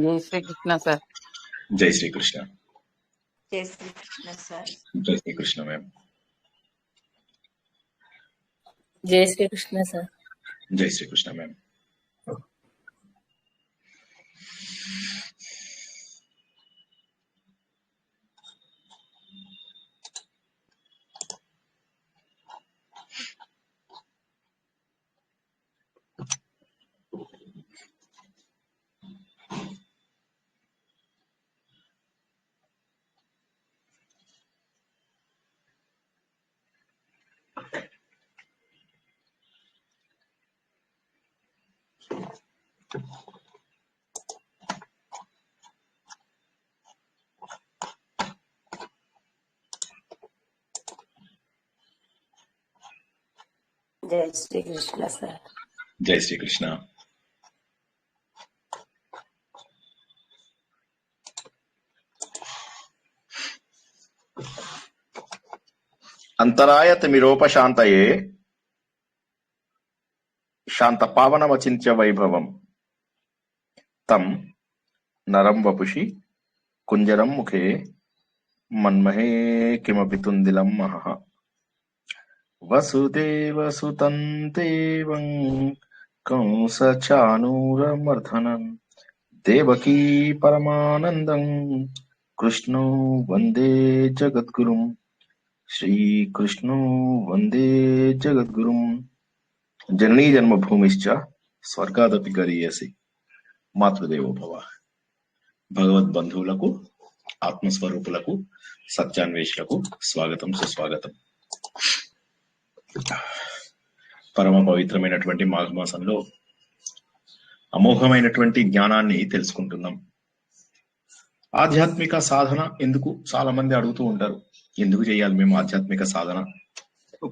జై శ్రీకృష్ణ సార్. జై శ్రీకృష్ణ. జై శ్రీకృష్ణ సార్. జై శ్రీకృష్ణ మ్యామ్. జై శ్రీకృష్ణ సార్. జై శ్రీకృష్ణ మ్యామ్. జై శ్రీకృష్ణ సార్. జై శ్రీకృష్ణ. అంతరాయ తిమిరోపశాంతయే శాంత పావనమచింత్య వైభవం తం నరం వపుషి కుంజరం ముఖే మన్మహే కిమపి తుందిలం మహః వసుదేవసుతం దేవం కంసచానూరమర్ధనం దేవకీ పరమానందం కృష్ణో వందే జగద్గురుం శ్రీకృష్ణో వందే జగద్గురుం. జననీ జన్మభూమిశ్చ స్వర్గాదపి గరీయసి మాతృదేవో భవ. భగవద్బంధువులకు, ఆత్మస్వరూపులకు, సత్యాన్వేషులకు స్వాగతం, సుస్వాగతం. పరమ పవిత్రమైనటువంటి మాఘమాసంలో అమోఘమైనటువంటి జ్ఞానాన్ని తెలుసుకుంటున్నాం. ఆధ్యాత్మిక సాధన ఎందుకు చాలా మంది అడుగుతూ ఉంటారు. ఎందుకు చేయాలి మేము ఆధ్యాత్మిక సాధన?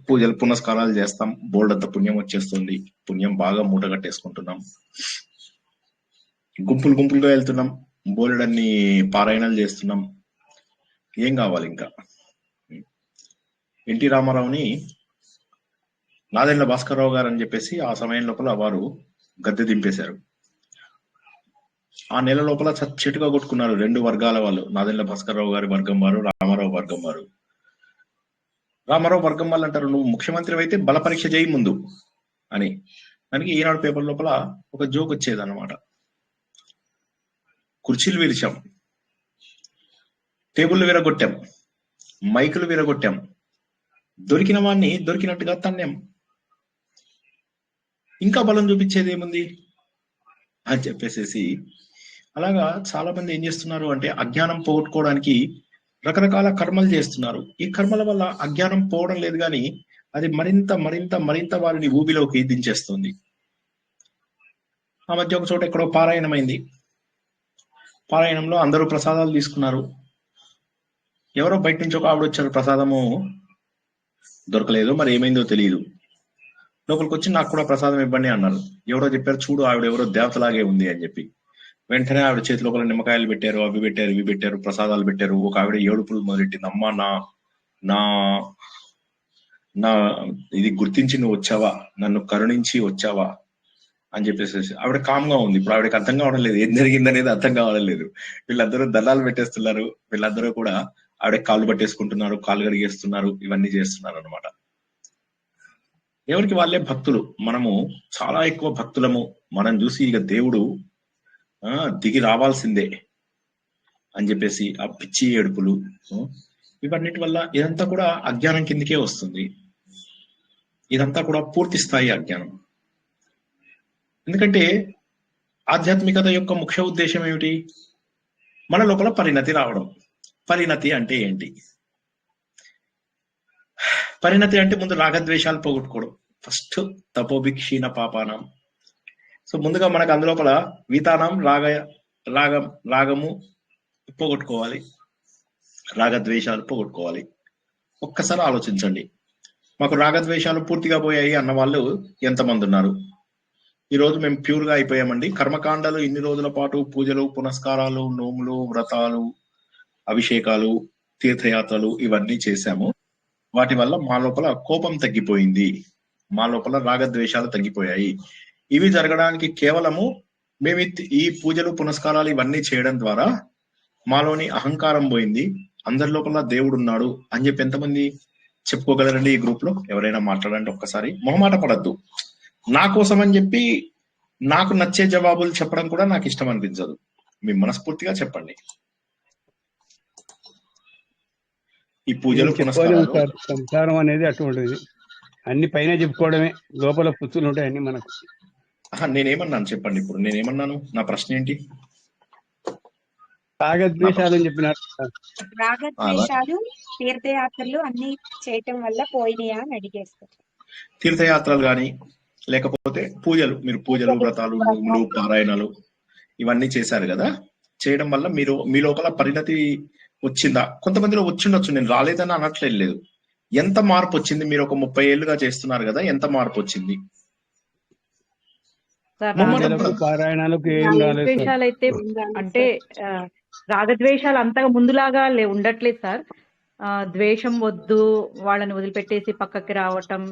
పూజలు పునస్కారాలు చేస్తాం, బోల్డంత పుణ్యం వచ్చేస్తుంది, పుణ్యం బాగా మూటగట్టేసుకుంటున్నాం, గుంపులుగా వెళ్తున్నాం, బోలెడన్ని పారాయణాలు చేస్తున్నాం. ఏం కావాలి ఇంకా? ఎన్టీ రామారావుని నాదెండ్ల భాస్కర్రావు గారు అని చెప్పేసి ఆ సమయం లోపల వారు గద్దె దింపేశారు. ఆ నెల లోపల చెట్టుగా కొట్టుకున్నారు రెండు వర్గాల వాళ్ళు, నాదెండ్ల భాస్కర్రావు గారి వర్గం వారు, రామారావు వర్గం వారు. రామారావు వర్గం వాళ్ళు అంటారు, నువ్వు ముఖ్యమంత్రి అయితే బల పరీక్ష చేయి ముందు అని. దానికి ఈనాడు పేపర్ లోపల ఒక జోక్ వచ్చేది అన్నమాట. కుర్చీలు విరిచాం, టేబుల్ విరగొట్టాం, మైకులు విరగొట్టాం, దొరికిన వాడిని దొరికినట్టుగా తన్నాం, ఇంకా బలం చూపించేది ఏముంది అని చెప్పేసేసి అలాగా చాలా మంది ఏం చేస్తున్నారు అంటే అజ్ఞానం పోగొట్టుకోవడానికి రకరకాల కర్మలు చేస్తున్నారు. ఈ కర్మల వల్ల అజ్ఞానం పోవడం లేదు కానీ అది మరింత మరింత మరింత వారిని ఊబిలోకి దించేస్తుంది. ఆ మధ్య ఒక చోట ఎక్కడో పారాయణమైంది. పారాయణంలో అందరూ ప్రసాదాలు తీసుకున్నారు. ఎవరో బయట నుంచి ఒక ఆవిడ వచ్చారు, ప్రసాదము దొరకలేదు, మరి ఏమైందో తెలియదు. లోపలికి వచ్చి నాకు కూడా ప్రసాదం ఇవ్వండి అన్నారు. ఎవరో చెప్పారు, చూడు ఆవిడ ఎవరో దేవతలాగే ఉంది అని చెప్పి. వెంటనే ఆవిడ చేతి లోపల నిమ్మకాయలు పెట్టారు, అవి పెట్టారు, ఇవి పెట్టారు, ప్రసాదాలు పెట్టారు. ఒక ఆవిడ ఏడుపులు మొదలెట్టింది, అమ్మా నా నా నా ఇది గుర్తించి నువ్వు వచ్చావా, నన్ను కరుణించి వచ్చావా అని చెప్పేసి. ఆవిడ కామ్గా ఉంది. ఇప్పుడు ఆవిడకి అర్థం కావడం లేదు ఏం జరిగింది అనేది, అర్థం కావడం లేదు. వీళ్ళందరూ దళాలు పెట్టేస్తున్నారు, వీళ్ళందరూ కూడా ఆవిడ కాళ్ళు పట్టేసుకుంటున్నారు, కాళ్ళు కడిగేస్తున్నారు, ఇవన్నీ చేస్తున్నారు అనమాట. ఎవరికి వాళ్ళే భక్తులు. మనము చాలా ఎక్కువ భక్తులము. మనం చూసి ఇక దేవుడు దిగి రావాల్సిందే అని చెప్పేసి ఆ పిచ్చి ఏడుపులు, ఇవన్నిటి వల్ల ఇదంతా కూడా అజ్ఞానం కిందకే వస్తుంది. ఇదంతా కూడా పూర్తి స్థాయి అజ్ఞానం. ఎందుకంటే ఆధ్యాత్మికత యొక్క ముఖ్య ఉద్దేశం ఏమిటి? మన లోపల పరిణతి రావడం. పరిణతి అంటే ఏంటి? పరిణతి అంటే ముందు రాగద్వేషాలు పోగొట్టుకోవడం. ఫస్ట్ తపోభిక్షీణ పాపానం. సో ముందుగా మనకు అందులోపల వీతానం రాగము పోగొట్టుకోవాలి, రాగద్వేషాలు పోగొట్టుకోవాలి. ఒక్కసారి ఆలోచించండి, మాకు రాగద్వేషాలు పూర్తిగా పోయాయి అన్న వాళ్ళు ఎంతమంది ఉన్నారు? ఈ రోజు మేము ప్యూర్గా అయిపోయామండి. కర్మకాండాలు ఇన్ని రోజుల పాటు పూజలు, పునస్కారాలు, నోములు, వ్రతాలు, అభిషేకాలు, తీర్థయాత్రలు ఇవన్నీ చేశాము. వాటి వల్ల మా లోపల కోపం తగ్గిపోయింది, మా లోపల రాగద్వేషాలు తగ్గిపోయాయి. ఇవి జరగడానికి కేవలము మేము ఈ పూజలు పునస్కారాలు ఇవన్నీ చేయడం ద్వారా మాలోని అహంకారం పోయింది, అందరి లోపల దేవుడు ఉన్నాడు అని చెప్పి ఎంతమంది చెప్పుకోగలరండి? ఈ గ్రూప్ లో ఎవరైనా మాట్లాడండి ఒక్కసారి. మొహమాట పడద్దు. నా కోసం అని చెప్పి నాకు నచ్చే జవాబులు చెప్పడం కూడా నాకు ఇష్టం అనిపించదు. మీ మనస్ఫూర్తిగా చెప్పండి. ఈ పూజలు పునస్కారాలు సంసారం అనేది అటువంటిది, అన్ని పైన చెప్పుకోవడమే, లోపల పుచ్చులు ఉంటాయి అన్ని మనకు. నేనేమన్నాను చెప్పండి? ఇప్పుడు నేనేమన్నాను? నా ప్రశ్న ఏంటి? రాగద్వేషాలు అని చెప్పినారు. రాగద్వేషాలు తీర్థయాత్రలు అన్ని చేయటం వల్ల పోయినాయా అని అడిగేస్తారు. తీర్థయాత్రలు కానీ లేకపోతే పూజలు, మీరు పూజలు, వ్రతాలు, నోములు, పారాయణాలు ఇవన్నీ చేశారు కదా, చేయడం వల్ల మీరు మీ లోపల పరిణతి వచ్చిందా? కొంతమందిలో వచ్చిండొచ్చు, నేను రాలేదని అనట్లేదు. ఎంత మార్పు వచ్చింది? మీరు ఒక 30 ఏళ్ళుగా చేస్తున్నారు కదా, ఎంత మార్పు వచ్చింది? పారాయణాలకు ఏం రాలేదు. అయితే అంటే రాగద్వేషాలు అంతగా ముందులాగా ఉండట్లేదు సార్. ద్వేషం వద్దు, వాళ్ళని వదిలిపెట్టేసి పక్కకి రావటం.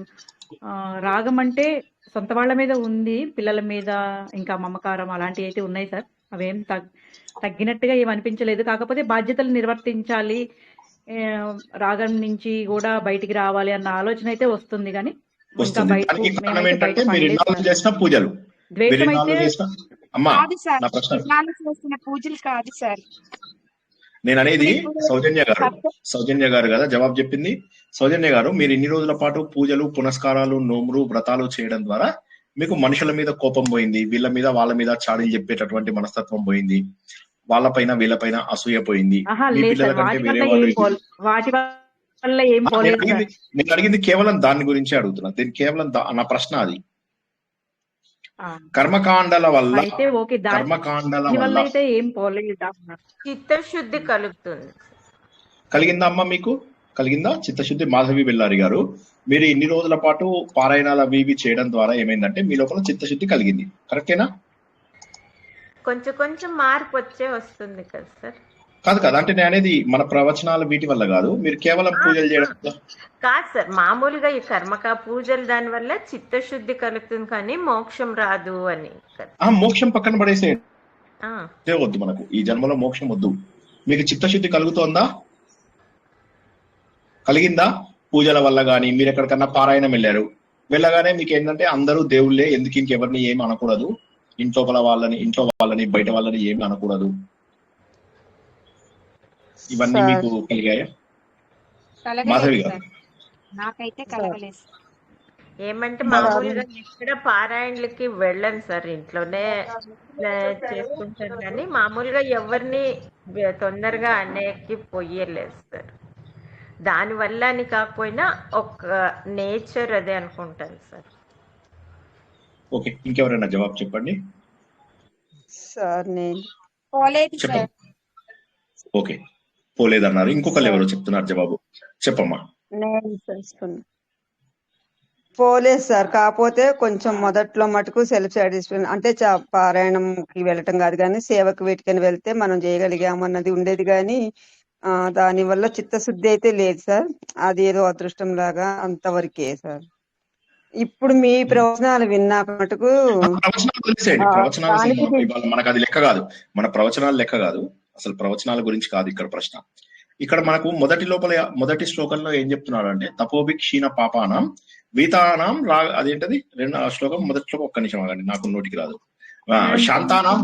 రాగం అంటే సొంత వాళ్ళ మీద ఉంది, పిల్లల మీద ఇంకా మమకారం అలాంటివి అయితే ఉన్నాయి సార్. అవేం తగ్గినట్టుగా ఏం అనిపించలేదు. కాకపోతే బాధ్యతలు నిర్వర్తించాలి, రాగం నుంచి కూడా బయటికి రావాలి అన్న ఆలోచన అయితే వస్తుంది. కానీ ఇంకా పూజలు ద్వేషం అయితే పూజలు కాదు సార్. నేను అనేది సౌజన్య గారు కదా జవాబు చెప్పింది. సౌజన్య గారు, మీరు ఇన్ని రోజుల పాటు పూజలు పునస్కారాలు నోములు వ్రతాలు చేయడం ద్వారా మీకు మనుషుల మీద కోపం పోయింది, వీళ్ళ మీద వాళ్ళ మీద చాడీలు చెప్పేటటువంటి మనస్తత్వం పోయింది, వాళ్ళపైన వీళ్ళపైన అసూయ పోయింది. నేను అడిగింది కేవలం దాని గురించి అడుగుతున్నా. దీని కేవలం నా ప్రశ్న అది. కర్మకాండల వల్ల అయితే ఏం పోలేదు, చిత్తశుద్ధి కలుగుతుంది. కలిగిందా అమ్మ? మీకు కలిగిందా చిత్తశుద్ధి? మాధవి బెల్లారి గారు, మీరు ఇన్ని రోజుల పాటు పారాయణాలు అవి ఇవి చేయడం ద్వారా ఏమైందంటే మీ లోపల చిత్తశుద్ధి కలిగింది, కరెక్టేనా? కొంచెం మార్పు వస్తుంది కదా సార్. కాదు కదా, అంటే నేను అనేది మన ప్రవచనాలు వీటి వల్ల కాదు, మీరు కేవలం పూజలు చేయడం కాదు సార్. మామూలుగా ఈ కర్మకా పూజలు దాని వల్ల చిత్తశుద్ధి కలుగుతుంది, కానీ మోక్షం రాదు అని. మోక్షం పక్కన పడేసే వద్దు, మనకు ఈ జన్మలో మోక్షం వద్దు. మీకు చిత్తశుద్ధి కలుగుతోందా? కలిగిందా? పూజల వల్ల కానీ మీరు ఎక్కడికన్నా పారాయణం వెళ్ళగానే మీకు ఏంటంటే అందరూ దేవుళ్ళే, ఎందుకు ఇంకెవరిని ఏమి అనకూడదు, ఇంట్లో వాళ్ళని బయట వాళ్ళని ఏమి అనకూడదు, ఇవన్నీ మీకు కలిగాయా? మాధవి గారు? నాకైతే కలగలేదు. ఏమంటే మామూలుగా ఎక్కడ పారాయణలకి వెళ్ళను సార్, ఇంట్లోనే చేసుకుంటాను. కానీ మామూలుగా ఎవరిని తొందరగా అనేకి పొయ్యలేదు సార్. దానివల్ల అని కాకపోయినా ఒక నేచర్ అదే అనుకుంటాను సార్. ఓకే, ఇంకెవరైనా జవాబు చెప్పండి సార్. నేను పోలేదు సార్. ఓకే, పోలేదన్నారు. ఇంకొకరు ఎవరు చెప్తున్నారు జవాబు? చెప్పమ్మా. నేను తెలుసుకున్నా, పోలేదు సార్. కాకపోతే కొంచెం మొదట్లో మటుకు సెల్ఫ్ సాటిస్ఫాక్షన్ అంటే పారాయణంకి వెళ్ళటం కాదు, కానీ సేవకు వీటికని వెళ్తే మనం చేయగలిగామన్నది ఉండేది. కానీ దాని వల్ల చిత్తశుద్ధి అయితే లేదు సార్. అది ఏదో అదృష్టం లాగా అంతవరకే సార్. ఇప్పుడు మీ ప్రవచనాలు విన్నా మటుకు మనకు అది లెక్క కాదు, మన ప్రవచనాలు లెక్క కాదు, అసలు ప్రవచనాల గురించి కాదు ఇక్కడ ప్రశ్న. ఇక్కడ మనకు మొదటి శ్లోకంలో ఏం చెప్తున్నాడు అంటే తపోభి క్షీణ పాపానం వీతానాం అదేంటది శ్లోకం, మొదటి శ్లోకం. ఒక్క నిమిషం ఆగండి, నాకు నోటికి రాదు. శాంతానాం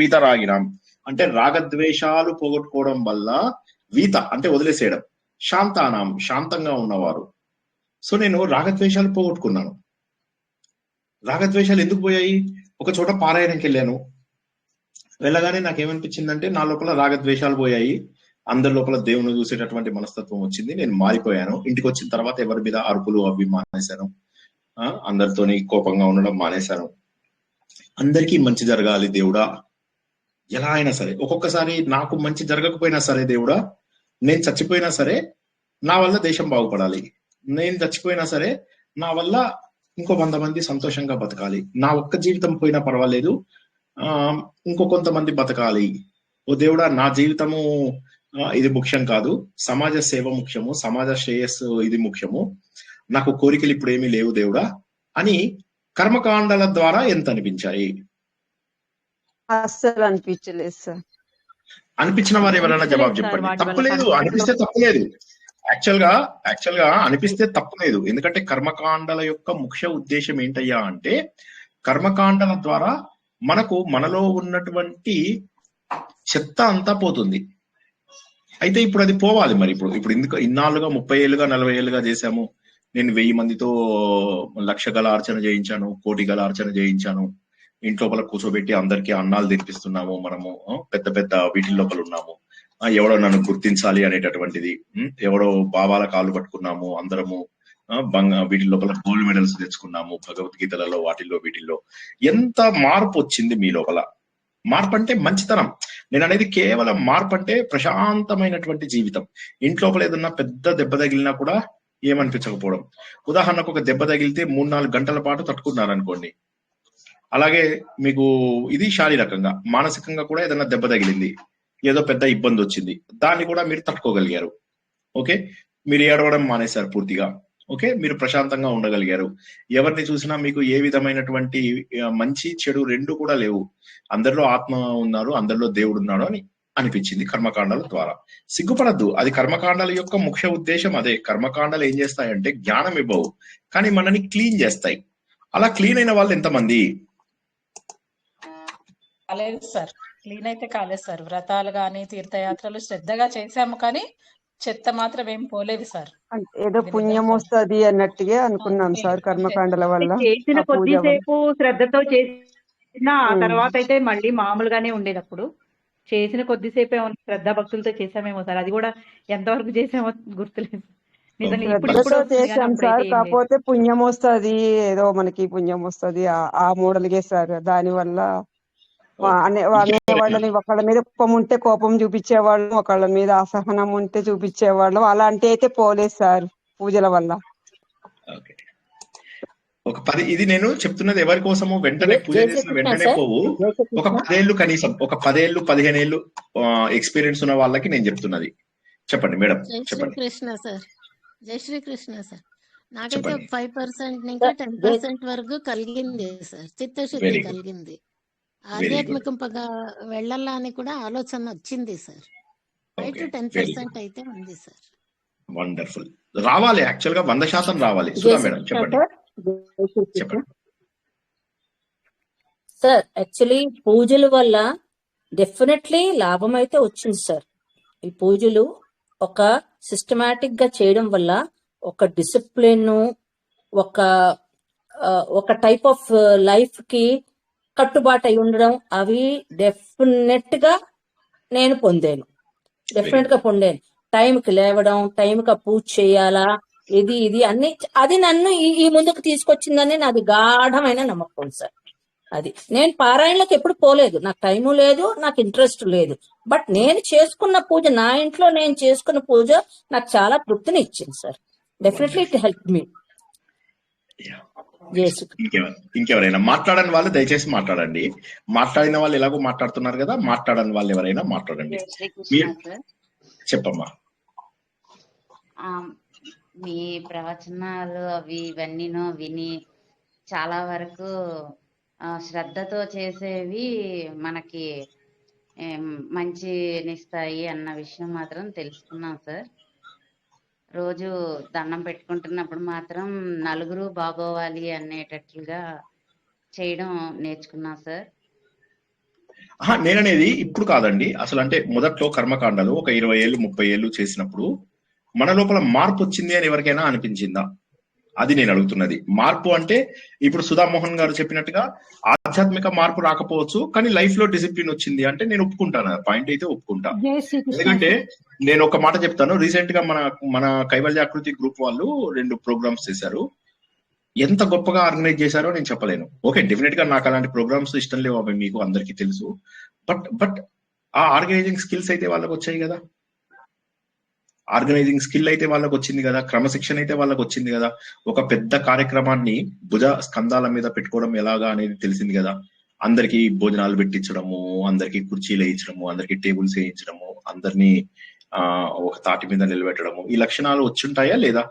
వీతరాగినాం అంటే రాగద్వేషాలు పోగొట్టుకోవడం వల్ల, వీత అంటే వదిలేసేయడం, శాంతానాం శాంతంగా ఉన్నవారు. సో నేను రాగద్వేషాలు పోగొట్టుకున్నాను. రాగద్వేషాలు ఎందుకు పోయాయి? ఒక చోట పారాయణకి వెళ్ళగానే నాకేమనిపించిందంటే నా లోపల రాగద్వేషాలు పోయాయి, అందరి లోపల దేవుని చూసేటటువంటి మనస్తత్వం వచ్చింది, నేను మారిపోయాను. ఇంటికి వచ్చిన తర్వాత ఎవరి మీద అరుపులు అవి మానేశాను, అందరితోని కోపంగా ఉండడం మానేశాను. అందరికీ మంచి జరగాలి దేవుడా, ఎలా అయినా సరే. ఒక్కొక్కసారి నాకు మంచి జరగకపోయినా సరే దేవుడా, నేను చచ్చిపోయినా సరే నా వల్ల దేశం బాగుపడాలి, నేను చచ్చిపోయినా సరే నా వల్ల ఇంకో 100 మంది సంతోషంగా బతకాలి, నా ఒక్క జీవితం పోయినా పర్వాలేదు ఇంకో కొంతమంది బతకాలి. ఓ దేవుడా, నా జీవితము ఇది ముఖ్యం కాదు, సమాజ సేవ ముఖ్యము, సమాజ శ్రేయస్సు ఇది ముఖ్యము, నాకు కోరికలు ఇప్పుడు ఏమీ లేవు దేవుడా అని కర్మకాండాల ద్వారా ఎంత అనిపించాయి? అస్సలు అనిపించలేదు సార్. అనిపించిన వారు ఎవరైనా జవాబు చెప్పండి. తప్పులేదు, అనిపిస్తే తప్పులేదు. యాక్చువల్ గా అనిపిస్తే తప్పులేదు. ఎందుకంటే కర్మకాండల యొక్క ముఖ్య ఉద్దేశం ఏంటయ్యా అంటే, కర్మకాండల ద్వారా మనలో ఉన్నటువంటి చెత్త అంతా పోతుంది. అయితే ఇప్పుడు అది పోవాలి. మరి ఇప్పుడు ఎందుకు ఇన్నాళ్ళుగా 30 ఏళ్ళుగా 40 ఏళ్ళుగా చేశాము, నేను 1000 మందితో 1,00,000 గల అర్చన చేయించాను, 1 కోటి గల అర్చన చేయించాను, ఇంట్లో కూర్చోబెట్టి అందరికీ అన్నాలు తినిపిస్తున్నాము, మనము పెద్ద పెద్ద వీటి లోపల ఉన్నాము, ఎవడో నన్ను గుర్తించాలి అనేటటువంటిది, ఎవడో బాబాల కాళ్ళు పట్టుకున్నాము, అందరము వీటి లోపల గోల్డ్ మెడల్స్ తెచ్చుకున్నాము, భగవద్గీతలలో వాటిల్లో వీటిల్లో. ఎంత మార్పు వచ్చింది మీ లోపల! మార్పు అంటే మంచితనం. నేను అనేది కేవలం మార్పు అంటే ప్రశాంతమైనటువంటి జీవితం. ఇంట్లోపల ఏదన్నా పెద్ద దెబ్బ తగిలినా కూడా ఏమనిపించకపోవడం. ఉదాహరణకు ఒక దెబ్బ తగిలితే 3-4 గంటల పాటు తట్టుకున్నారనుకోండి. అలాగే మీకు ఇది శారీరకంగా, మానసికంగా కూడా ఏదైనా దెబ్బ తగిలింది, ఏదో పెద్ద ఇబ్బంది వచ్చింది, దాన్ని కూడా మీరు తట్టుకోగలిగారు. ఓకే, మీరు ఏడవడం మానేశారు పూర్తిగా. ఓకే, మీరు ప్రశాంతంగా ఉండగలిగారు. ఎవరిని చూసినా మీకు ఏ విధమైనటువంటి మంచి చెడు రెండు కూడా లేవు, అందరిలో ఆత్మ ఉన్నారు, అందరిలో దేవుడు ఉన్నాడు అని అనిపించింది కర్మకాండాల ద్వారా. సిగ్గుపడద్దు, అది కర్మకాండాల యొక్క ముఖ్య ఉద్దేశం అదే. కర్మకాండాలు ఏం చేస్తాయంటే జ్ఞానం ఇవ్వవు, కానీ మనని క్లీన్ చేస్తాయి. అలా క్లీన్ అయిన వాళ్ళు ఎంతమంది? కాలేదు సార్, క్లీన్ అయితే కాలేదు సార్. వ్రతాలు గాని తీర్థయాత్రలు శ్రద్ధగా చేశాము, కానీ చెత్త మాత్రం ఏం పోలేదు సార్. ఏదో పుణ్యం వస్తుంది అన్నట్టుగా అనుకున్నాం సార్ కర్మకాండల వల్ల. చేసిన కొద్దిసేపు శ్రద్ధతో చేసిన ఆ తర్వాత అయితే మళ్ళీ మామూలుగానే ఉండేది. అప్పుడు చేసిన కొద్దిసేపు ఏమో శ్రద్ధ భక్తులతో చేసామేమో సార్, అది కూడా ఎంతవరకు చేసామో గుర్తులేదు. శ్రద్ధతో చేసాం సార్, కాకపోతే పుణ్యం వస్తుంది, ఏదో మనకి పుణ్యం వస్తుంది ఆ మోడల్గే సార్. దాని వల్ల వాళ్ళని ఒకళ్ళ మీద కోపం ఉంటే కోపం చూపించేవాళ్ళం, ఒకళ్ళ మీద అసహనం ఉంటే చూపించేవాళ్ళం. అలాంటి అయితే పోలేదు సార్ పూజల వల్ల. ఒక 10 ఇది నేను చెప్తున్నది ఎవరి కోసము, వెంటనే పూజ చేసిన వెంటనే పోవు. ఒక 10 ఏళ్ళు కనీసం, ఒక 10 ఏళ్ళు 15 ఏళ్ళు ఎక్స్పీరియన్స్ ఉన్న వాళ్ళకి నేను చెప్తున్నది. చెప్పండి మేడం, చెప్పండి. కృష్ణ సార్, జై శ్రీకృష్ణ సార్. నాకైతే 5% ఇంకా 10% వరకు కలిగింది సార్, చిత్తశుద్ధి కలిగింది. ఆధ్యాత్మికంగా వెళ్ళాలా అని కూడా ఆలోచన వచ్చింది సార్. 5 to 10% అయితే ఉంది సార్. వండర్ఫుల్. రావాలి, యాక్చువల్ గా 100% రావాలి. సుధా మేడం చెప్పండి. సార్ యాక్చువల్లీ పూజల వల్ల డెఫినెట్లీ లాభం అయితే వచ్చింది సార్. ఈ పూజలు ఒక సిస్టమాటిక్ గా చేయడం వల్ల ఒక డిసిప్లిన్, ఒక టైప్ ఆఫ్ లైఫ్ కి కట్టుబాటు అయి ఉండడం, అవి డెఫినెట్ గా నేను పొందాను. టైంకి లేవడం, టైంకి పూజ చేయాలా, ఇది అన్ని అది నన్ను ఈ ముందుకు తీసుకొచ్చిందని నాది గాఢమైన నమ్మకం సార్. అది నేను పారాయణలోకి ఎప్పుడు పోలేదు, నాకు టైము లేదు, నాకు ఇంట్రెస్ట్ లేదు. బట్ నేను చేసుకున్న పూజ, నా ఇంట్లో నేను చేసుకున్న పూజ నాకు చాలా తృప్తిని ఇచ్చింది sir. Definitely it help me. ఇంకెవరైనా మాట్లాడని వాళ్ళు దయచేసి మాట్లాడండి. మాట్లాడిన వాళ్ళు ఎలాగో మాట్లాడుతున్నారు కదా, మాట్లాడని వాళ్ళు ఎవరైనా మాట్లాడండి. చెప్పమ్మా. మీ ప్రవచనాలు ఇవన్నీను విని చాలా వరకు శ్రద్ధతో చేసేవి మనకి మంచినిస్తాయి అన్న విషయం మాత్రం తెలుసుకున్నాం సార్. రోజు దండం పెట్టుకుంటున్నప్పుడు మాత్రం నలుగురు బాగోవాలి అనేటట్లుగా చేయడం నేర్చుకున్నా సార్. నేననేది ఇప్పుడు కాదండి, అసలు అంటే మొదట్లో కర్మకాండాలు ఒక 20 ఏళ్ళు 30 ఏళ్ళు చేసినప్పుడు మన లోపల మార్పు వచ్చింది అని ఎవరికైనా అనిపించిందా? అది నేను అడుగుతున్నది. మార్పు అంటే ఇప్పుడు సుధామోహన్ గారు చెప్పినట్టుగా ఆధ్యాత్మిక మార్పు రాకపోవచ్చు, కానీ లైఫ్ లో డిసిప్లిన్ వచ్చింది అంటే నేను ఒప్పుకుంటాను. పాయింట్ అయితే ఒప్పుకుంటా. ఎందుకంటే నేను ఒక మాట చెప్తాను. రీసెంట్ గా మన కైవల్యాకృతి గ్రూప్ వాళ్ళు 2 ప్రోగ్రామ్స్ చేశారు. ఎంత గొప్పగా ఆర్గనైజ్ చేశారో నేను చెప్పలేను. ఓకే, డెఫినెట్ గా నాకు అలాంటి ప్రోగ్రామ్స్ ఇష్టం లేవు, అవి మీకు అందరికీ తెలుసు. బట్ ఆ ఆర్గనైజింగ్ స్కిల్స్ అయితే వాళ్ళకి వచ్చాయి కదా, ఆర్గనైజింగ్ స్కిల్ అయితే వాళ్ళకి వచ్చింది కదా, క్రమశిక్షణ అయితే వాళ్ళకి వచ్చింది కదా. ఒక పెద్ద కార్యక్రమాన్ని భుజ స్కంధాల మీద పెట్టుకోవడం ఎలాగా అనేది తెలిసింది కదా. అందరికి భోజనాలు పెట్టించడము, అందరికి కుర్చీలు వేయించడము, అందరికి టేబుల్స్ వేయించడము, అందరినీ ఒక తాటి మీద నిలబెట్టడము, ఈ లక్షణాలు వచ్చుంటాయా లేదా?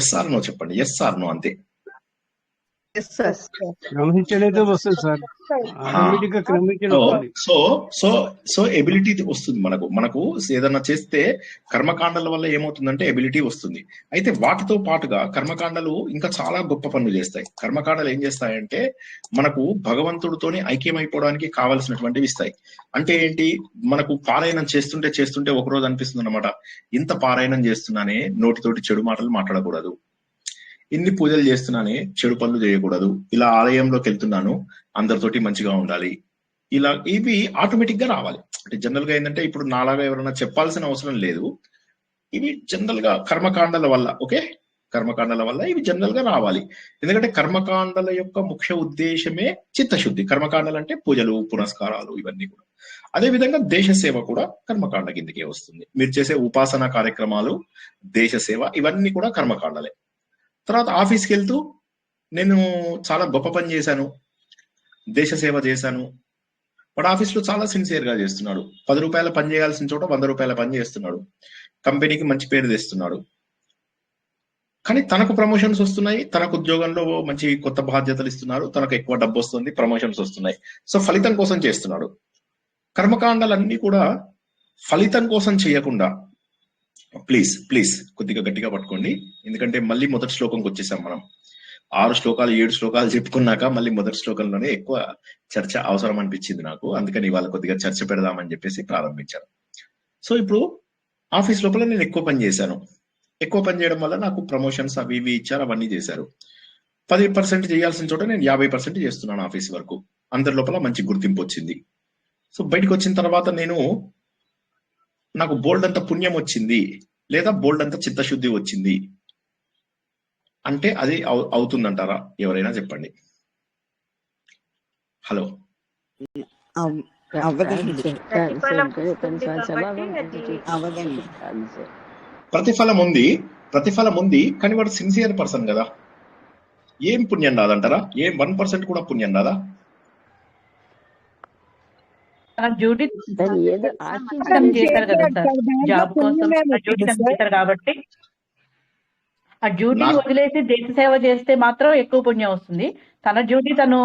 ఎస్ ఆర్ నో చెప్పండి. ఎస్ ఆర్ నో అంతే. క్రమశిక్షణ వస్తుంది సార్, ఆటోమేటిక్ గా క్రమశిక్షణ వస్తుంది. సో ఎబిలిటీ వస్తుంది మనకు ఏదన్నా చేస్తే కర్మకాండల వల్ల ఏమవుతుందంటే ఎబిలిటీ వస్తుంది. అయితే వాటితో పాటుగా కర్మకాండలు ఇంకా చాలా గొప్ప పనులు చేస్తాయి. కర్మకాండలు ఏం చేస్తాయంటే మనకు భగవంతుడితోనే ఐక్యమైపోవడానికి కావలసినటువంటివి ఇస్తాయి. అంటే ఏంటి, మనకు పారాయణం చేస్తుంటే ఒక రోజు అనిపిస్తుంది అనమాట, ఇంత పారాయణం చేస్తున్నానే నోటితోటి చెడు మాటలు మాట్లాడకూడదు, ఇన్ని పూజలు చేస్తున్నానే చెడు పనులు చేయకూడదు, ఇలా ఆలయంలోకి వెళ్తున్నాను అందరితోటి మంచిగా ఉండాలి, ఇలా ఇవి ఆటోమేటిక్ గా రావాలి. అంటే జనరల్ గా ఏంటంటే ఇప్పుడు నాలాగా ఎవరైనా చెప్పాల్సిన అవసరం లేదు, ఇవి జనరల్ గా కర్మకాండల వల్ల, ఓకే, కర్మకాండల వల్ల ఇవి జనరల్ గా రావాలి. ఎందుకంటే కర్మకాండల యొక్క ముఖ్య ఉద్దేశమే చిత్తశుద్ధి. కర్మకాండలు అంటే పూజలు, పునస్కారాలు, ఇవన్నీ కూడా. అదే విధంగా దేశ సేవ కూడా కర్మకాండ కిందకే వస్తుంది. మీరు చేసే ఉపాసన కార్యక్రమాలు, దేశ సేవ, ఇవన్నీ కూడా కర్మకాండలే. తర్వాత ఆఫీస్కి వెళ్తూ నేను చాలా గొప్ప పని చేశాను, దేశ సేవ చేశాను, వాడు ఆఫీస్లో చాలా సిన్సియర్ గా చేస్తున్నాడు, 10 రూపాయల పని చేయాల్సిన చోట 100 రూపాయల పని చేస్తున్నాడు, కంపెనీకి మంచి పేరు తెస్తున్నాడు, కానీ తనకు ప్రమోషన్స్ వస్తున్నాయి, తనకు ఉద్యోగంలో మంచి కొత్త బాధ్యతలు ఇస్తున్నారు, తనకు ఎక్కువ డబ్బు వస్తుంది, ప్రమోషన్స్ వస్తున్నాయి. సో ఫలితం కోసం చేస్తున్నాడు. కర్మకాండాలన్నీ కూడా ఫలితం కోసం చేయకుండా, ప్లీజ్ కొద్దిగా గట్టిగా పట్టుకోండి, ఎందుకంటే మళ్ళీ మొదటి శ్లోకంకి వచ్చేసాం మనం. 6 శ్లోకాలు 7 శ్లోకాలు చెప్పుకున్నాక మళ్ళీ మొదటి శ్లోకంలోనే ఎక్కువ చర్చ అవసరం అనిపించింది నాకు. అందుకని ఇవాళ కొద్దిగా చర్చ పెడదామని చెప్పేసి ప్రారంభించాను. సో ఇప్పుడు ఆఫీస్ లోపల నేను ఎక్కువ పని చేశాను, ఎక్కువ పని చేయడం వల్ల నాకు ప్రమోషన్స్ అవి ఇవి ఇచ్చారు, అవన్నీ చేశారు. 10% చేయాల్సిన చోట నేను 50% చేస్తున్నాను ఆఫీస్ వరకు, అందరి లోపల మంచి గుర్తింపు వచ్చింది. సో బయటకు వచ్చిన తర్వాత నాకు బోల్డ్ అంత పుణ్యం వచ్చింది, లేదా బోల్డ్ అంత చిత్తశుద్ధి వచ్చింది అంటే అది అవుతుందంటారా? ఎవరైనా చెప్పండి. హలో, ప్రతిఫలం ఉంది కానీ వాడు సిన్సియర్ పర్సన్ కదా, ఏం పుణ్యం రాదంటారా? ఏం 1% కూడా పుణ్యం రాదా? డ్యూటీ చేశారు కదా సార్, జాబ్ కోసం డ్యూటీ చేశారు కాబట్టి ఆ డ్యూటీ వదిలేసి దేశ సేవ చేస్తే మాత్రం ఎక్కువ పుణ్యం వస్తుంది. తన డ్యూటీ తను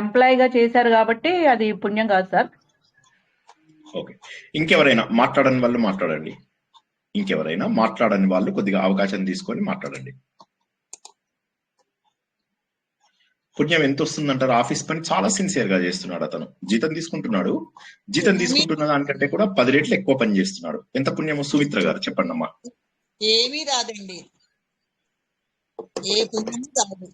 ఎంప్లాయ్ గా చేశారు కాబట్టి అది పుణ్యం కాదు సార్. ఓకే, ఇంకెవరైనా మాట్లాడని వాళ్ళు మాట్లాడండి. ఇంకెవరైనా మాట్లాడని వాళ్ళు కొద్దిగా అవకాశం తీసుకొని మాట్లాడండి. పుణ్యం ఎంత వస్తుందంటారు? ఆఫీస్ పని చాలా సిన్సియర్ గా చేస్తున్నాడు అతను, జీతం తీసుకుంటున్న దానికంటే కూడా 10 రెట్లు ఎక్కువ పని చేస్తున్నాడు. ఎంత పుణ్యం? సుమిత్ర గారు చెప్పండి అమ్మా. ఏమీ రాదండి, ఏ పుణ్యం రాదు.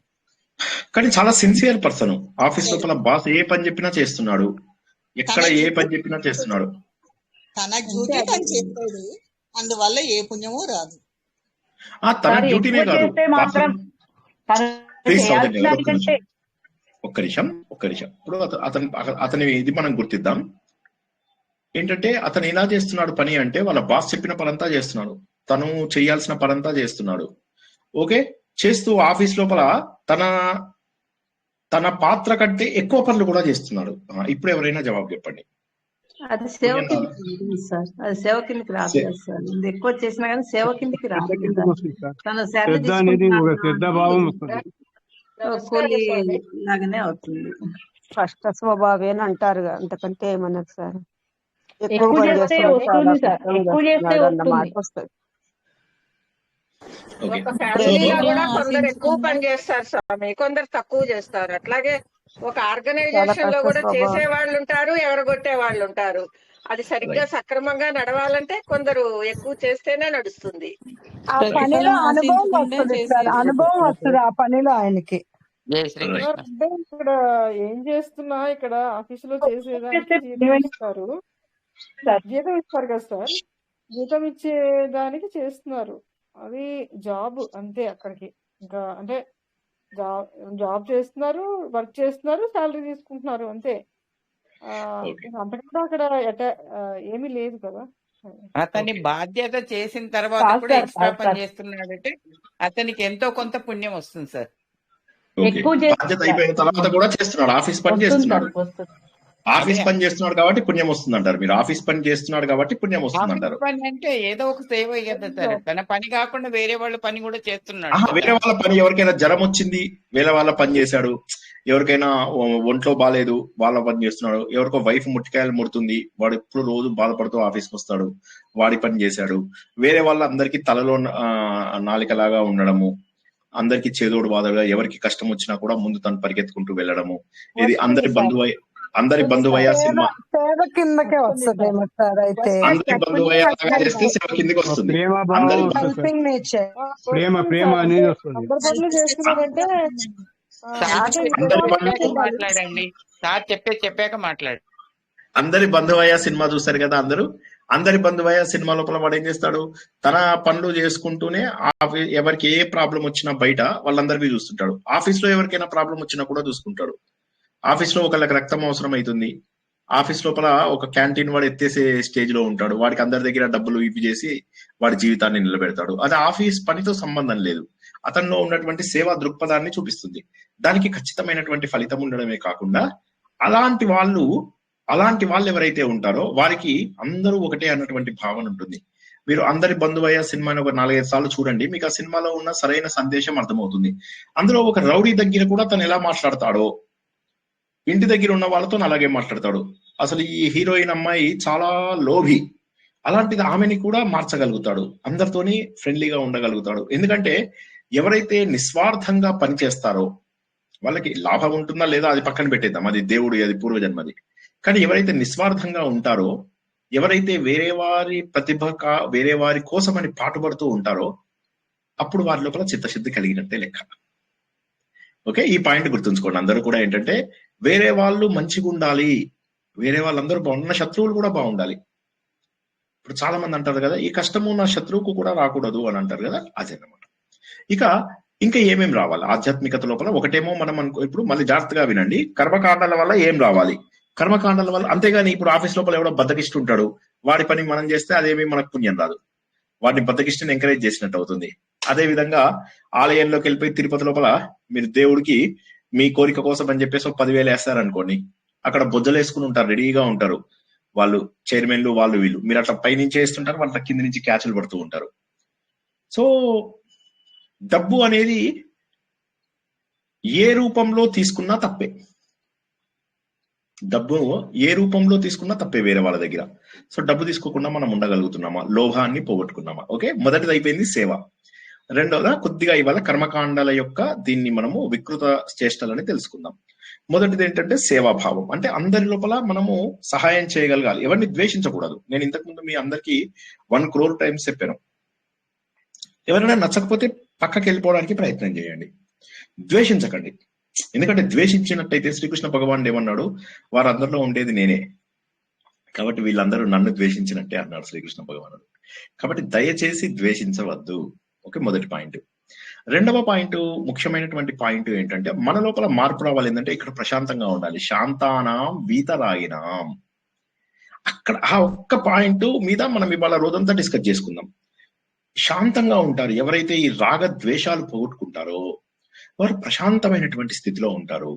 కానీ చాలా సిన్సియర్ పర్సన్, ఆఫీస్ లోపల బాస్ ఏ పని చెప్పినా చేస్తున్నాడు, ఎక్కడ ఏ పని చెప్పినా చేస్తున్నాడు, తన డ్యూటీ తను చేస్తాడు, అందువల్ల ఏ పుణ్యమూ రాదు. తన డ్యూటీనే కాదు, ఒక్క నిమిషం. ఇప్పుడు అతని ఇది మనం గుర్తిద్దాం. ఏంటంటే అతను ఎలా చేస్తున్నాడు పని అంటే, వాళ్ళ బాస్ చెప్పిన పనంతా చేస్తున్నాడు, తను చేయాల్సిన పనంతా చేస్తున్నాడు. ఓకే, చేస్తూ ఆఫీస్ లోపల తన పాత్ర కంటే ఎక్కువ పనులు కూడా చేస్తున్నాడు. ఇప్పుడు ఎవరైనా జవాబు చెప్పండి. అది సేవ కిందకి సార్, అది సేవ కిందకి రాదు సార్. ఎక్కువ చేసినా కానీ సేవ కిందకి రాదు. తన కూలీ లాగానే అవుతుంది. కష్ట స్వభావేన అంటారు, అంతకంటే ఏమన్నారు సార్? ఎక్కువ చేస్తే మాట వస్తుంది. ఒక ఫ్యామిలీలో కూడా కొందరు ఎక్కువ పని చేస్తారు స్వామి, కొందరు తక్కువ చేస్తారు. అట్లాగే ఒక ఆర్గనైజేషన్ లో కూడా చేసే వాళ్ళు ఉంటారు, ఎవరగొట్టే వాళ్ళు ఉంటారు. అది సరిగ్గా సక్రమంగా నడవాలంటే కొందరు ఎక్కువ చేస్తేనే నడుస్తుంది. ఆ పనిలో అనుభవం వస్తుంది సార్, అనుభవం వస్తుంది ఆ పనిలో ఆయనకి. అంటే ఇక్కడ ఏం చేస్తున్నా, ఇక్కడ ఆఫీస్ లో చేసేదానికి జీతం ఇస్తారు కదా సార్, జీతం ఇచ్చేదానికి చేస్తున్నారు. అది జాబ్ అంతే. అక్కడికి ఇంకా అంటే జాబ్ చేస్తున్నారు, వర్క్ చేస్తున్నారు, శాలరీ తీసుకుంటున్నారు అంతే. అంతకంటే అక్కడ ఏమీ లేదు కదా. అతని బాధ్యత చేసిన తర్వాత కూడా ఎక్స్ట్రా పని చేస్తున్నాడంటే అతనికి ఎంతో కొంత పుణ్యం వస్తుంది సార్. బాధ్యత అయిపోయిన తర్వాత కూడా చేస్తున్నాడు, ఆఫీస్ పని చేస్తున్నాడు. ఆఫీస్ అదే పని చేస్తున్నాడు కాబట్టి పుణ్యం వస్తుంది అంటారు మీరు. ఆఫీస్ పని చేస్తున్నాడు కాబట్టి పుణ్యం వస్తుంది ఆఫీస్ అంటారు. పని అంటే ఏదో ఒక సేవ కదా సార్. తన పని కాకుండా వేరే వాళ్ళ పని కూడా చేస్తున్నాడు ఆహా, కదా. వేరే వాళ్ళ పని, ఎవరికైనా జ్వరం వచ్చింది వేరే వాళ్ళ పని చేశాడు, ఎవరికైనా ఒంట్లో బాగాలేదు వాళ్ళ పని చేస్తున్నాడు, ఎవరికో వైఫ్ ముట్టికాయలు ముడుతుంది వాడు ఎప్పుడు రోజు బాధపడుతూ ఆఫీస్కి వస్తాడు వాడి పని చేశాడు. వేరే వాళ్ళందరికీ తలలో నాలికలాగా ఉండడము, అందరికి చేదోడు బాధగా, ఎవరికి కష్టం వచ్చినా కూడా ముందు తను పరిగెత్తుకుంటూ వెళ్ళడము. ఇది అందరి బంధువయ్య సినిమా సేవ కిందకే వస్తుందేమో సార్. అయితే అందరి బంధువయ్య లాగా చేస్తే సేవ కిందికి వస్తుంది. ప్రేమ భావం అందరి వస్తుంది సార్. Helping nature. ప్రేమ అనేది వస్తుంది. అందరి పనులు చేస్తున్నారంటే సార్ అంటే అందరి చెప్పాక బంధువు మాట్లాడండి. సార్ చెప్పాక మాట్లాడు. అందరి బంధువయ్య సినిమా చూస్తారు కదా అందరూ. అందరి బంధువయ్య సినిమా లోపల వాడు ఏం చేస్తాడు, తన పనులు చేసుకుంటూనే ఎవరికి ఏ ప్రాబ్లం వచ్చినా బయట వాళ్ళందరికీ చూస్తుంటాడు. ఆఫీస్ లో ఎవరికైనా ప్రాబ్లం వచ్చినా కూడా చూసుకుంటాడు. ఆఫీస్ లో ఒకళ్ళకి రక్తం అవసరం అవుతుంది, ఆఫీస్ లోపల ఒక క్యాంటీన్ వాడు ఎత్తేసే స్టేజ్ లో ఉంటాడు, వాడికి అందరి దగ్గర డబ్బులు ఇవి చేసి వాడి జీవితాన్ని నిలబెడతాడు. అది ఆఫీస్ పనితో సంబంధం లేదు, అతనిలో ఉన్నటువంటి సేవా దృక్పథాన్ని చూపిస్తుంది. దానికి ఖచ్చితమైనటువంటి ఫలితం ఉండడమే కాకుండా అలాంటి వాళ్ళు ఎవరైతే ఉంటారో వారికి అందరూ ఒకటే అన్నటువంటి భావన ఉంటుంది. మీరు అందరి బంధువయ్య సినిమాని ఒక 4-5 సార్లు చూడండి, మీకు ఆ సినిమాలో ఉన్న సరైన సందేశం అర్థమవుతుంది. అందులో ఒక రౌడీ దగ్గర కూడా తను ఎలా మాట్లాడతాడో ఇంటి దగ్గర ఉన్న వాళ్ళతో అలాగే మాట్లాడతాడు. అసలు ఈ హీరోయిన్ అమ్మాయి చాలా లోభి, అలాంటిది ఆమెని కూడా మార్చగలుగుతాడు, అందరితోని ఫ్రెండ్లీగా ఉండగలుగుతాడు. ఎందుకంటే ఎవరైతే నిస్వార్థంగా పనిచేస్తారో వాళ్ళకి లాభం ఉంటుందా లేదా అది పక్కన పెట్టేద్దాం, అది దేవుడు, అది పూర్వజన్మది. కానీ ఎవరైతే నిస్వార్థంగా ఉంటారో, ఎవరైతే వేరే వారి కోసమని పాటుపడుతూ ఉంటారో అప్పుడు వారి లోపల చిత్తశుద్ధి కలిగినట్టే లెక్క. ఓకే, ఈ పాయింట్ గుర్తుంచుకోండి అందరూ కూడా. ఏంటంటే వేరే వాళ్ళు మంచిగా ఉండాలి, వేరే వాళ్ళందరూ బాగున్న శత్రువులు కూడా బాగుండాలి. ఇప్పుడు చాలా మంది అంటారు కదా, ఈ కష్టము నా శత్రువుకు కూడా రాకూడదు అని అంటారు కదా, అదేనమాట. ఇంకా ఏమేమి రావాలి ఆధ్యాత్మికత లోపల? ఒకటేమో మనం ఇప్పుడు మళ్ళీ జాగ్రత్తగా వినండి, కర్మకాండాల వల్ల ఏం రావాలి, కర్మకాండాల వల్ల. అంతేగాని ఇప్పుడు ఆఫీస్ లోపల ఎవడో బద్దకిష్టి ఉంటాడు, వాడి పని మనం చేస్తే అదేమీ మనకు పుణ్యం రాదు, వాడిని బద్దకిష్టిని ఎంకరేజ్ చేసినట్టు అవుతుంది. అదే విధంగా ఆలయంలోకి వెళ్ళిపోయి తిరుపతి లోపల మీరు దేవుడికి మీ కోరిక కోసం అని చెప్పేసి 10,000 వేస్తారనుకోండి, అక్కడ బొజ్జలు వేసుకుని ఉంటారు, రెడీగా ఉంటారు వాళ్ళు, చైర్మన్లు వాళ్ళు వీళ్ళు. మీరు అట్లా పైనుంచి వేస్తుంటారు, వాళ్ళ కింద నుంచి క్యాచ్లు పడుతూ ఉంటారు. సో డబ్బు అనేది ఏ రూపంలో తీసుకున్నా తప్పే, డబ్బు ఏ రూపంలో తీసుకున్నా తప్పే వేరే వాళ్ళ దగ్గర. సో డబ్బు తీసుకోకుండా మనం ఉండగలుగుతున్నామా, లోభాన్ని పోగొట్టుకున్నామా? ఓకే, మొదటిది అయిపోయింది సేవ. రెండోదా కొద్దిగా ఇవాళ కర్మకాండాల యొక్క దీన్ని మనము వికృత చేష్టలని తెలుసుకుందాం. మొదటిది ఏంటంటే సేవాభావం. అంటే అందరి లోపల మనము సహాయం చేయగలగాలి, ఎవరిని ద్వేషించకూడదు. నేను ఇంతకుముందు మీ అందరికి 1 crore టైమ్స్ చెప్పాను, ఎవరైనా నచ్చకపోతే పక్కకి వెళ్ళిపోవడానికి ప్రయత్నం చేయండి, ద్వేషించకండి. ఎందుకంటే ద్వేషించినట్టయితే శ్రీకృష్ణ భగవానుడు ఏమన్నాడు, వారందరిలో ఉండేది నేనే, కాబట్టి వీళ్ళందరూ నన్ను ద్వేషించినట్టే అన్నాడు శ్రీకృష్ణ భగవానుడు. కాబట్టి దయచేసి ద్వేషించవద్దు. ఓకే, మొదటి పాయింట్. రెండవ పాయింట్, ముఖ్యమైనటువంటి పాయింట్ ఏంటంటే మన లోపల మార్పు రావాలి. ఏంటంటే ఇక్కడ ప్రశాంతంగా ఉండాలి, శాంతానాం వీతరాగినాం. అక్కడ ఆ ఒక్క పాయింట్ మీద మనం ఇవాళ రోజంతా డిస్కస్ చేసుకుందాం. శాంతంగా ఉంటారు ఎవరైతే ఈ రాగ ద్వేషాలు పోగొట్టుకుంటారో వారు ప్రశాంతమైనటువంటి స్థితిలో ఉంటారు.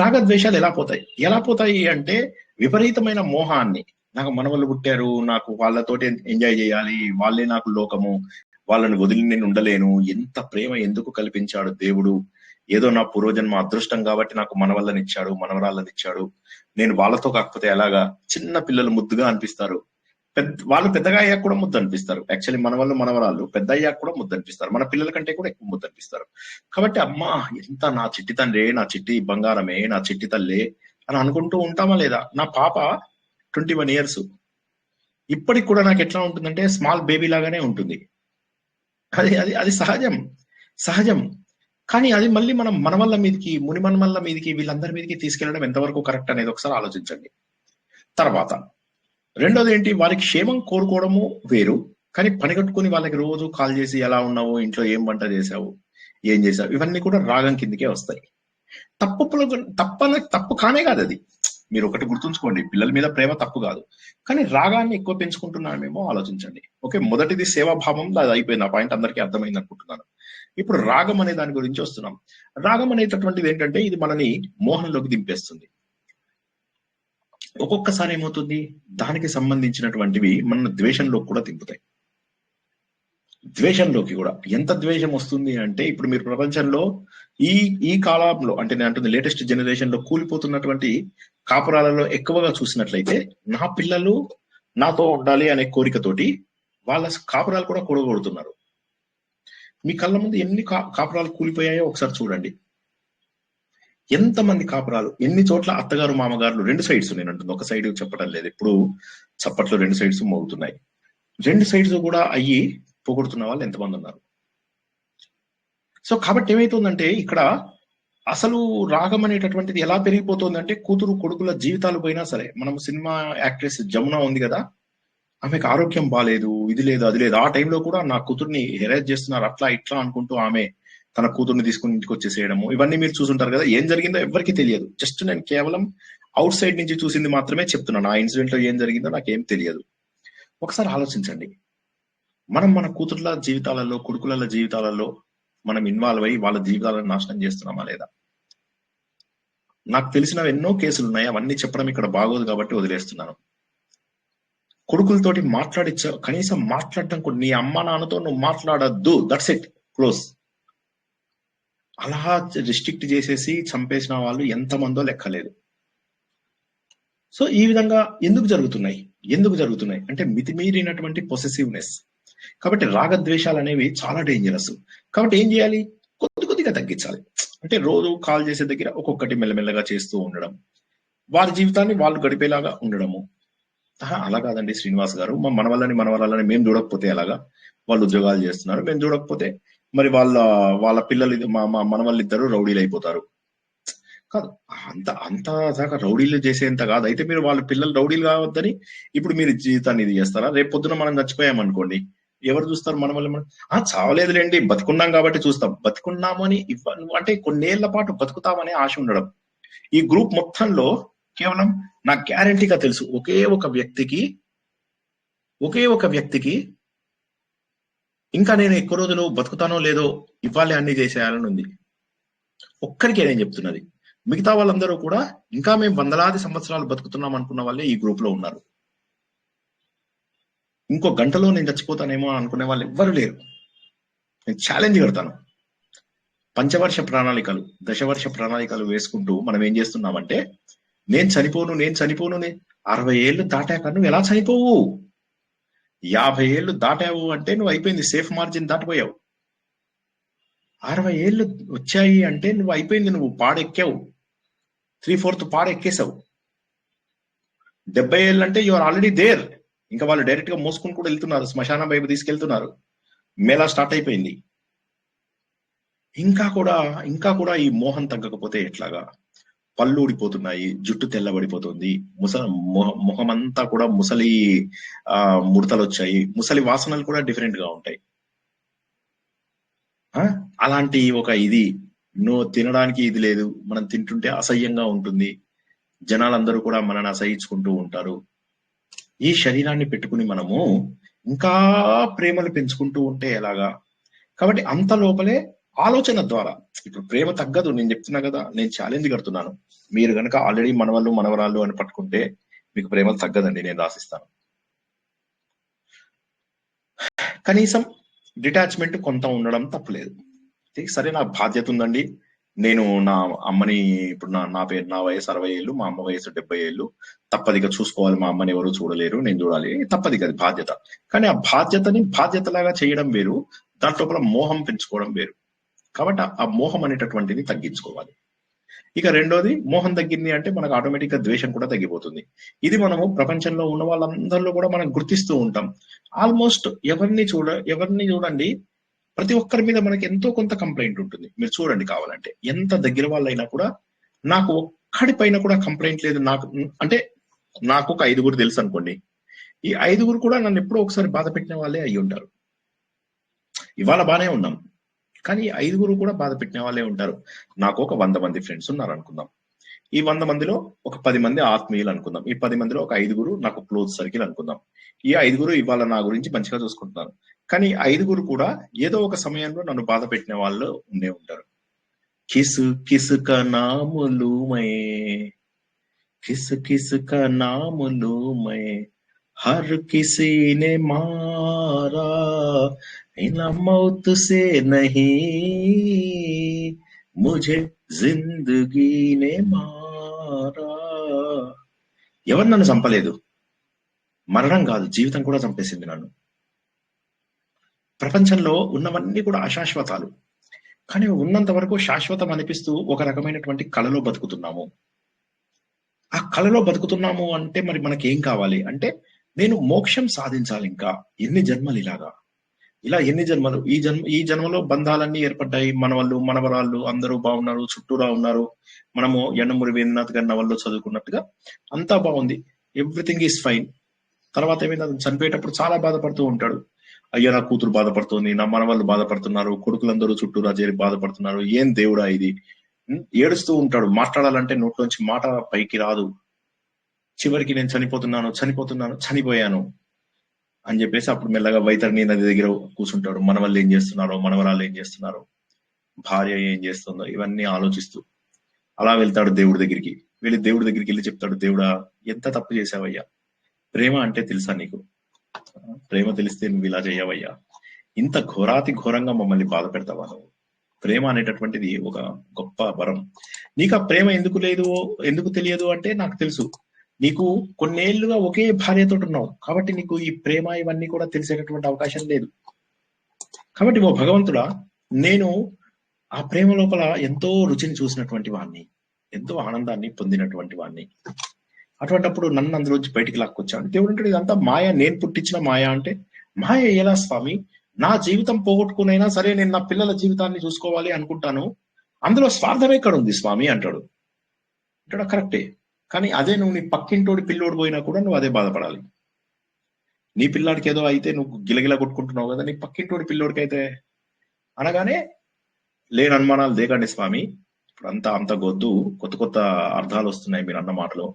రాగద్వేషాలు ఎలా పోతాయి అంటే విపరీతమైన మోహాన్ని, నాకు మనవళ్ళు పుట్టారు, నాకు వాళ్ళతోటి ఎంజాయ్ చేయాలి, వాళ్ళే నాకు లోకము, వాళ్ళని వదిలి నేను ఉండలేను, ఎంత ప్రేమ ఎందుకు కల్పించాడు దేవుడు, ఏదో నా పూర్వజన్మ అదృష్టం కాబట్టి నాకు మనవళ్ళనిచ్చాడు, మనవరాళ్ళనిచ్చాడు, నేను వాళ్ళతో కాకపోతే ఎలాగా. చిన్న పిల్లలు ముద్దుగా అనిపిస్తారు, వాళ్ళు పెద్దగా అయ్యాక కూడా ముద్దు అనిపిస్తారు. యాక్చువల్లీ మనవళ్ళు మనవరాళ్ళు పెద్ద అయ్యాక కూడా ముద్దు అనిపిస్తారు, మన పిల్లల కంటే కూడా ఎక్కువ ముద్దు అనిపిస్తారు. కాబట్టి అమ్మా ఎంత నా చిట్టి తండ్రి, నా చిట్టి బంగారమే, నా చిట్టి తల్లే అని అనుకుంటూ ఉంటామా లేదా? నా పాప 21 years, ఇప్పటికి కూడా నాకు ఎట్లా ఉంటుందంటే స్మాల్ బేబీ లాగానే ఉంటుంది. అది అది అది సహజం. కానీ అది మళ్ళీ మనం మనవళ్ళ మీదకి, ముని మనవళ్ళ మీదకి, వీళ్ళందరి మీదకి తీసుకెళ్లడం ఎంతవరకు కరెక్ట్ అనేది ఒకసారి ఆలోచించండి. తర్వాత రెండోది ఏంటి, వారికి క్షేమం కోరుకోవడము వేరు, కానీ పని కట్టుకుని వాళ్ళకి రోజు కాల్ చేసి ఎలా ఉన్నావు, ఇంట్లో ఏం వంట చేసావు, ఏం చేసావు, ఇవన్నీ కూడా రాగం కిందకే వస్తాయి. తప్పు కానే కాదు అది. మీరు ఒకటి గుర్తుంచుకోండి, పిల్లల మీద ప్రేమ తప్పు కాదు, కానీ రాగాన్ని ఎక్కువ పెంచుకుంటున్నామేమో ఆలోచించండి. ఓకే, మొదటిది సేవాభావం, అది అయిపోయింది. ఆ పాయింట్ అందరికీ అర్థమైంది అనుకుంటున్నాను. ఇప్పుడు రాగం అనే దాని గురించి వస్తున్నాం. రాగం అనేటటువంటిది ఏంటంటే ఇది మనని మోహంలోకి దింపేస్తుంది. ఒక్కొక్కసారి ఏమవుతుంది, దానికి సంబంధించినటువంటివి మన ద్వేషంలోకి కూడా దింపుతాయి. ద్వేషంలోకి కూడా ఎంత ద్వేషం వస్తుంది అంటే, ఇప్పుడు మీరు ప్రపంచంలో ఈ ఈ కాలంలో అంటే నేను అంటుంది లేటెస్ట్ జనరేషన్ లో కూలిపోతున్నటువంటి కాపురాలలో ఎక్కువగా చూసినట్లయితే, నా పిల్లలు నాతో ఉండాలి అనే కోరికతోటి వాళ్ళ కాపురాలు కూడా కూడగొడుతున్నారు. మీ కళ్ళ ముందు ఎన్ని కాపురాలు కూలిపోయాయో ఒకసారి చూడండి. ఎంతమంది కాపురాలు, ఎన్ని చోట్ల అత్తగారు మామగారులు, రెండు సైడ్స్, నేను అంటుంది ఒక సైడ్ చెప్పడం లేదు, ఇప్పుడు చప్పట్లో రెండు సైడ్స్ మోగుతున్నాయి. రెండు సైడ్స్ కూడా అయ్యి పోగొడుతున్న వాళ్ళు ఎంతమంది ఉన్నారు. సో కాబట్టి ఏమైతుందంటే ఇక్కడ అసలు రాగం అనేటటువంటిది ఎలా పెరిగిపోతుందంటే, కూతురు కొడుకుల జీవితాలు పోయినా సరే, మనం సినిమా యాక్ట్రెస్ జమున ఉంది కదా, ఆమెకు ఆరోగ్యం బాగాలేదు, ఇది లేదు అది లేదు, ఆ టైంలో కూడా నా కూతుర్ని హెరాస్ చేస్తున్నారు అట్లా ఇట్లా అనుకుంటూ ఆమె తన కూతుర్ని తీసుకుని ఇంటికి వచ్చేసేయడము, ఇవన్నీ మీరు చూసుంటారు కదా. ఏం జరిగిందో ఎవరికి తెలియదు, జస్ట్ నేను కేవలం అవుట్ సైడ్ నుంచి చూసింది మాత్రమే చెప్తున్నాను. ఆ ఇన్సిడెంట్ లో ఏం జరిగిందో నాకేం తెలియదు. ఒకసారి ఆలోచించండి, మనం మన కూతుర్ల జీవితాలలో, కొడుకుల జీవితాలలో మనం ఇన్వాల్వ్ అయ్యి వాళ్ళ జీవితాలను నాశనం చేస్తున్నామా లేదా? నాకు తెలిసిన ఎన్నో కేసులు ఉన్నాయి, అవన్నీ చెప్పడం ఇక్కడ బాగోదు కాబట్టి వదిలేస్తున్నాను. కొడుకులతోటి కనీసం మాట్లాడటం కూడా, నీ అమ్మ నాన్నతో నువ్వు మాట్లాడద్దు, దట్స్ ఇట్, క్లోజ్. అలా రిస్ట్రిక్ట్ చేసేసి చంపేసిన వాళ్ళు ఎంతమందో లెక్కలేదు. సో ఈ విధంగా ఎందుకు జరుగుతున్నాయి అంటే మితిమీరినటువంటి పొసెసివ్నెస్. కాబట్టి రాగద్వేషాలు అనేవి చాలా డేంజరస్. కాబట్టి ఏం చేయాలి, కొద్దిగా తగ్గించాలి. అంటే రోజు కాల్ చేసే దగ్గర ఒక్కొక్కటి మెల్లమెల్లగా చేస్తూ ఉండడం, వారి జీవితాన్ని వాళ్ళు గడిపేలాగా ఉండడము. అలా కాదండి శ్రీనివాస్ గారు, మన వాళ్ళని మేము చూడకపోతే ఎలాగా, వాళ్ళు ఉద్యోగాలు చేస్తున్నారు, మేము చూడకపోతే మరి వాళ్ళ పిల్లలు మా మనవాళ్ళిద్దరు రౌడీలు అయిపోతారు. కాదు, అంత దాకా రౌడీలు చేసేంత కాదు. అయితే మీరు వాళ్ళ పిల్లలు రౌడీలు కావద్దని ఇప్పుడు మీరు జీవితాన్ని ఇది చేస్తారా? రేపు పొద్దున మనం చచ్చిపోయామనుకోండి, ఎవరు చూస్తారు? మన వల్ల చావలేదులేండి, బతుకున్నాం కాబట్టి చూస్తాం. బతుకున్నాము అని అంటే కొన్నేళ్ల పాటు బతుకుతామనే ఆశ ఉండడం. ఈ గ్రూప్ మొత్తంలో కేవలం నాకు గ్యారంటీగా తెలుసు, ఒకే ఒక వ్యక్తికి ఇంకా నేను ఎక్కువ రోజులు బతుకుతానో లేదో ఇవ్వాలి అన్ని చేసేయాలని ఉంది. ఒక్కరికే నేను చెప్తున్నది. మిగతా వాళ్ళందరూ కూడా ఇంకా మేము వందలాది సంవత్సరాలు బతుకుతున్నాం అనుకున్న వాళ్ళే ఈ గ్రూప్ లో ఉన్నారు. ఇంకో గంటలో నేను చచ్చిపోతానేమో అనుకునే వాళ్ళు ఎవ్వరు లేరు. నేను ఛాలెంజ్ కడతాను. పంచవర్ష ప్రణాళికలు, దశవర్ష ప్రణాళికలు వేసుకుంటూ మనం ఏం చేస్తున్నామంటే, నేను చనిపోను 60 ఏళ్ళు దాటాక నువ్వు ఎలా చనిపోవు? 50 ఏళ్ళు దాటావు అంటే నువ్వు అయిపోయింది, సేఫ్ మార్జిన్ దాటిపోయావు. 60 ఏళ్ళు వచ్చాయి అంటే నువ్వు అయిపోయింది, నువ్వు పాడెక్కావు, 3/4 పాడెక్కేసావు. 70 ఏళ్ళు అంటే యువర్ ఆల్రెడీ దేర్. ఇంకా వాళ్ళు డైరెక్ట్ గా మోసుకుని కూడా వెళ్తున్నారు, శ్మశానం వైపు తీసుకెళ్తున్నారు, మేళా స్టార్ట్ అయిపోయింది. ఇంకా కూడా ఈ మోహం తగ్గకపోతే ఎట్లాగా? పళ్ళు ఊడిపోతున్నాయి, జుట్టు తెల్లబడిపోతుంది, ముఖమంతా కూడా ముసలి ముడతలు వచ్చాయి, ముసలి వాసనలు కూడా డిఫరెంట్ గా ఉంటాయి. అలాంటి ఒక ఇది నువ్వు తినడానికి ఇది లేదు, మనం తింటుంటే అసహ్యంగా ఉంటుంది, జనాలందరూ కూడా మనల్ని అసహించుకుంటూ ఉంటారు. ఈ శరీరాన్ని పెట్టుకుని మనము ఇంకా ప్రేమలు పెంచుకుంటూ ఉంటే ఎలాగా? కాబట్టి అంత లోపలే ఆలోచన ద్వారా, ఇప్పుడు ప్రేమ తగ్గదు, నేను చెప్తున్నా కదా, నేను ఛాలెంజ్ కడుతున్నాను. మీరు కనుక ఆల్రెడీ మనవాళ్ళు మనవరాళ్ళు అని పట్టుకుంటే మీకు ప్రేమలు తగ్గదండి, నేను రాసిస్తాను. కనీసం డిటాచ్మెంట్ కొంత ఉండడం తప్పులేదు. సరే, నా బాధ్యత ఉందండి, నేను నా అమ్మని, ఇప్పుడు నా వయసు 60 ఏళ్ళు, మా అమ్మ వయసు 70 ఏళ్ళు, తప్పదిగా చూసుకోవాలి. మా అమ్మని ఎవరు చూడలేరు, నేను చూడాలి, తప్పది కదా బాధ్యత. కానీ ఆ బాధ్యతని బాధ్యతలాగా చేయడం వేరు, దాంట్లో మోహం పెంచుకోవడం వేరు. కాబట్టి ఆ మోహం అనేటటువంటిది తగ్గించుకోవాలి. ఇక రెండోది, మోహం తగ్గింది అంటే మనకు ఆటోమేటిక్ గా ద్వేషం కూడా తగ్గిపోతుంది. ఇది మనము ప్రపంచంలో ఉన్న వాళ్ళందరిలో కూడా మనం గుర్తిస్తూ ఉంటాం. ఆల్మోస్ట్ ఎవరిని చూడండి, ప్రతి ఒక్కరి మీద మనకి ఎంతో కొంత కంప్లైంట్ ఉంటుంది. మీరు చూడండి, కావాలంటే ఎంత దగ్గర వాళ్ళైనా కూడా, నాకు ఒక్కడి పైన కూడా కంప్లైంట్ లేదు. నాకు ఒక 5 తెలుసు అనుకోండి, ఈ 5 కూడా నన్ను ఎప్పుడో ఒకసారి బాధ పెట్టిన వాళ్ళే అయ్యి ఉంటారు. ఇవాళ బానే ఉన్నాం, కానీ 5 కూడా బాధ పెట్టిన వాళ్ళే ఉంటారు. నాకు ఒక 100 మంది ఫ్రెండ్స్ ఉన్నారు అనుకుందాం. ఈ 100 మందిలో ఒక 10 మంది ఆత్మీయులు అనుకుందాం. ఈ 10 మందిలో ఒక 5 నాకు క్లోజ్ సర్కిల్ అనుకుందాం. ఈ 5 ఇవాళ నా గురించి మంచిగా చూసుకుంటున్నారు. కానీ 5 కూడా ఏదో ఒక సమయంలో నన్ను బాధ పెట్టిన వాళ్ళు ఉండే ఉంటారు. కిసు కిసుక నాములు మే किस किस का नाम लूं मैं, हर किसी ने मारा, इना मौत से नहीं मुझे जिंदगी ने मारा. ఎవరు నన్ను చంపలేదు, మరణం కాదు జీవితం కూడా చంపేసింది నన్ను. ప్రపంచంలో ఉన్నవన్నీ కూడా అశాశ్వతాలు, కానీ ఉన్నంత వరకు శాశ్వతం అనిపిస్తూ ఒక రకమైనటువంటి కళలో బతుకుతున్నాము. ఆ కళలో బతుకుతున్నాము అంటే మరి మనకేం కావాలి అంటే, నేను మోక్షం సాధించాలి. ఇంకా ఎన్ని జన్మలు ఇలాగా, ఇలా ఎన్ని జన్మలు, ఈ జన్మలో బంధాలన్నీ ఏర్పడ్డాయి. మనవాళ్ళు మనవరాళ్ళు అందరూ బాగున్నారు, చుట్టూరా ఉన్నారు. మనము ఎండమూరి వేణునాథ్ గారి నవల్లో చదువుకున్నట్టుగా అంతా బాగుంది, ఎవ్రీథింగ్ ఈజ్ ఫైన్. తర్వాత ఏమైనా చనిపోయేటప్పుడు చాలా బాధపడుతూ ఉంటాడు. అయ్యో నా కూతురు బాధపడుతుంది, నా మనవాళ్ళు బాధపడుతున్నారు, కొడుకులందరూ చుట్టూరా చేరి బాధపడుతున్నారు, ఏం దేవుడా ఇది. ఏడుస్తూ ఉంటాడు, మాట్లాడాలంటే నోట్లోంచి మాట పైకి రాదు. చివరికి నేను చనిపోయాను అని చెప్పేసి అప్పుడు మెల్లగా వైతరణి నది దగ్గర కూర్చుంటాడు. మనవాళ్ళు ఏం చేస్తున్నారో, మనవరాళ్ళు ఏం చేస్తున్నారో, భార్య ఏం చేస్తుందో ఇవన్నీ ఆలోచిస్తూ అలా వెళ్తాడు దేవుడి దగ్గరికి. దేవుడి దగ్గరికి వెళ్ళి చెప్తాడు, దేవుడా ఎంత తప్పు చేసావయ్యా, ప్రేమ అంటే తెలుసా నీకు, ప్రేమ తెలిస్తే నువ్వు ఇలా చేయవయ్యా, ఇంత ఘోరాతి ఘోరంగా మమ్మల్ని బాధ పెడతావా నువ్వు. ప్రేమ అనేటటువంటిది ఒక గొప్ప వరం. నీకు ఆ ప్రేమ ఎందుకు తెలియదు అంటే, నాకు తెలుసు నీకు కొన్నేళ్లుగా ఒకే భార్యతో ఉన్నావు కాబట్టి నీకు ఈ ప్రేమ ఇవన్నీ కూడా తెలిసేటటువంటి అవకాశం లేదు. కాబట్టి ఓ భగవంతుడా, నేను ఆ ప్రేమ లోపల ఎంతో రుచిని చూసినటువంటి వాడిని, ఎంతో ఆనందాన్ని పొందినటువంటి వాడిని. అటువంటిప్పుడు నన్ను అందులోంచి బయటికి లాక్కొచ్చాను. దేవుడు అంటే ఇదంతా మాయ, నేను పుట్టించిన మాయ అంటే, మాయ ఎలా స్వామి, నా జీవితం పోగొట్టుకునైనా సరే నేను నా పిల్లల జీవితాన్ని చూసుకోవాలి అనుకుంటాను, అందులో స్వార్థం ఎక్కడ ఉంది స్వామి అంటాడు. అంటాడు కరెక్టే, కానీ అదే నువ్వు నీ పక్కింటోడి పిల్లోడు పోయినా కూడా నువ్వు అదే బాధపడాలి. నీ పిల్లాడికి ఏదో అయితే నువ్వు గిలగిలా కొట్టుకుంటున్నావు కదా, నీ పక్కింటోడి పిల్లోడికి అయితే అనగానే లేని అనుమానాలు దేకండి స్వామి, ఇప్పుడు అంత గొద్దు, కొత్త కొత్త అర్థాలు వస్తున్నాయి మీరు అన్న మాటలో.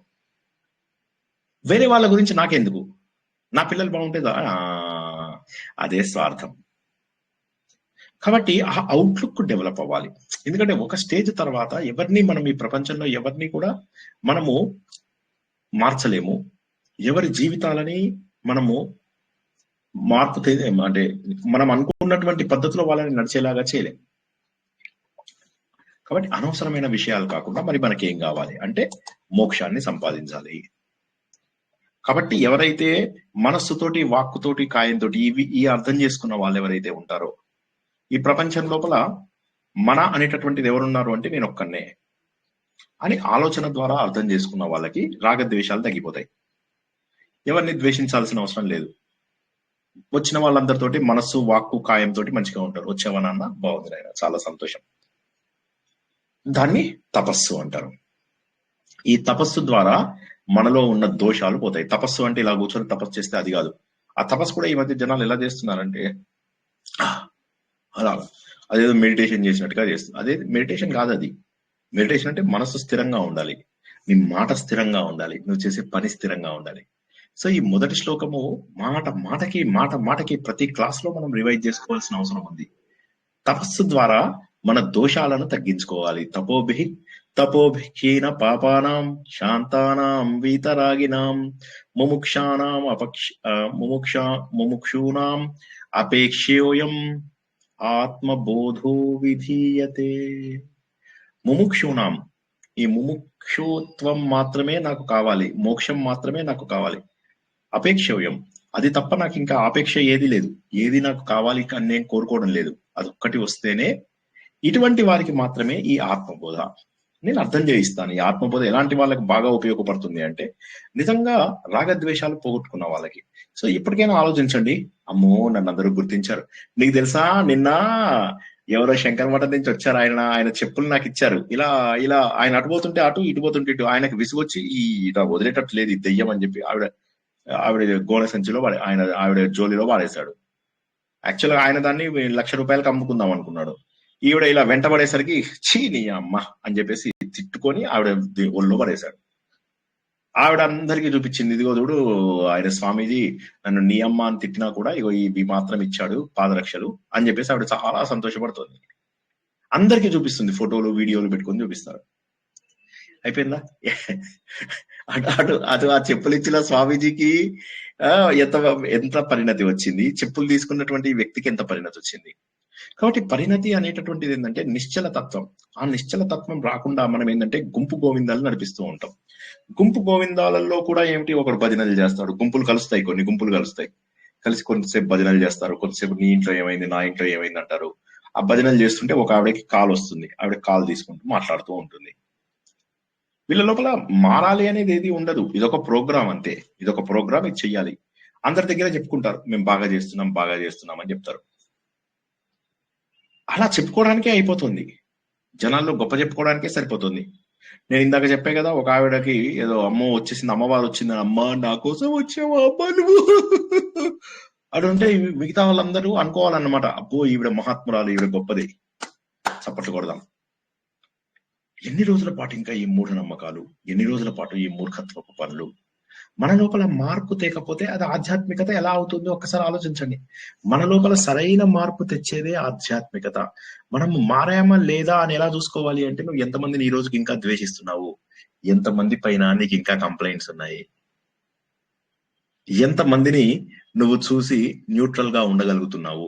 వేరే వాళ్ళ గురించి నాకెందుకు, నా పిల్లలు బాగుంటేదా, అదే స్వార్థం. కాబట్టి ఆ అవుట్లుక్ డెవలప్ అవ్వాలి. ఎందుకంటే ఒక స్టేజ్ తర్వాత ఎవరిని మనం ఈ ప్రపంచంలో ఎవరిని కూడా మనము మార్చలేము, ఎవరి జీవితాలని మనము మార్పు అంటే మనం అనుకున్నటువంటి పద్ధతిలో వాళ్ళని నడిచేలాగా చేయలేము. కాబట్టి అనవసరమైన విషయాలు కాకుండా మరి మనకేం కావాలి అంటే మోక్షాన్ని సంపాదించాలి. కాబట్టి ఎవరైతే మనస్సుతోటి, వాక్కుతోటి, కాయంతోటి ఈ అర్థం చేసుకున్న వాళ్ళు ఎవరైతే ఉంటారో, ఈ ప్రపంచం లోపల మన అనేటటువంటిది ఎవరున్నారు అంటే నేను ఒక్కనే అని ఆలోచన ద్వారా అర్థం చేసుకున్న వాళ్ళకి రాగద్వేషాలు తగ్గిపోతాయి. ఎవరిని ద్వేషించాల్సిన అవసరం లేదు. వచ్చిన వాళ్ళందరితోటి మనస్సు, వాక్కు, కాయంతో మంచిగా ఉంటారు. వచ్చేవనన్న బాగుంది నాయన, చాలా సంతోషం. దాన్ని తపస్సు అంటారు. ఈ తపస్సు ద్వారా మనలో ఉన్న దోషాలు పోతాయి. తపస్సు అంటే ఇలా కూర్చొని తపస్సు చేస్తే అది కాదు. ఆ తపస్సు కూడా ఈ మధ్య జనాలు ఎలా చేస్తున్నారంటే అలా అదేదో మెడిటేషన్ చేసినట్టుగా చేస్తుంది. అదే మెడిటేషన్ కాదు. అది మెడిటేషన్ అంటే మనసు స్థిరంగా ఉండాలి, నీ మాట స్థిరంగా ఉండాలి, నువ్వు చేసే పని స్థిరంగా ఉండాలి. సో ఈ మొదటి శ్లోకము మాటకి ప్రతి క్లాస్ లో మనం రివైజ్ చేసుకోవాల్సిన అవసరం ఉంది. తపస్సు ద్వారా మన దోషాలను తగ్గించుకోవాలి. తపోభిక్షీణ పాపానాం శాంతానాం వీతరాగినాం ముముక్షూనాం అపేక్షయోయం ఆత్మబోధో విధీయతే. ముముక్షూనాం, ఈ ముముక్షుత్వం మాత్రమే నాకు కావాలి, మోక్షం మాత్రమే నాకు కావాలి. అపేక్షయోయం, అది తప్ప నాకు ఇంకా ఆపేక్ష ఏది లేదు, ఏది నాకు కావాలి అని నేను కోరుకోవడం లేదు. అది ఒక్కటి వస్తేనే ఇటువంటి వారికి మాత్రమే ఈ ఆత్మబోధ నేను అర్థం చేయిస్తాను. ఈ ఆత్మబోధ ఎలాంటి వాళ్ళకి బాగా ఉపయోగపడుతుంది అంటే నిజంగా రాగద్వేషాలు పోగొట్టుకున్న వాళ్ళకి. సో ఇప్పటికైనా ఆలోచించండి. అమ్మో నన్ను అందరూ గుర్తించారు. నీకు తెలుసా, నిన్న ఎవరో శంకర్ మఠం నుంచి వచ్చారు, ఆయన చెప్పులు నాకు ఇచ్చారు. ఇలా ఆయన అటుపోతుంటే అటు, ఇటుపోతుంటే ఇటు. ఆయనకు విసుగొచ్చి ఇలా వదిలేటట్టు లేదు ఈ దెయ్యం అని చెప్పి ఆవిడ గోనె సంచిలో ఆవిడ జోలిలో వాడేశాడు. యాక్చువల్గా ఆయన దాన్ని 1,00,000 రూపాయలకు అమ్ముకుందాం అనుకున్నాడు. ఈవిడ ఇలా వెంటబడేసరికి చీ నీ అమ్మ అని చెప్పేసి తిట్టుకొని ఆవిడ ఒళ్ళో పడేశాడు. ఆవిడ అందరికీ చూపించింది, ఇదిగో చూడు ఆయన స్వామీజీ నన్ను నీ అమ్మ అని తిట్టినా కూడా ఇగో ఇవి మాత్రం ఇచ్చాడు పాదరక్షలు అని చెప్పేసి ఆవిడ చాలా సంతోషపడుతుంది. అందరికీ చూపిస్తుంది, ఫోటోలు వీడియోలు పెట్టుకొని చూపిస్తారు. అయిపోయిందా? అటు అటు అటు ఆ చెప్పులు ఇచ్చిన స్వామీజీకి ఎంత ఎంత పరిణతి వచ్చింది, చెప్పులు తీసుకున్నటువంటి వ్యక్తికి ఎంత పరిణతి వచ్చింది. కాబట్టి పరిణతి అనేటటువంటిది ఏంటంటే నిశ్చల తత్వం. ఆ నిశ్చల తత్వం రాకుండా మనం ఏంటంటే గుంపు గోవిందాలు నడిపిస్తూ ఉంటాం. గుంపు గోవిందాలలో కూడా ఏమిటి, ఒకడు భజనలు చేస్తాడు, గుంపులు కలుస్తాయి, కొన్ని గుంపులు కలుస్తాయి, కలిసి కొంతసేపు భజనలు చేస్తారు, కొంతసేపు నీ ఇంట్లో ఏమైంది నా ఇంట్లో ఏమైంది అంటారు. ఆ భజనలు చేస్తుంటే ఒక ఆవిడకి కాల్ వస్తుంది, ఆవిడ కాల్ తీసుకుంటూ మాట్లాడుతూ ఉంటుంది. వీళ్ళ లోపల మారాలి అనేది ఏది ఉండదు, ఇదొక ప్రోగ్రామ్ అంతే, ఇదొక ప్రోగ్రామ్, ఇది చెయ్యాలి. అందరి దగ్గర చెప్పుకుంటారు మేము బాగా చేస్తున్నాం అని చెప్తారు. అలా చెప్పుకోవడానికే అయిపోతుంది, జనాల్లో గొప్ప చెప్పుకోవడానికే సరిపోతుంది. నేను ఇందాక చెప్పే కదా, ఒక ఆవిడకి ఏదో అమ్మో వచ్చేసింది, అమ్మవారు వచ్చిందని, అమ్మ నా కోసం వచ్చావా అమ్మ నువ్వు అటు ఉంటే మిగతా వాళ్ళందరూ అనుకోవాలన్నమాట, అబ్బో ఈవిడ మహాత్మురాలు, ఈవిడ గొప్పది, చప్పట్లు కొడదాం. ఎన్ని రోజుల పాటు ఇంకా ఈ మూఢనమ్మకాలు, ఎన్ని రోజుల పాటు ఈ మూర్ఖత్వపు పనులు? మన లోపల మార్పు తేకపోతే అది ఆధ్యాత్మికత ఎలా అవుతుందో ఒక్కసారి ఆలోచించండి. మన లోపల సరైన మార్పు తెచ్చేదే ఆధ్యాత్మికత. మనం మారామా లేదా అని ఎలా చూసుకోవాలి అంటే, నువ్వు ఎంతమందిని ఈ రోజుకి ఇంకా ద్వేషిస్తున్నావు, ఎంతమంది పైన నీకు ఇంకా కంప్లైంట్స్ ఉన్నాయి, ఎంతమందిని నువ్వు చూసి న్యూట్రల్ గా ఉండగలుగుతున్నావు,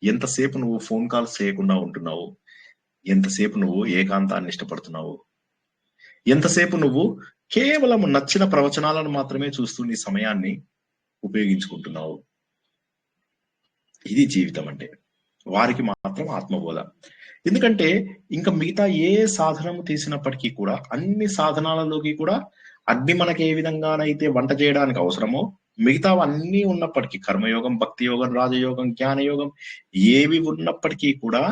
ఎంతసేపు నువ్వు ఫోన్ కాల్స్ చేయకుండా ఉంటున్నావు, ఎంతసేపు నువ్వు ఏకాంతాన్ని ఇష్టపడుతున్నావు, ఎంతసేపు నువ్వు కేవలం నచ్చిన ప్రవచనాలను మాత్రమే చూస్తూ నీ సమయాన్ని ఉపయోగించుకుంటున్నావు. ఇది జీవితం అంటే. వారికి మాత్రం ఆత్మబోధ. ఎందుకంటే ఇంకా మిగతా ఏ సాధనము తీసినప్పటికీ కూడా, అన్ని సాధనాలలోకి కూడా అగ్ని మనకి ఏ విధంగానైతే వంట చేయడానికి అవసరమో, మిగతావన్నీ ఉన్నప్పటికీ, కర్మయోగం, భక్తి యోగం, రాజయోగం, జ్ఞానయోగం ఏవి ఉన్నప్పటికీ కూడా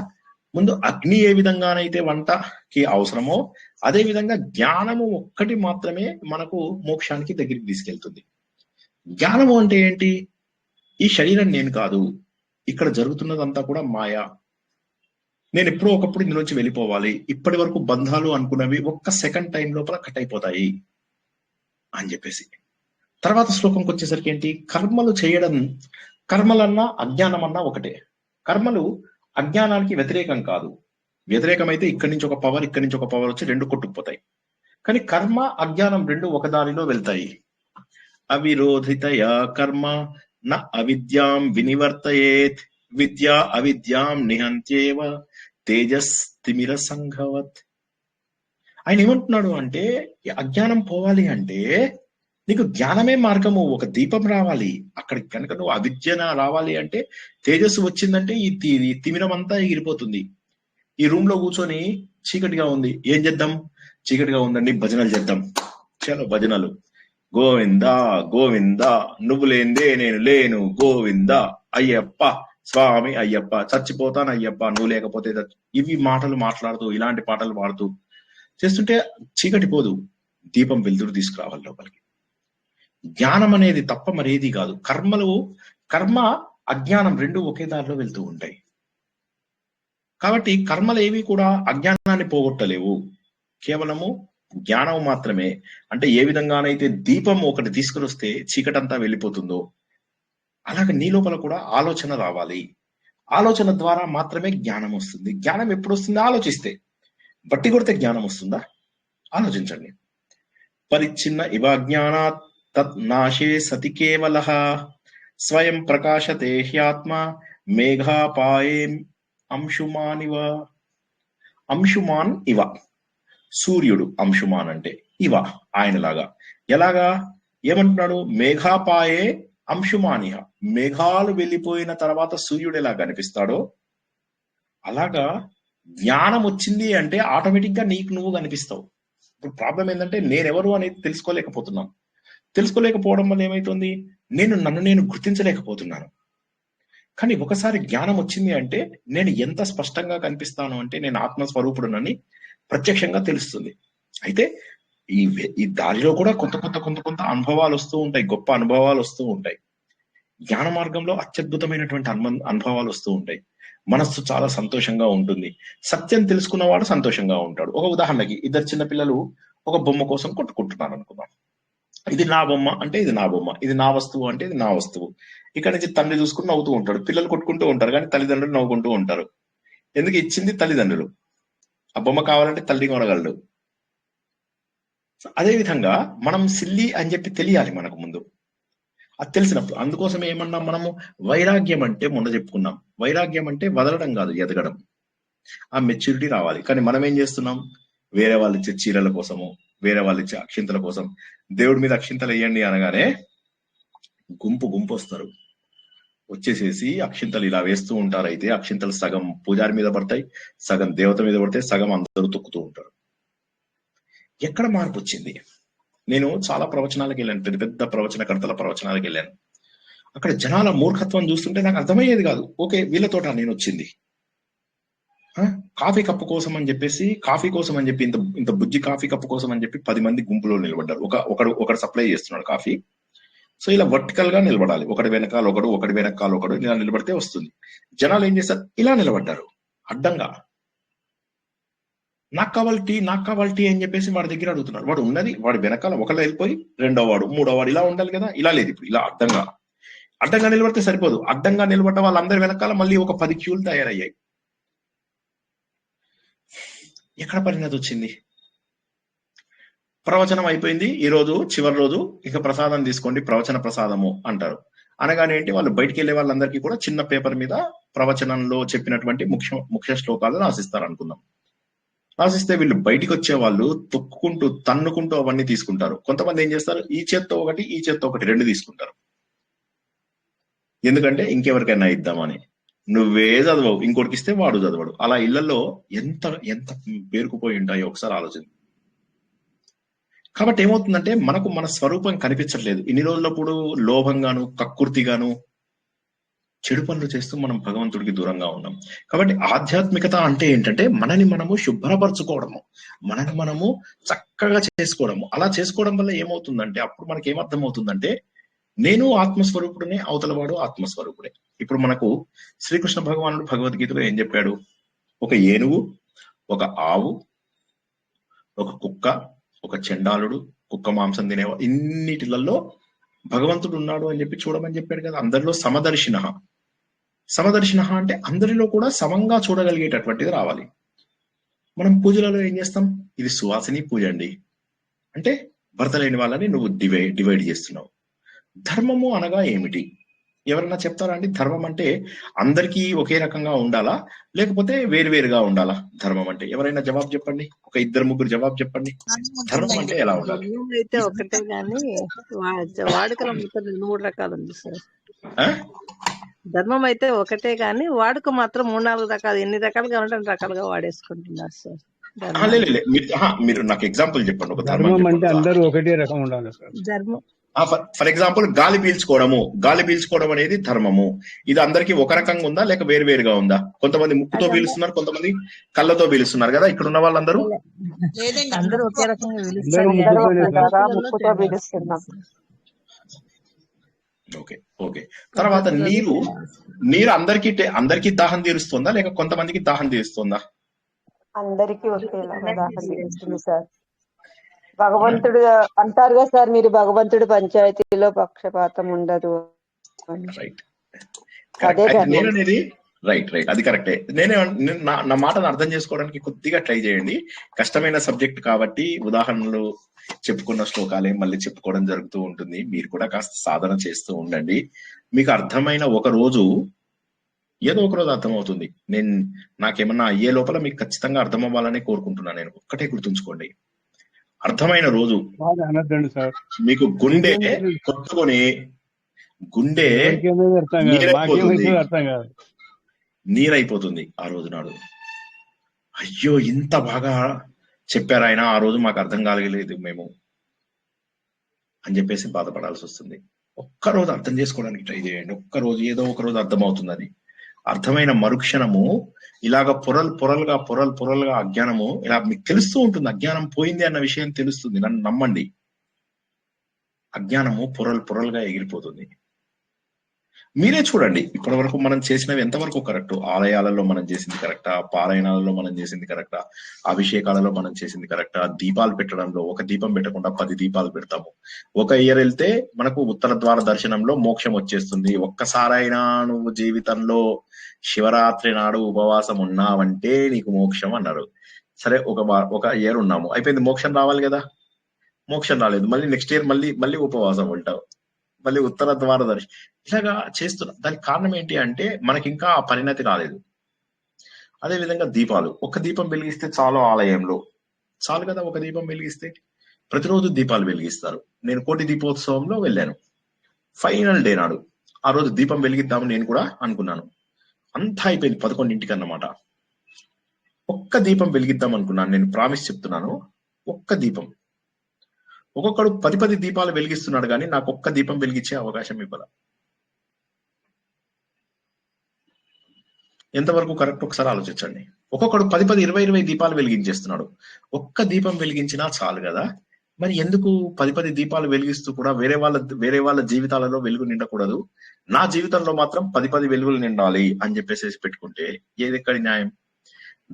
ముందు అగ్ని ఏ విధంగానైతే వంటకి అవసరమో, అదే విధంగా జ్ఞానము ఒక్కటి మాత్రమే మనకు మోక్షానికి దగ్గరికి తీసుకెళ్తుంది. జ్ఞానము అంటే ఏంటి? ఈ శరీరం నేను కాదు, ఇక్కడ జరుగుతున్నదంతా కూడా మాయా, నేను ఎప్పుడో ఒకప్పుడు ఇందులోంచి వెళ్ళిపోవాలి, ఇప్పటి వరకు బంధాలు అనుకున్నవి ఒక్క సెకండ్ టైం లోపల కట్ అయిపోతాయి అని చెప్పేసి. తర్వాత శ్లోకంకి వచ్చేసరికి ఏంటి, కర్మలు చేయడం, కర్మలన్నా అజ్ఞానం అన్నా ఒకటే. కర్మలు అజ్ఞానానికి వ్యతిరేకం కాదు, వ్యతిరేకమైతే ఇక్కడి నుంచి ఒక పవర్, ఇక్కడి నుంచి ఒక పవర్ వచ్చి రెండు కొట్టుకుపోతాయి. కానీ కర్మ అజ్ఞానం రెండు ఒక దారిలో వెళ్తాయి. అవిరోధితయా కర్మ న అవిద్యాం వినివర్తయేత్, విద్యా అవిద్యాం నిహంత్యేవ తేజస్తిమిర సంఘవత్. ఆయన ఏమంటున్నాడు అంటే, అజ్ఞానం పోవాలి అంటే నీకు జ్ఞానమే మార్గము, ఒక దీపం రావాలి. అక్కడికి కనుక నువ్వు అవిద్యన రావాలి అంటే, తేజస్సు వచ్చిందంటే ఈ తిమిరం అంతా ఎగిరిపోతుంది. ఈ రూమ్ లో కూర్చొని చీకటిగా ఉంది, ఏం చేద్దాం, చీకటిగా ఉందండి భజనలు చేద్దాం, చలో భజనలు, గోవిందా గోవిందా నువ్వు లేందే నేను లేను, గోవిందా అయ్యప్ప స్వామి అయ్యప్ప, చచ్చిపోతాను అయ్యప్ప నువ్వు లేకపోతే, ఇవి మాటలు మాట్లాడుతూ, ఇలాంటి పాటలు పాడుతూ చేస్తుంటే చీకటి పోదు, దీపం వెలుతురు తీసుకురావాలి లోపలికి. జ్ఞానం అనేది తప్ప మరేది కాదు. కర్మ అజ్ఞానం రెండు ఒకే దారిలో వెళ్తూ ఉంటాయి. కాబట్టి కర్మలు ఏవి కూడా అజ్ఞానాన్ని పోగొట్టలేవు, కేవలము జ్ఞానం మాత్రమే. అంటే ఏ విధంగానైతే దీపం ఒకటి తీసుకుని వస్తే చీకటంతా వెళ్ళిపోతుందో, అలాగే నీ లోపల కూడా ఆలోచన రావాలి. ఆలోచన ద్వారా మాత్రమే జ్ఞానం వస్తుంది. జ్ఞానం ఎప్పుడు వస్తుంది? ఆలోచిస్తే. బట్టి కొడితే జ్ఞానం వస్తుందా? ఆలోచించండి. పరిచ్ఛిన్న ఇవాజ్ఞానాత్ తత్ నాశే సతి కేవలః స్వయం ప్రకాశతే హ్యాత్మ మేఘాపాయే అంశుమానివ. అంశుమాన్ ఇవ, సూర్యుడు అంశుమాన్ అంటే ఇవ, ఆయనలాగా. ఎలాగా? ఏమంటున్నాడు? మేఘాపాయే అంశుమానిహ, మేఘాలు వెళ్ళిపోయిన తర్వాత సూర్యుడు ఎలా కనిపిస్తాడో అలాగా జ్ఞానం వచ్చింది అంటే ఆటోమేటిక్ గా నీకు నువ్వు కనిపిస్తావు. ఇప్పుడు ప్రాబ్లం ఏంటంటే, నేనెవరు అనేది తెలుసుకోలేకపోతున్నాం. తెలుసుకోలేకపోవడం వల్ల ఏమైతుంది? నన్ను నేను గుర్తించలేకపోతున్నాను. కానీ ఒకసారి జ్ఞానం వచ్చింది అంటే నేను ఎంత స్పష్టంగా కనిపిస్తాను అంటే, నేను ఆత్మస్వరూపుడునని ప్రత్యక్షంగా తెలుస్తుంది. అయితే ఈ దారిలో కూడా కొంత అనుభవాలు వస్తూ ఉంటాయి, గొప్ప అనుభవాలు వస్తూ ఉంటాయి. జ్ఞాన మార్గంలో అత్యద్భుతమైనటువంటి అనుభవాలు వస్తూ ఉంటాయి. మనస్సు చాలా సంతోషంగా ఉంటుంది. సత్యం తెలుసుకున్నవాడు సంతోషంగా ఉంటాడు. ఒక ఉదాహరణకి, ఇద్దరు చిన్నపిల్లలు ఒక బొమ్మ కోసం కొట్టుకుంటున్నారు అనుకుందాం. ఇది నా బొమ్మ అంటే ఇది నా బొమ్మ, ఇది నా వస్తువు అంటే ఇది నా వస్తువు. ఇక్కడ నుంచి తండ్రి చూసుకుని నవ్వుతూ ఉంటాడు, పిల్లలు కొట్టుకుంటూ ఉంటారు, కానీ తల్లిదండ్రులు నవ్వుకుంటూ ఉంటారు. ఎందుకు? ఇచ్చింది తల్లిదండ్రులు. ఆ బొమ్మ కావాలంటే తల్లి కొనగలడు. అదే విధంగా మనం సిల్లి అని చెప్పి తెలియాలి మనకు ముందు. అది తెలిసినప్పుడు అందుకోసం ఏమన్నాం మనము, వైరాగ్యం అంటే మొన్న చెప్పుకున్నాం, వైరాగ్యం అంటే వదలడం కాదు, ఎదగడం. ఆ మెచ్యూరిటీ రావాలి. కానీ మనం ఏం చేస్తున్నాం, వేరే వాళ్ళు ఇచ్చే చీరల కోసము, వేరే వాళ్ళు ఇచ్చే అక్షింతల కోసం, దేవుడి మీద అక్షింతలు వేయండి అనగానే గుంపు గుంపు వస్తారు, వచ్చేసేసి అక్షింతలు ఇలా వేస్తూ ఉంటారు. అయితే అక్షింతలు సగం పూజారి మీద పడతాయి, సగం దేవత మీద పడతాయి, సగం అందరూ తొక్కుతూ ఉంటారు. ఎక్కడ మార్పు వచ్చింది? నేను చాలా ప్రవచనాలకు వెళ్ళాను, పెద్ద పెద్ద ప్రవచనకర్తల ప్రవచనాలకు వెళ్ళాను. అక్కడ జనాల మూర్ఖత్వం చూస్తుంటే నాకు అర్థమయ్యేది కాదు. ఓకే, వీళ్ళతోట నేను వచ్చింది కాఫీ కప్పు కోసం అని చెప్పేసి, కాఫీ కోసం అని చెప్పి, ఇంత బుజ్జి కాఫీ కప్పు కోసం అని చెప్పి 10 మంది గుంపులో నిలబడ్డారు. ఒకడు సప్లై చేస్తున్నాడు కాఫీ. సో ఇలా వర్టికల్ గా నిలబడాలి, ఒకటి వెనకాల ఒకడు ఇలా నిలబడితే వస్తుంది. జనాలు ఏం చేస్తారు, ఇలా నిలబడ్డారు అడ్డంగా. నాకు కావాలి టీ అని చెప్పేసి వాడి దగ్గర అడుగుతున్నారు. వాడు ఉన్నది వాడి వెనకాల ఒకళ్ళు వెళ్ళిపోయి 2వ వాడు 3వ వాడు ఇలా ఉండాలి కదా, ఇలా లేదు. ఇప్పుడు ఇలా అడ్డంగా నిలబడితే సరిపోదు. అడ్డంగా నిలబడ్డ వాళ్ళందరి వెనకాల మళ్ళీ ఒక 10 క్యూలు తయారయ్యాయి. ఎక్కడ పరిణతి వచ్చింది? ప్రవచనం అయిపోయింది, ఈ రోజు చివరి రోజు, ఇక ప్రసాదం తీసుకోండి, ప్రవచన ప్రసాదము అంటారు. అనగానే ఏంటి, వాళ్ళు బయటికి వెళ్ళే వాళ్ళందరికీ కూడా చిన్న పేపర్ మీద ప్రవచనంలో చెప్పినటువంటి ముఖ్య శ్లోకాలు రాసిస్తారు అనుకుందాం. రాసిస్తే వీళ్ళు బయటికి వచ్చే వాళ్ళు తొక్కుకుంటూ తన్నుకుంటూ అవన్నీ తీసుకుంటారు. కొంతమంది ఏం చేస్తారు, ఈ చేత్తో ఒకటి ఈ చేత్తో ఒకటి 2 తీసుకుంటారు. ఎందుకంటే ఇంకెవరికైనా ఇద్దామని. నువ్వే చదవవు, ఇంకోటికి ఇస్తే వాడు చదవడు. అలా ఇళ్లలో ఎంత ఎంత పేరుకుపోయి ఉంటాయో ఒకసారి ఆలోచన. కాబట్టి ఏమవుతుందంటే మనకు మన స్వరూపం కనిపించట్లేదు. ఇన్ని రోజులప్పుడు లోభంగాను కక్కుర్తిగాను చెడు పనులు చేస్తూ మనం భగవంతుడికి దూరంగా ఉన్నాం. కాబట్టి ఆధ్యాత్మికత అంటే ఏంటంటే మనని మనము శుభ్రపరచుకోవడము, మనని మనము చక్కగా చేసుకోవడము. అలా చేసుకోవడం వల్ల ఏమవుతుందంటే అప్పుడు మనకి ఏమర్థమవుతుందంటే నేను ఆత్మస్వరూపుడినే, అవతలవాడు ఆత్మస్వరూపుడే. ఇప్పుడు మనకు శ్రీకృష్ణ భగవానుడు భగవద్గీతలో ఏం చెప్పాడు? ఒక ఏనుగు, ఒక ఆవు, ఒక కుక్క, ఒక చండాలుడు, కుక్క మాంసం తినేవా, ఇన్నిటిలలో భగవంతుడు ఉన్నాడు అని చెప్పి చూడమని చెప్పాడు కదా. అందరిలో సమదర్శిన అంటే అందరిలో కూడా సమంగా చూడగలిగేటటువంటిది రావాలి. మనం పూజలలో ఏం చేస్తాం, ఇది సువాసిని పూజ అండి అంటే భర్త లేని వాళ్ళని నువ్వు డివైడ్ చేస్తున్నావు. ధర్మము అనగా ఏమిటి? ఎవరన్నా చెప్తారా అండి? ధర్మం అంటే అందరికీ ఒకే రకంగా ఉండాలా, లేకపోతే వేరువేరుగా ఉండాలా? ధర్మం అంటే ఎవరైనా జవాబు చెప్పండి, ఒక 2-3 జవాబు చెప్పండి. ధర్మం అంటే ఎలా ఉండాలి? అయితే ఒకటే గాని వాడుకల మొత్తం 3 రకాలు ఉంది సార్. ధర్మం అయితే ఒకటే గాని వాడుక మాత్రం 3-4 రకాలు, ఎన్ని రకాలుగా ఉంటే అన్ని రకాలుగా వాడేసుకుంటున్నారు సార్. మీరు నాకు ఎగ్జాంపుల్ చెప్పండి. ఒక ధర్మం అంటే అందరూ ఒకటే రకం ఉండాలి సార్. ధర్మం ఫర్ ఎగ్జాంపుల్ గాలి పీల్చుకోవడం అనేది ధర్మము. ఇది అందరికి ఒక రకంగా ఉందా లేక వేరువేరుగా ఉందా? కొంతమంది ముక్కుతో పీలుస్తున్నారు, కొంతమంది కళ్ళతో పీలుస్తున్నారు కదా. ఇక్కడ ఉన్న వాళ్ళందరూ అందరూ ఒకే రకంగా ఓకే. తర్వాత నీరు అందరికి దాహం తీరుస్తుందా లేక కొంతమందికి దాహం తీరుస్తుందా? అందరికీ ఒకేలాగా దాహం తీరుస్తుంది సార్. భగవంతుడు అంటారు కదా సార్, మీరు భగవంతుడు పంచాయతీలో పక్షపాతం ఉండదు. రైట్, అది కరెక్టే. నా మాటను అర్థం చేసుకోవడానికి కొద్దిగా ట్రై చేయండి. కష్టమైన సబ్జెక్ట్ కాబట్టి ఉదాహరణలు చెప్పుకున్న శ్లోకాలే మళ్ళీ చెప్పుకోవడం జరుగుతూ ఉంటుంది. మీరు కూడా కాస్త సాధన చేస్తూ ఉండండి. మీకు అర్థమైన ఏదో ఒక రోజు అర్థమవుతుంది. నాకేమన్నా అయ్యే లోపల మీకు ఖచ్చితంగా అర్థం అవ్వాలని కోరుకుంటున్నాను. నేను ఒక్కటే గుర్తుంచుకోండి, అర్థమైన రోజు మీకు గుండె కొట్టుకొని నీరైపోతుంది. ఆ రోజు నాడు అయ్యో ఇంత బాగా చెప్పారు ఆయన, ఆ రోజు మాకు అర్థం కాగలేదు మేము అని చెప్పేసి బాధపడాల్సి వస్తుంది. ఒక్కరోజు అర్థం చేసుకోవడానికి ట్రై చేయండి. ఒక్కరోజు ఏదో ఒక రోజు అర్థమవుతుంది. అది అర్థమైన మరుక్షణము ఇలాగ పొరలుగా అజ్ఞానము ఇలా మీకు తెలుస్తూ ఉంటుంది. అజ్ఞానం పోయింది అన్న విషయం తెలుస్తుంది. నన్ను నమ్మండి, అజ్ఞానము పొరలుగా ఎగిరిపోతుంది. మీరే చూడండి, ఇప్పటి వరకు మనం చేసినవి ఎంతవరకు కరెక్ట్? ఆలయాలలో మనం చేసింది కరెక్టా? పారాయణాలలో మనం చేసింది కరెక్టా? అభిషేకాలలో మనం చేసింది కరెక్టా? దీపాలు పెట్టడంలో ఒక దీపం పెట్టకుండా 10 దీపాలు పెడతాము. ఒక ఇయర్ వెళ్తే మనకు ఉత్తర ద్వార దర్శనంలో మోక్షం వచ్చేస్తుంది. ఒక్కసారైనా నువ్వు జీవితంలో శివరాత్రి నాడు ఉపవాసం ఉన్నావంటే నీకు మోక్షం అన్నారు. సరే, ఒక ఇయర్ ఉన్నాము, అయిపోయింది, మోక్షం రావాలి కదా. మోక్షం రాలేదు, మళ్ళీ నెక్స్ట్ ఇయర్ మళ్ళీ ఉపవాసం ఉంటావు, మళ్ళీ ఉత్తర ద్వార దర్శనం, ఇలాగా చేస్తున్నా. దానికి కారణం ఏంటి అంటే మనకి ఇంకా ఆ పరిణతి రాలేదు. అదే విధంగా దీపాలు, ఒక దీపం వెలిగిస్తే చాలు ఆలయంలో, చాలు కదా ఒక దీపం వెలిగిస్తే. ప్రతిరోజు దీపాలు వెలిగిస్తారు. నేను కోటి దీపోత్సవంలో వెళ్ళాను, ఫైనల్ డే నాడు ఆ రోజు దీపం వెలిగిద్దామని నేను కూడా అనుకున్నాను. అంతా అయిపోయింది 11ంటికి అన్నమాట. ఒక్క దీపం వెలిగిద్దాం అనుకున్నాను. నేను ప్రామిస్ చెప్తున్నాను, ఒక్క దీపం. ఒక్కొక్కడు 10 దీపాలు వెలిగిస్తున్నాడు కానీ నాకు ఒక్క దీపం వెలిగించే అవకాశం ఇవ్వాల. ఎంతవరకు కరెక్ట్ ఒకసారి ఆలోచించండి. ఒక్కొక్కడు 10, 20 దీపాలు వెలిగించేస్తున్నాడు. ఒక్క దీపం వెలిగించినా చాలు కదా. మరి ఎందుకు 10 దీపాలు వెలిగిస్తూ కూడా వేరే వాళ్ళ జీవితాలలో వెలుగు నిండకూడదు, నా జీవితంలో మాత్రం 10 వెలుగులు నిండాలి అని చెప్పేసి పెట్టుకుంటే ఏది ఎక్కడి న్యాయం?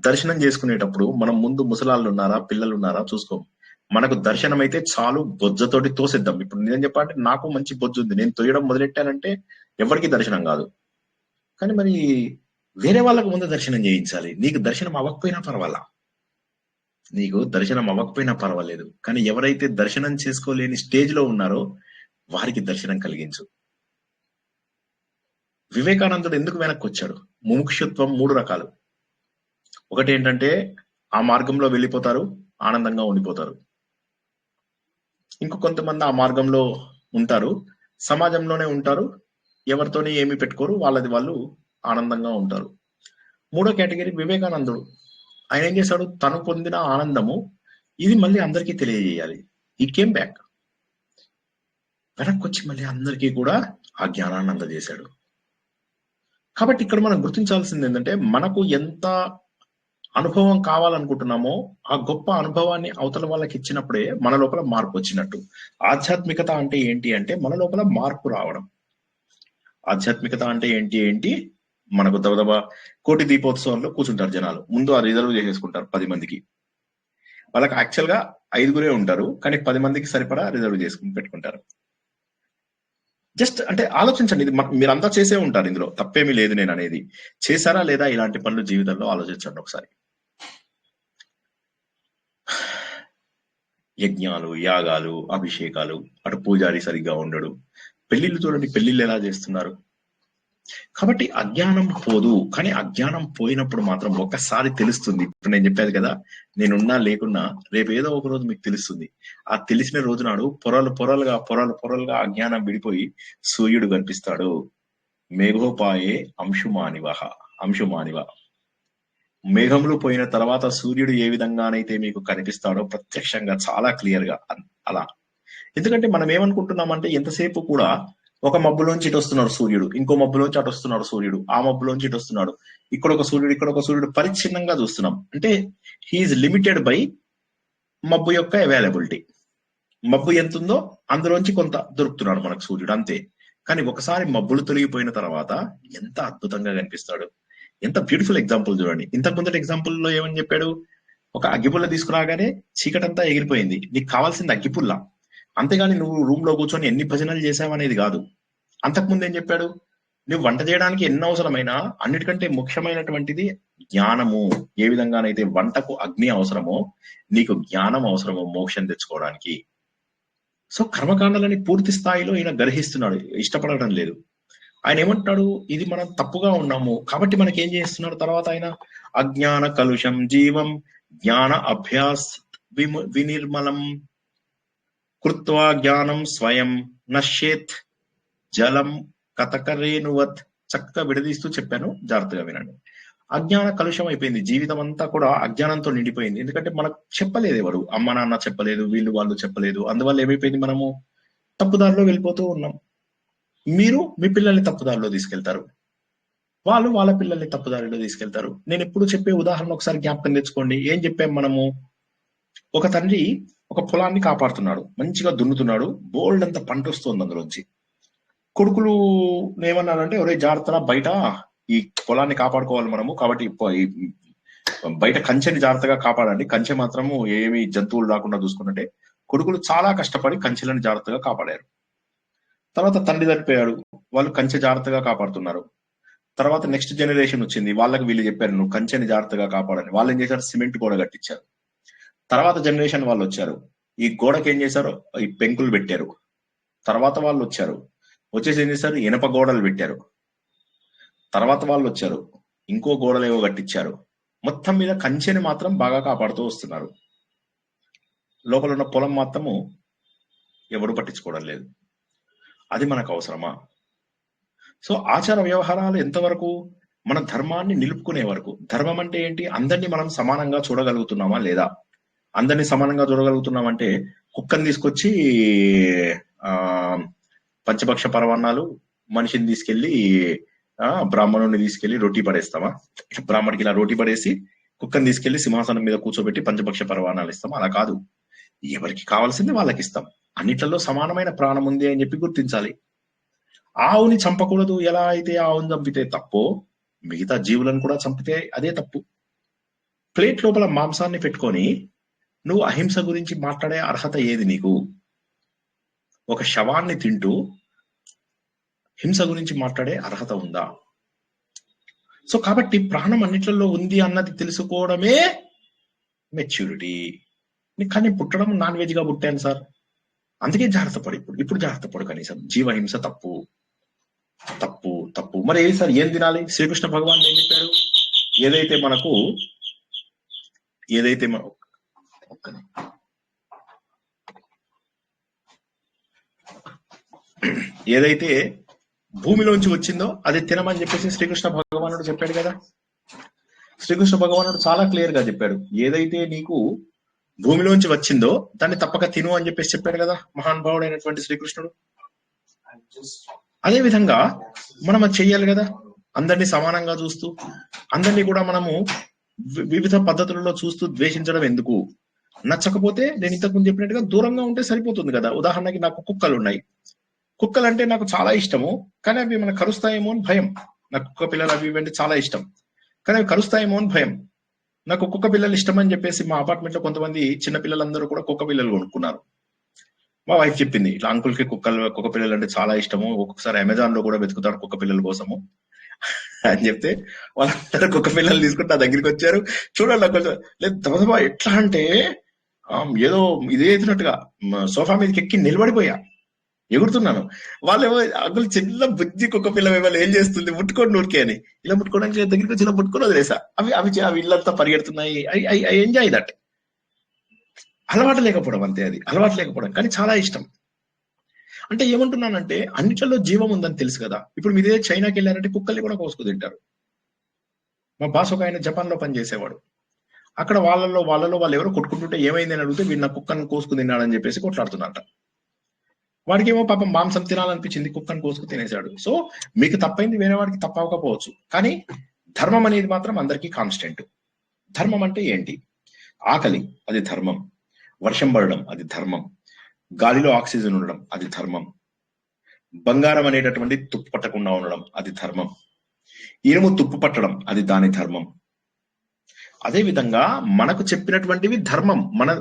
దర్శనం చేసుకునేటప్పుడు మనం ముందు ముసలాళ్ళు ఉన్నారా పిల్లలు ఉన్నారా చూసుకోం. మనకు దర్శనం అయితే చాలు, బొజ్జతోటి తోసేద్దాం. ఇప్పుడు నేను చెప్పాలంటే నాకు మంచి బొజ్జు ఉంది, నేను తోయడం మొదలెట్టానంటే ఎవరికి దర్శనం కాదు. కానీ మరి వేరే వాళ్ళకు ముందు దర్శనం చేయించాలి. నీకు దర్శనం అవ్వకపోయినా పర్వాలేదు, కానీ ఎవరైతే దర్శనం చేసుకోలేని స్టేజ్ లో ఉన్నారో వారికి దర్శనం కలిగించు. వివేకానందుడు ఎందుకు వెనక్కి వచ్చాడు? ముముక్షుత్వం 3 రకాలు. ఒకటి ఏంటంటే ఆ మార్గంలో వెళ్ళిపోతారు, ఆనందంగా ఉండిపోతారు. ఇంకో కొంతమంది ఆ మార్గంలో ఉంటారు, సమాజంలోనే ఉంటారు, ఎవరితోని ఏమి పెట్టుకోరు, వాళ్ళది వాళ్ళు ఆనందంగా ఉంటారు. 3వ కేటగిరీ వివేకానందుడు. ఆయన ఏం చేశాడు? తను పొందిన ఆనందము ఇది మళ్ళీ అందరికీ తెలియజేయాలి. ఈ కేమ్ బ్యాక్, వెనక్కి వచ్చి మళ్ళీ అందరికీ కూడా ఆ జ్ఞానాన్ని అందజేశాడు. కాబట్టి ఇక్కడ మనం గుర్తించాల్సింది ఏంటంటే మనకు ఎంత అనుభవం కావాలనుకుంటున్నామో ఆ గొప్ప అనుభవాన్ని అవతల వాళ్ళకి ఇచ్చినప్పుడే మన లోపల మార్పు వచ్చినట్టు. ఆధ్యాత్మికత అంటే ఏంటి అంటే మన లోపల మార్పు రావడం. ఆధ్యాత్మికత అంటే ఏంటి మనకు దబదబా కోటి దీపోత్సవంలో కూర్చుంటారు జనాలు, ముందు ఆ రిజర్వ్ చేసేసుకుంటారు 10 మందికి. వాళ్ళకి యాక్చువల్ గా 5 ఉంటారు, కానీ 10 మందికి సరిపడా రిజర్వ్ చేసుకుని పెట్టుకుంటారు. జస్ట్ అంటే ఆలోచించండి, ఇది మీరంతా చేసే ఉంటారు, ఇందులో తప్పేమీ లేదు. నేను అనేది చేశారా లేదా ఇలాంటి పనులు జీవితంలో ఆలోచించండి ఒకసారి. యజ్ఞాలు, యాగాలు, అభిషేకాలు, అటు పూజారి సరిగ్గా ఉండడు, పెళ్లిళ్ళు చూడండి, పెళ్లిళ్ళు ఎలా చేస్తున్నారు. కాబట్టి అజ్ఞానం పోదు, కానీ అజ్ఞానం పోయినప్పుడు మాత్రం ఒక్కసారి తెలుస్తుంది. ఇప్పుడు నేను చెప్పాను కదా, నేనున్నా లేకున్నా రేపు ఏదో ఒక రోజు మీకు తెలుస్తుంది. ఆ తెలిసిన రోజు నాడు పొరలుగా అజ్ఞానం విడిపోయి సూర్యుడు కనిపిస్తాడు. మేఘోపాయే అంశుమానివ. మేఘములు పోయిన తర్వాత సూర్యుడు ఏ విధంగానైతే మీకు కనిపిస్తాడో ప్రత్యక్షంగా చాలా క్లియర్ గా అలా. ఎందుకంటే మనం ఏమనుకుంటున్నామంటే ఎంతసేపు కూడా ఒక మబ్బులోంచి ఇటు వస్తున్నాడు సూర్యుడు, ఇంకో మబ్బులోంచి అటు వస్తున్నాడు సూర్యుడు, ఆ మబ్బులోంచి ఇటు వస్తున్నాడు, ఇక్కడ ఒక సూర్యుడు పరిచ్ఛిన్నంగా చూస్తున్నాం. అంటే హీఈస్ లిమిటెడ్ బై మబ్బు యొక్క అవైలబిలిటీ. మబ్బు ఎంత ఉందో అందులోంచి కొంత దొరుకుతున్నాడు మనకు సూర్యుడు, అంతే. కానీ ఒకసారి మబ్బులు తొలగిపోయిన తర్వాత ఎంత అద్భుతంగా కనిపిస్తాడు. ఎంత బ్యూటిఫుల్ ఎగ్జాంపుల్ చూడండి. ఇంతకు ముందటి ఎగ్జాంపుల్ లో ఏమని చెప్పాడు? ఒక అగ్గిపుల్ల తీసుకురాగానే చీకటంతా ఎగిరిపోయింది, నీకు కావాల్సింది అగ్గిపుల్ల, అంతేగాని నువ్వు రూమ్ లో కూర్చొని ఎన్ని భజనలు చేసావనేది కాదు. అంతకుముందు ఏం చెప్పాడు? నువ్వు వంట చేయడానికి ఎన్ని అవసరమైనా అన్నిటికంటే ముఖ్యమైనటువంటిది జ్ఞానము. ఏ విధంగానైతే వంటకు అగ్ని అవసరమో నీకు జ్ఞానం అవసరమో మోక్షం తెచ్చుకోవడానికి. సో కర్మకాండాలని పూర్తి స్థాయిలో ఈయన గ్రహిస్తున్నాడు, ఇష్టపడడం లేదు. ఆయన ఏమంటున్నాడు? ఇది మనం తప్పుగా ఉన్నాము కాబట్టి మనకి ఏం చేస్తున్నాడు తర్వాత ఆయన? అజ్ఞాన కలుషం జీవం జ్ఞాన అభ్యాస్ వినిర్మలం కృత్వా జ్ఞానం స్వయం నశ్యేత్ జలం కథకరేణువత్. చక్కగా విడదీస్తూ చెప్పాను, జాగ్రత్తగా వినండి. అజ్ఞాన కలుషం అయిపోయింది, జీవితం అంతా కూడా అజ్ఞానంతో నిండిపోయింది. ఎందుకంటే మనకు చెప్పలేదు ఎవరు, అమ్మ నాన్న చెప్పలేదు, వీళ్ళు వాళ్ళు చెప్పలేదు. అందువల్ల ఏమైపోయింది, మనము తప్పుదారిలో వెళ్ళిపోతూ ఉన్నాం. మీరు మీ పిల్లల్ని తప్పుదారిలో తీసుకెళ్తారు, వాళ్ళు వాళ్ళ పిల్లల్ని తప్పుదారిలో తీసుకెళ్తారు. నేను ఎప్పుడు చెప్పే ఉదాహరణ ఒకసారి జ్ఞాపకం తెచ్చుకోండి. ఏం చెప్పాం మనము? ఒక తండ్రి ఒక పొలాన్ని కాపాడుతున్నాడు, మంచిగా దున్నుతున్నాడు, బోల్డ్ అంత పంట వస్తుంది అందులోంచి. కొడుకులు ఏమన్నారంటే, ఒరే జాగ్రత్త, బయట ఈ పొలాన్ని కాపాడుకోవాలి మనము, కాబట్టి బయట కంచెని జాగ్రత్తగా కాపాడండి, కంచె మాత్రము ఏమి జంతువులు రాకుండా చూసుకున్నట్టే. కొడుకులు చాలా కష్టపడి కంచెలను జాగ్రత్తగా కాపాడారు. తర్వాత తండ్రి చనిపోయాడు, వాళ్ళు కంచె జాగ్రత్తగా కాపాడుతున్నారు. తర్వాత నెక్స్ట్ జనరేషన్ వచ్చింది, వాళ్ళకి వీళ్ళు చెప్పారు నువ్వు కంచెని జాగ్రత్తగా కాపాడని. వాళ్ళు ఏం చేశారు? సిమెంట్ గోడ కట్టించారు. తర్వాత జనరేషన్ వాళ్ళు వచ్చారు, ఈ గోడకి ఏం చేశారు, ఈ పెంకులు పెట్టారు. తర్వాత వాళ్ళు వచ్చారు, వచ్చేసి ఏం చేశారు, ఇనప గోడలు పెట్టారు. తర్వాత వాళ్ళు వచ్చారు, ఇంకో గోడలు ఏవో కట్టించారు. మొత్తం మీద కంచెని మాత్రం బాగా కాపాడుతూ వస్తున్నారు. లోపల ఉన్న పొలం మాత్రము ఎవరు పట్టించుకోవడం లేదు. అది మనకు అవసరమా? సో ఆచార వ్యవహారాలు ఎంతవరకు మన ధర్మాన్ని నిలుపుకునే వరకు. ధర్మం అంటే ఏంటి? అందరినీ మనం సమానంగా చూడగలుగుతున్నామా లేదా? అందరినీ సమానంగా చూడగలుగుతున్నామంటే కుక్కని తీసుకొచ్చి పంచభక్ష పరమాన్నాలు, మనిషిని తీసుకెళ్లి బ్రాహ్మణుని తీసుకెళ్లి రోటీ పడేస్తామా? బ్రాహ్మడికి ఇలా రోటీ పడేసి కుక్కని తీసుకెళ్లి సింహాసనం మీద కూర్చోబెట్టి పంచభక్ష పరమాన్నాలు ఇస్తాం? అలా కాదు. ఎవరికి కావాల్సింది వాళ్ళకి ఇస్తాం. అన్నిట్లలో సమానమైన ప్రాణం ఉంది అని చెప్పి గుర్తించాలి. ఆవుని చంపకూడదు. ఎలా అయితే ఆవుని చంపితే తప్పో, మిగతా జీవులను కూడా చంపితే అదే తప్పు. ప్లేట్ లోపల మాంసాన్ని పెట్టుకొని నువ్వు అహింస గురించి మాట్లాడే అర్హత ఏది నీకు? ఒక శవాన్ని తింటూ హింస గురించి మాట్లాడే అర్హత ఉందా? సో కాబట్టి ప్రాణం అన్నిట్లలో ఉంది అన్నది తెలుసుకోవడమే మెచ్యూరిటీ. కానీ పుట్టడం నాన్ వెజ్ గా పుట్టాను సార్, అందుకే జాగ్రత్త పడు. ఇప్పుడు జాగ్రత్త పడు. కనీసం జీవహింస తప్పు తప్పు తప్పు. మరి ఏది సార్, ఏం తినాలి? శ్రీకృష్ణ భగవాన్ ఏం చెప్పాడు? ఏదైతే భూమిలోంచి వచ్చిందో అది తినమని చెప్పేసి శ్రీకృష్ణ భగవానుడు చెప్పాడు కదా. శ్రీకృష్ణ భగవానుడు చాలా క్లియర్ గా చెప్పాడు, ఏదైతే నీకు భూమిలోంచి వచ్చిందో దాన్ని తప్పక తిను అని చెప్పేసి చెప్పాడు కదా మహానుభావుడైనటువంటి శ్రీకృష్ణుడు. అదే విధంగా మనం అది చెయ్యాలి కదా. అందరినీ సమానంగా చూస్తూ, అందరినీ కూడా మనము వివిధ పద్ధతులలో చూస్తూ ద్వేషించడం ఎందుకు? నచ్చకపోతే నేను ఇంతకుముందు చెప్పినట్టుగా దూరంగా ఉంటే సరిపోతుంది కదా. ఉదాహరణకి నాకు కుక్కలు ఉన్నాయి. కుక్కలు అంటే నాకు చాలా ఇష్టము, కానీ అవి మనకు కరుస్తాయేమో అని భయం. నాకు కుక్క పిల్లలు అవి అంటే చాలా ఇష్టం, కానీ అవి కరుస్తాయేమో అని భయం. నాకు కుక్క పిల్లలు ఇష్టం అని చెప్పేసి మా అపార్ట్మెంట్ లో కొంతమంది చిన్న పిల్లలందరూ కూడా కుక్క పిల్లలు కొనుక్కున్నారు. మా వైఫ్ చెప్పింది, ఇట్లా అంకుల్ కి కుక్క పిల్లలు అంటే చాలా ఇష్టము, ఒక్కొక్కసారి అమెజాన్ లో కూడా వెతుకుతాడు కుక్క పిల్లల కోసము అని చెప్తే వాళ్ళందరూ కుక్క పిల్లలు తీసుకుంటే నా దగ్గరికి వచ్చారు. చూడండి కొంచెం లేదు దబదబా ఎట్లా అంటే ఏదో ఇదే ఎత్తినట్టుగా సోఫా మీదకి ఎక్కి నిలబడిపోయా, ఎగురుతున్నాను. వాళ్ళేమో అంకుల్ చిన్న బుద్ధి కుక్క పిల్ల వాళ్ళు ఏం చేస్తుంది, ముట్టుకోండి ఊరికే అని ఇలా ముట్టుకోవడానికి దగ్గరికి వచ్చి ఇలా ముట్టుకొని వదిలేసా. అవి ఇళ్ళంతా పరిగెడుతున్నాయి. I enjoy that. అలవాటు లేకపోవడం అంతే, అది అలవాటు లేకపోవడం, కానీ చాలా ఇష్టం. అంటే ఏమంటున్నానంటే అన్నిట్లలో జీవం ఉందని తెలుసు కదా. ఇప్పుడు మీదే చైనాకి వెళ్ళారంటే కుక్కల్ని కూడా కోసుకు తింటారు. మా బాస్ ఒక ఆయన జపాన్ లో పనిచేసేవాడు. అక్కడ వాళ్ళలో వాళ్ళు ఎవరో కొట్టుకుంటుంటే ఏమైంది అని అడిగితే వీడు నా కుక్కను కోసుకు తిన్నాడని చెప్పేసి కొట్లాడుతున్నట్ట. వాడికి ఏమో పాపం మాంసం తినాలనిపించింది, కుక్కను కోసుకు తినేశాడు. సో మీకు తప్పైంది, వేరే వాడికి తప్పవకపోవచ్చు, కానీ ధర్మం అనేది మాత్రం అందరికీ కాన్స్టెంట్. ధర్మం అంటే ఏంటి? ఆకలి, అది ధర్మం. వర్షం పడడం, అది ధర్మం. గాలిలో ఆక్సిజన్ ఉండడం, అది ధర్మం. బంగారం అనేటటువంటి తుప్పు పట్టకుండా ఉండడం, అది ధర్మం. ఇనుము తుప్పు పట్టడం, అది దాని ధర్మం. అదే విధంగా మనకు చెప్పినటువంటివి ధర్మం.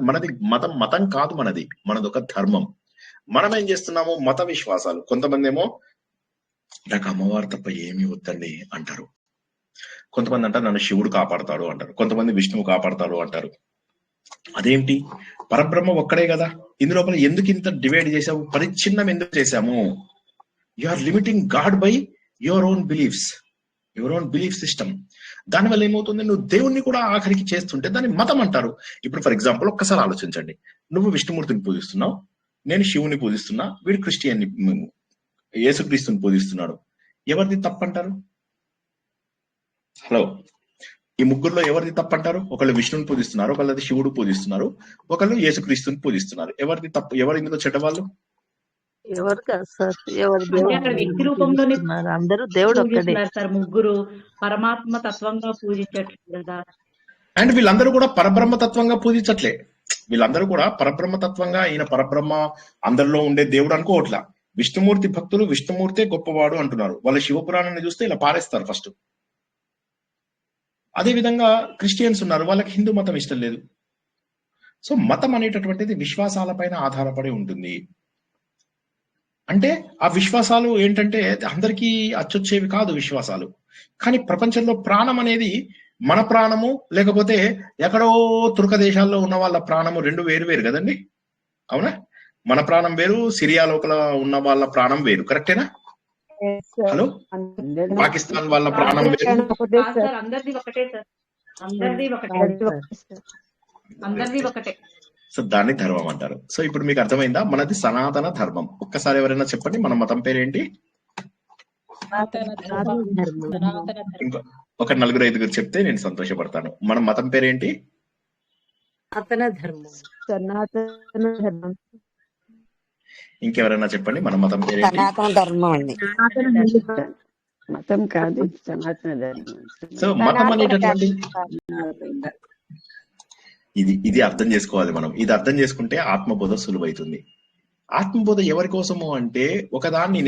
మనది మతం కాదు, మనది ఒక ధర్మం. మనం ఏం చేస్తున్నాము? మత విశ్వాసాలు. కొంతమంది ఏమో నాకు అమ్మవారు తప్ప ఏమీ వద్దండి అంటారు. కొంతమంది అంటారు నన్ను శివుడు కాపాడతాడు అంటారు. కొంతమంది విష్ణువు కాపాడతాడు అంటారు. అదేంటి? పరబ్రహ్మ ఒక్కడే కదా. ఇందులోపల ఎందుకు ఇంత డివైడ్ చేసాము? పరిచ్ఛిన్నం ఎందుకు చేశాము? You are limiting God by your own beliefs, your own belief system. దానివల్ల ఏమవుతుంది? నువ్వు దేవుణ్ణి కూడా ఆఖరికి చేస్తుంటే దాన్ని మతం అంటారు. ఇప్పుడు ఫర్ ఎగ్జాంపుల్ ఒక్కసారి ఆలోచించండి. నువ్వు విష్ణుమూర్తిని పూజిస్తున్నావు, నేను శివుని పూజిస్తున్నా, వీడు క్రిస్టియన్ని యేసుక్రీస్తుని పూజిస్తున్నాడు. ఎవరిది తప్పంటారు? హలో, ఈ ముగ్గురులో ఎవరిది తప్పంటారు? ఒకళ్ళు విష్ణుని పూజిస్తున్నారు, ఒకళ్ళు శివుడు పూజిస్తున్నారు, ఒకళ్ళు యేసుక్రీస్తుని పూజిస్తున్నారు. ఎవరిది తప్పు? ఎవరు ఇందులో చెడ్డవాళ్ళు? ఎవరు కాదు సార్, ఎవరు అంటే అక్కడ వ్యక్తి రూపంలోనే అందరూ దేవుడు ఒక్కడే పూజిస్తున్నారు సార్. ముగ్గురు పరమాత్మ తత్వంగా పూజించట్లేదు కదా. అండ్ వీళ్ళందరూ కూడా పరబ్రహ్మ తత్వంగా పూజించట్లే. వీళ్ళందరూ కూడా పరబ్రహ్మ తత్వంగా, ఈయన పరబ్రహ్మ అందరిలో ఉండే దేవుడు అనుకోవట్లా. విష్ణుమూర్తి భక్తులు విష్ణుమూర్తే గొప్పవాడు అంటున్నారు. వాళ్ళు శివపురాణాన్ని చూస్తే ఇలా పారేస్తారు ఫస్ట్. అదే విధంగా క్రిస్టియన్స్ ఉన్నారు, వాళ్ళకి హిందూ మతం ఇష్టం లేదు. సో మతం అనేటటువంటిది విశ్వాసాలపైన ఆధారపడి ఉంటుంది. అంటే ఆ విశ్వాసాలు ఏంటంటే అందరికీ అచ్చొచ్చేవి కాదు విశ్వాసాలు. కానీ ప్రపంచంలో ప్రాణం అనేది మన ప్రాణము లేకపోతే ఎక్కడో తుర్క దేశాల్లో ఉన్న వాళ్ళ ప్రాణము రెండు వేరు వేరు కదండి. అవునా? మన ప్రాణం వేరు, సిరియా లోపల ఉన్న వాళ్ళ ప్రాణం వేరు. కరెక్టేనా? హలో, పాకిస్తాన్ వాళ్ళ ప్రాణం వేరు. సార్ అందరిది ఒకటే సార్, అందరిది ఒకటే, అందరిది ఒకటే. సో దాన్ని ధర్మం అంటారు. సో ఇప్పుడు మీకు అర్థమైందా? మనది సనాతన ధర్మం. ఒక్కసారి ఎవరైనా చెప్పండి, మన మతం పేరేంటి? ఇంకో ఒక 4-5 చెప్తే నేను సంతోషపడతాను. మన మతం పేరేంటి? సనాతన ధర్మం. ఇంకెవరైనా చెప్పండి, మన మతం పేరేంటి? సనాతన ధర్మం అండి. మతం కాదు, సనాతన ధర్మం. సో మతం అనేటటువంటి ఇది అర్థం చేసుకోవాలి మనం. ఇది అర్థం చేసుకుంటే ఆత్మబోధ సులువైతుంది. ఆత్మబోధ ఎవరి కోసము అంటే, ఒకదాన్ని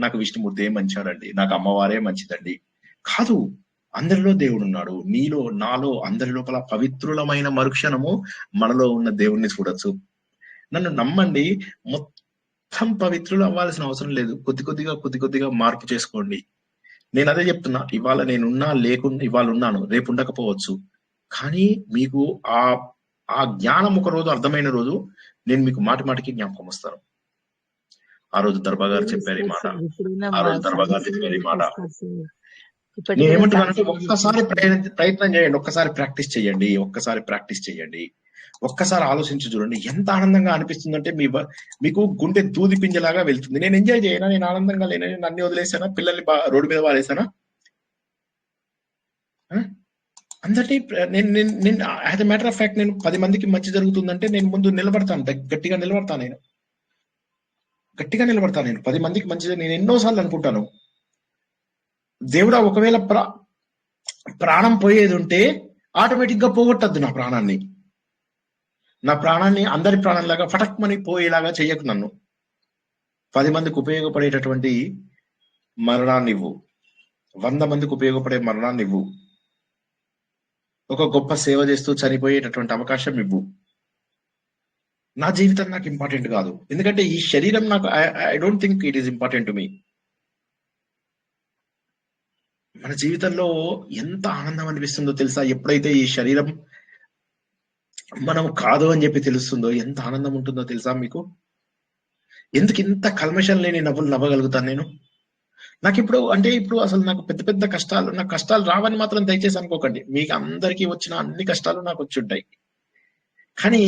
నాకు విష్ణుమూర్తి మంచాడండి, నాకు అమ్మవారే మంచిదండి కాదు. అందరిలో దేవుడు ఉన్నాడు, నీలో నాలో అందరి లోపల పవిత్రులమైన మరుక్షణము మనలో ఉన్న దేవుణ్ణి చూడొచ్చు. నన్ను నమ్మండి, మొత్తం పవిత్రులు అవ్వాల్సిన అవసరం లేదు. కొద్ది కొద్దిగా మార్పు చేసుకోండి. నేను అదే చెప్తున్నా. ఇవాళ నేనున్నా లేకుండా, ఇవాళ ఉన్నాను, రేపు ఉండకపోవచ్చు. కానీ మీకు ఆ జ్ఞానం ఒక రోజు అర్థమైన రోజు నేను మీకు మాటికి జ్ఞాపకం వస్తాను. ఆ రోజు దర్బా గారు చెప్పారు ఈ మాట, నేను ఏమంటున్నానంటే, ఒక్కసారి ప్రయత్నం చేయండి, ఒక్కసారి ప్రాక్టీస్ చేయండి, ఒక్కసారి ఆలోచించి చూడండి. ఎంత ఆనందంగా అనిపిస్తుందంటే మీకు గుండె దూది పింజలాగా వెళ్తుంది. నేను ఎంజాయ్ చేయనా? నేను ఆనందంగా లేనా? నేను అన్ని వదిలేసానా? పిల్లల్ని రోడ్డు మీద వారేసానా? అందరినీ నేను as a matter of fact, నేను 10 మందికి మంచి జరుగుతుందంటే నేను ముందు నిలబడతాను, గట్టిగా నిలబడతాను. నేను 10 మందికి మంచి, నేను ఎన్నోసార్లు అనుకుంటాను, దేవుడా ఒకవేళ ప్రాణం పోయేది ఉంటే ఆటోమేటిక్ గా పోగొట్టద్దు నా ప్రాణాన్ని అందరి ప్రాణంలాగా ఫటక్మని పోయేలాగా చెయ్యకు. నన్ను 10 మందికి ఉపయోగపడేటటువంటి మరణాన్ని ఇవ్వు, 100 మందికి ఉపయోగపడే మరణాన్ని ఇవ్వు, ఒక గొప్ప సేవ చేస్తూ చనిపోయేటటువంటి అవకాశం ఇవ్వు. నా జీవితం నాకు ఇంపార్టెంట్ కాదు, ఎందుకంటే ఈ శరీరం నాకు, I don't think it is important to me. మన జీవితంలో ఎంత ఆనందం అనిపిస్తుందో తెలుసా? ఎప్పుడైతే ఈ శరీరం మనం కాదు అని చెప్పి తెలుస్తుందో ఎంత ఆనందం ఉంటుందో తెలుసా మీకు? ఎందుకు ఇంత కల్మషం లేని నవ్వులు నవ్వగలుగుతాను నేను? నాకు ఇప్పుడు అసలు నాకు పెద్ద కష్టాలు, నాకు కష్టాలు రావని మాత్రం దయచేసి అనుకోకండి. మీకు అందరికీ వచ్చిన అన్ని కష్టాలు నాకు వచ్చి ఉంటాయి, కానీ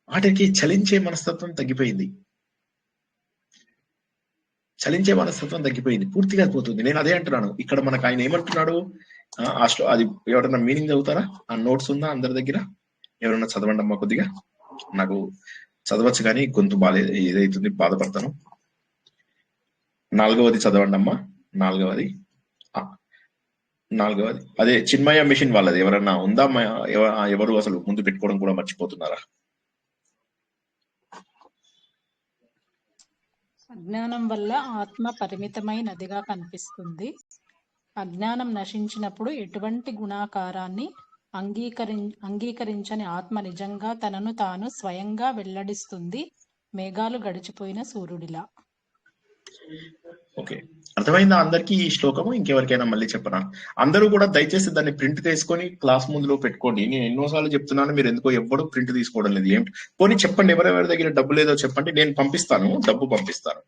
వాటికి చలించే మనస్తత్వం తగ్గిపోయింది. పూర్తిగా పోతుంది. నేను అదే అంటున్నాను. ఇక్కడ మనకు ఆయన ఏమంటున్నాడు? అది ఎవరన్నా మీనింగ్ చదువుతారా? ఆ నోట్స్ ఉందా అందరి దగ్గర? ఎవరన్నా చదవండి అమ్మా కొద్దిగా. నాకు చదవచ్చు కానీ గొంతు ఏదైతుంది, బాధపడతాను. 4వది చదవండి అమ్మా. 4వది అదే చిన్మయ మిషన్ వాళ్ళది ఎవరన్నా ఉందా? ఎవరు అసలు ముందు పెట్టుకోవడం కూడా మర్చిపోతున్నారా? అజ్ఞానం వల్ల ఆత్మ పరిమితమైనదిగా కనిపిస్తుంది. అజ్ఞానం నశించినప్పుడు ఎటువంటి గుణాకారాన్ని అంగీకరించని ఆత్మ నిజంగా తనను తాను స్వయంగా వెల్లడిస్తుంది, మేఘాలు గడిచిపోయిన సూర్యుడిలా. ఓకే, అర్థమైందా అందరికీ ఈ శ్లోకము? ఇంకెవరికైనా మళ్ళీ చెప్పనా? అందరూ కూడా దయచేసి దాన్ని ప్రింట్ తీసుకొని క్లాస్ ముందులో పెట్టుకోండి. నేను ఎన్నోసార్లు చెప్తున్నాను, మీరు ఎందుకో ఎవ్వడూ ప్రింట్ తీసుకోవడం లేదు. ఏమిటి పోనీ చెప్పండి, ఎవరెవరి దగ్గర డబ్బు లేదో చెప్పండి, నేను పంపిస్తాను, డబ్బు పంపిస్తాను.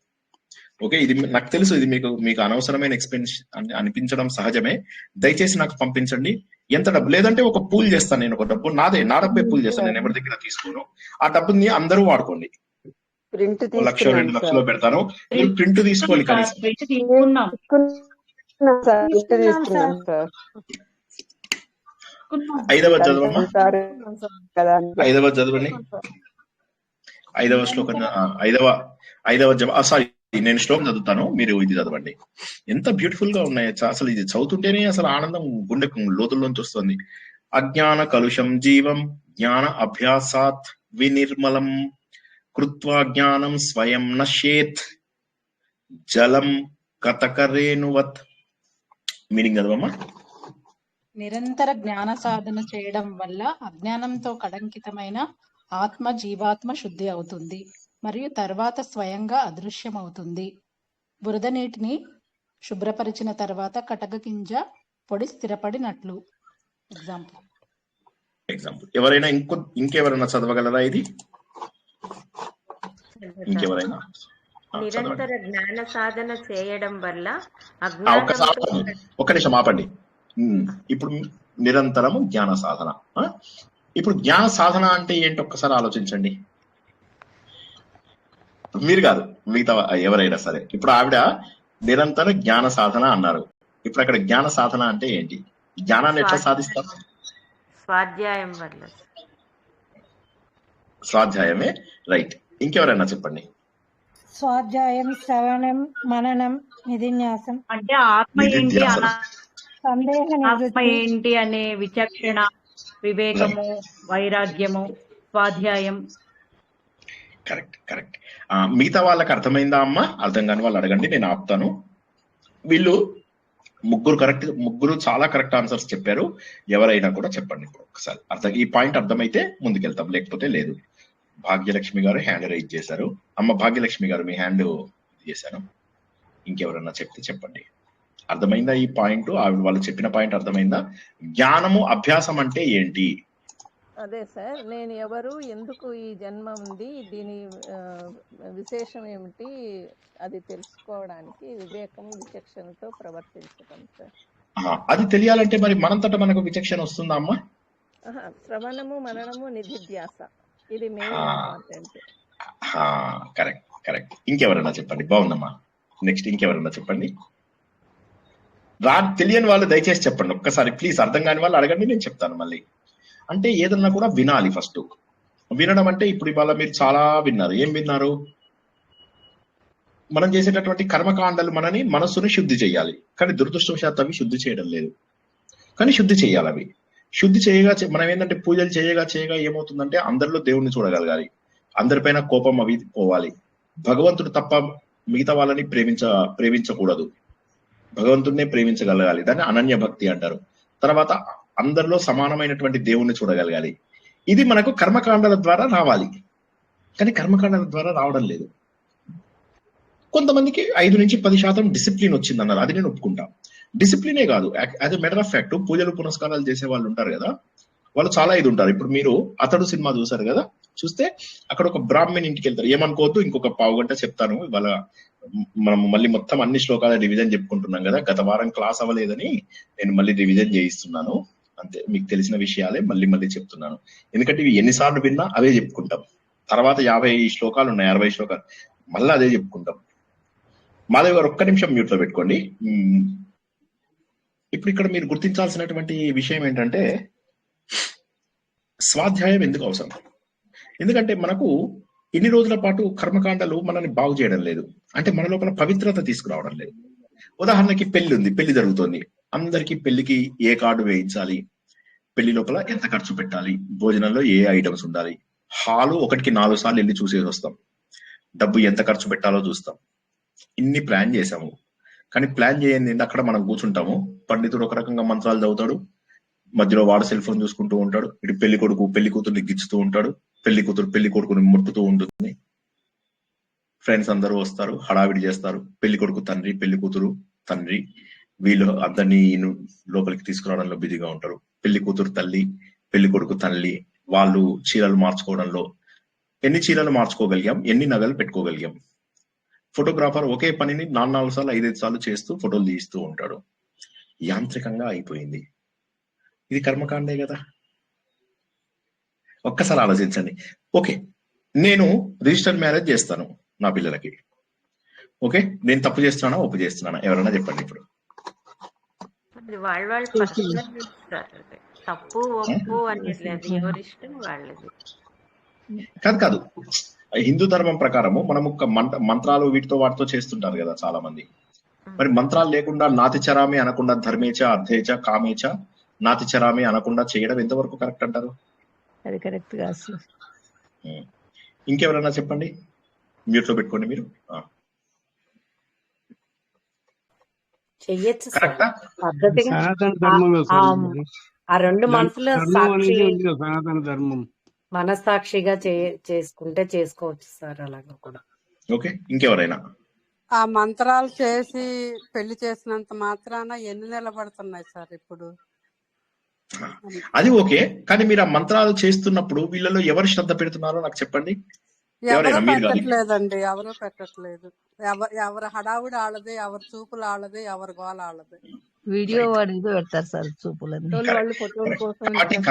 ఓకే, ఇది నాకు తెలుసు, ఇది మీకు అనవసరమైన ఎక్స్పెన్స్ అనిపించడం సహజమే. దయచేసి నాకు పంపించండి. ఎంత డబ్బు లేదంటే ఒక పూల్ చేస్తాను, నేను ఒక డబ్బు నా డబ్బే పూల్ చేస్తాను, నేను ఎవరి దగ్గర తీసుకోను. ఆ డబ్బుని అందరూ వాడుకోండి. 1 లక్ష 2 లక్షలు పెడతాను, మీరు ప్రింట్ తీసుకోవాలి కనీసం. 5వ చదవమ్మా, 5వ చదవండి. 5వ శ్లోకం, 5వ సారీ, నేను శ్లోకం చదువుతాను, మీరు ఇది చదవండి. ఎంత బ్యూటిఫుల్ గా ఉన్నాయి అసలు. ఇది చదువుతుంటేనే అసలు ఆనందం గుండెకు లోతుల్లోంచి వస్తుంది. అజ్ఞాన కలుషం జీవం జ్ఞాన అభ్యాసాత్ వినిర్మలం కృత్వా జ్ఞానం స్వయం నశ్యేత్ జలం కతకరేణువత్. మీనింగ్ చదవమ్మా. నిరంతర జ్ఞాన సాధన చేయడం వల్ల అజ్ఞానంతో కళంకితమైన ఆత్మ జీవాత్మ శుద్ధి అవుతుంది మరియు తర్వాత స్వయంగా అదృశ్యమవుతుంది. బురద నీటిని శుభ్రపరిచిన తర్వాత కటక గింజ పొడి స్థిరపడినట్లు. ఎగ్జాంపుల్. ఎవరైనా ఇంకెవరైనా చదవగలరా ఇది? ఇంకెవరైనా నిరంతర జ్ఞాన సాధన చేయడం వల్ల ఒక్కసారి అజ్ఞానంతో ఒక్క నిమిషం ఆపండి. ఇప్పుడు నిరంతరము జ్ఞాన సాధన. ఇప్పుడు జ్ఞాన సాధన అంటే ఏంటి ఒక్కసారి ఆలోచించండి. మీరు కాదు, మిగతా ఎవరైనా సరే. ఇప్పుడు ఆవిడ నిరంతర జ్ఞాన సాధన అన్నారు. ఇప్పుడు అక్కడ జ్ఞాన సాధన అంటే ఏంటి? జ్ఞానాన్ని ఎట్లా సాధిస్తారు? స్వాధ్యాయం వల్ల. స్వాధ్యాయమే, రైట్. ఇంకెవరైనా చెప్పండి. స్వాధ్యాయం, శ్రవణం, మననం, నిధిన్యాసం. అంటే ఆత్మ ఏంటి, ఆత్మ ఏంటి అనే విచక్షణ, వివేకము, వైరాగ్యము, స్వాధ్యాయం. Correct correct. మిగతా వాళ్ళకి అర్థమైందా అమ్మా? అర్థం కాని వాళ్ళు అడగండి, నేను ఆపుతాను. వీళ్ళు ముగ్గురు చాలా కరెక్ట్ ఆన్సర్స్ చెప్పారు. ఎవరైనా కూడా చెప్పండి ఇప్పుడు ఒకసారి. ఈ పాయింట్ అర్థమైతే ముందుకెళ్తాం, లేకపోతే లేదు. భాగ్యలక్ష్మి గారు హ్యాండ్ రైజ్ చేశారు. అమ్మ భాగ్యలక్ష్మి గారు మీ హ్యాండ్ చేశారు. ఇంకెవరన్నా చెప్తే చెప్పండి. అర్థమైందా ఈ పాయింట్? వాళ్ళు చెప్పిన పాయింట్ అర్థమైందా? జ్ఞానము అభ్యాసం అంటే ఏంటి? అదే సార్, నేను ఎవరు, ఎందుకు ఈ జన్మ ఉంది, దీని విశేషం ఏమిటి, అది తెలుసుకోవడానికి వివేకం, విచక్షణతో ప్రవర్తించడం సార్. అది తెలియాలంటే మరి మనంతట మనకు విచక్షణ వస్తుందా అమ్మా? శ్రవణము, మననము, నిధిధ్యాస, ఇది మెయిన్ ఇంపార్టెంట్. Correct correct. ఇంకెవరన్నా చెప్పండి. బాగుందమ్మా. నెక్స్ట్ ఇంకెవరన్నా చెప్పండి. తెలియని వాళ్ళు దయచేసి చెప్పండి ఒక్కసారి ప్లీజ్. అర్థం కాని వాళ్ళు అడగండి, నేను చెప్తాను మళ్ళీ. అంటే ఏదన్నా కూడా వినాలి ఫస్ట్. వినడం అంటే ఇప్పుడు ఇవాళ మీరు చాలా విన్నారు. ఏం విన్నారు? మనం చేసేటటువంటి కర్మకాండలు మనసుని శుద్ధి చేయాలి. కానీ దురదృష్టవశాత్తు అవి శుద్ధి చేయడం లేదు. కానీ శుద్ధి చేయాలి. అవి శుద్ధి చేయగా మనం ఏంటంటే పూజలు చేయగా ఏమవుతుందంటే అందరిలో దేవుణ్ణి చూడగలగాలి, అందరిపైన కోపం అవి పోవాలి. భగవంతుడు తప్ప మిగతా వాళ్ళని ప్రేమించకూడదు, భగవంతుడినే ప్రేమించగలగాలి. దాన్ని అనన్య భక్తి అంటారు. తర్వాత అందరిలో సమానమైనటువంటి దేవుణ్ణి చూడగలగాలి. ఇది మనకు కర్మకాండాల ద్వారా రావాలి. కానీ కర్మకాండాల ద్వారా రావడం లేదు. కొంతమందికి 5 నుంచి 10% డిసిప్లిన్ వచ్చింది అన్నారు, అది నేను ఒప్పుకుంటా. డిసిప్లినే కాదు, as a matter of fact పూజలు పునస్కారాలు చేసే వాళ్ళు ఉంటారు కదా, వాళ్ళు చాలా ఇది ఉంటారు. ఇప్పుడు మీరు అతడు సినిమా చూసారు కదా, చూస్తే అక్కడ ఒక బ్రాహ్మణ్ ఇంటికి వెళ్తారు. ఏమనుకోవద్దు, ఇంకొక పావు గంట చెప్తాను. ఇవాళ మనం మళ్ళీ మొత్తం అన్ని శ్లోకాల రివిజన్ చెప్పుకుంటున్నాం కదా, గత వారం క్లాస్ అవ్వలేదని నేను మళ్ళీ రివిజన్ చేయిస్తున్నాను. అంతే, మీకు తెలిసిన విషయాలే మళ్ళీ చెప్తున్నాను. ఎందుకంటే ఇవి ఎన్నిసార్లు విన్నా అవే చెప్పుకుంటాం. తర్వాత 50 శ్లోకాలు ఉన్నాయి, 60 శ్లోకాలు, మళ్ళీ అదే చెప్పుకుంటాం. మాధవ్ గారు ఒక్క నిమిషం మ్యూట్ లో పెట్టుకోండి. ఇప్పుడు ఇక్కడ మీరు గుర్తించాల్సినటువంటి విషయం ఏంటంటే స్వాధ్యాయం ఎందుకు అవసరం? ఎందుకంటే మనకు ఇన్ని రోజుల పాటు కర్మకాండలు మనల్ని బాగు చేయడం లేదు, అంటే మన లోపల పవిత్రత తీసుకురావడం లేదు. ఉదాహరణకి పెళ్లి ఉంది, పెళ్లి జరుగుతోంది, అందరికీ పెళ్లికి ఏ కార్డు వేయించాలి, పెళ్లి లోపల ఎంత ఖర్చు పెట్టాలి, భోజనంలో ఏ ఐటమ్స్ ఉండాలి, హాలు 1కి 4 సార్లు వెళ్ళి చూసేసి వస్తాం, డబ్బు ఎంత ఖర్చు పెట్టాలో చూస్తాం. ఇన్ని ప్లాన్ చేసాము. కానీ ప్లాన్ చేయండి అక్కడ మనం కూర్చుంటాము. పండితుడు ఒక రకంగా మంత్రాలు చదువుతాడు, మధ్యలో వాడు సెల్ ఫోన్ చూసుకుంటూ ఉంటాడు. ఇటు పెళ్లి కొడుకు పెళ్లి కూతుర్ని గిచ్చుతూ ఉంటాడు, పెళ్లి కూతురు పెళ్లి కొడుకుని ముట్టుతూ ఉంటుంది. ఫ్రెండ్స్ అందరూ వస్తారు, హడావిడి చేస్తారు. పెళ్లి కొడుకు తండ్రి, పెళ్లి కూతురు తండ్రి, వీళ్ళు అందరినీ లోపలికి తీసుకురావడంలో బిజీగా ఉంటారు. పెళ్లి కూతురు తల్లి, పెళ్లి కొడుకు తల్లి, వాళ్ళు చీరలు మార్చుకోవడంలో, ఎన్ని చీరలు మార్చుకోగలిగాం, ఎన్ని నగలు పెట్టుకోగలిగాం. ఫోటోగ్రాఫర్ ఒకే పనిని 4 సార్లు 5 సార్లు చేస్తూ ఫోటోలు తీస్తూ ఉంటాడు. యాంత్రికంగా అయిపోయింది. ఇది కర్మకాండే కదా. ఒక్కసారి ఆలోచించండి. ఓకే, నేను రిజిస్టర్ మ్యారేజ్ చేస్తాను నా పిల్లలకి. ఓకే, నేను తప్పు చేస్తున్నానా ఒప్పు చేస్తున్నానా? ఎవరైనా చెప్పండి. ఇప్పుడు వాళ్ళ తప్పు ఒప్పు అనేది ఎవరిష్టం వాళ్ళది. కాదు, హిందూ ధర్మం ప్రకారము మనము మంత్రాలు వాటితో చేస్తుంటారు కదా చాలా మంది. మరి మంత్రాలు లేకుండా నాతిచరామి అనకుండా ధర్మేచ అర్థేచ కామేచ నాతిచరామి అనకుండా చేయడం ఎంతవరకు కరెక్ట్ అంటారు? అది కరెక్ట్ కాదు. ఇంకెవరైనా చెప్పండి, మ్యూట్ లో పెట్టుకోండి మీరు. చెయ్యొచ్చు కరెక్టా? పద్ధతిగా. ఆ 2 మనసులో సాక్షి సనాతన ధర్మం మనస్సాక్షిగా చేసుకుంటే చేసుకోవచ్చు సార్, అలాగా కూడా. ఓకే, ఇంకెవరైనా? ఆ మంత్రాలు చేసి పెళ్లి చేసినంత మాత్రాన ఎన్ని నిలబడుతున్నాయి సార్ ఇప్పుడు? అది ఓకే, కానీ మీరు ఆ మంత్రాలు చేస్తున్నప్పుడు వీళ్ళలో ఎవరు శ్రద్ధ పెడుతున్నారో నాకు చెప్పండి. ఎవరు ఎవరైనా మీరు కానీ పెట్టట్లేదండి, ఎవరు పెట్టట్లేదు. ఎవరి హడావుడి ఆళ్ళదే, ఎవరి చూపులు ఆళ్ళదే, ఎవరి గోల ఆళ్ళదే. వీడియో రైట్ వాడు ఇది పెడతారు సార్ చూపులని. ఫోటోలు కరెక్ట్ వాళ్ళు ఫోటోల కరెక్ట్. కోసం కాబట్టి ఇచ్చేస్తారు.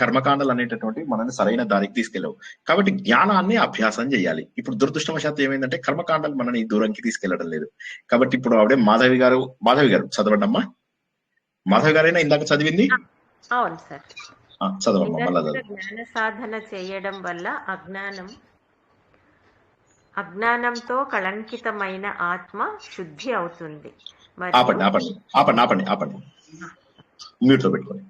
కర్మకాండలు అనేటటువంటివి మనల్ని సరైన దారికి తీసుకెళ్ళవు. కాబట్టి జ్ఞానాన్ని అభ్యాసం చేయాలి. ఇప్పుడు దురదృష్టవశాత్తు ఏమైందంటే కర్మకాండలు మనని దూరంకి తీసుకెళ్లడం లేదు. కాబట్టి ఇప్పుడు ఆవిడే మాధవి గారు చదవండి అమ్మా. మాధవి గారైనా ఇందాక చదివింది అవును సార్. చదవమ్మా, మళ్ళా నిరంతర చదువు. జ్ఞాన సాధన చేయడం వల్ల అజ్ఞానంతో కళంకితమైన ఆత్మ శుద్ధి అవుతుంది ఆపండి మరియు ఆపండి ఆపండి ఆపండి ఆపండి మ్యూట్ లో పెట్టుకోండి.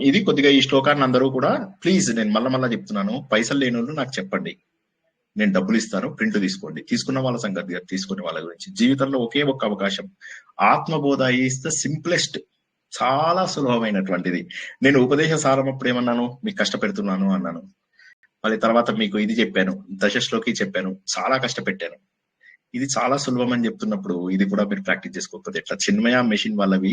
ఇది కొద్దిగా ఈ శ్లోకాన్ని అందరూ కూడా ప్లీజ్, నేను మళ్ళా చెప్తున్నాను, పైసలు లేని వాళ్ళు నాకు చెప్పండి, నేను డబ్బులు ఇస్తాను, ప్రింట్ తీసుకోండి. తీసుకున్న వాళ్ళ సంగతి తీసుకునే వాళ్ళ గురించి. జీవితంలో ఒకే ఒక్క అవకాశం. ఆత్మబోధ ఈస్ ద సింప్లెస్ట్, చాలా సులభమైనటువంటిది. నేను ఉపదేశ సారం అప్పుడు ఏమన్నాను, మీకు కష్టపెడుతున్నాను అన్నాను. మళ్ళీ తర్వాత మీకు ఇది చెప్పాను, దశశ్లోకి చెప్పాను, చాలా కష్టపెట్టాను. ఇది చాలా సులభం అని చెప్తున్నప్పుడు ఇది కూడా మీరు ప్రాక్టీస్ చేసుకోకపోతే ఎట్లా? చిన్మయ మెషిన్ వాళ్ళవి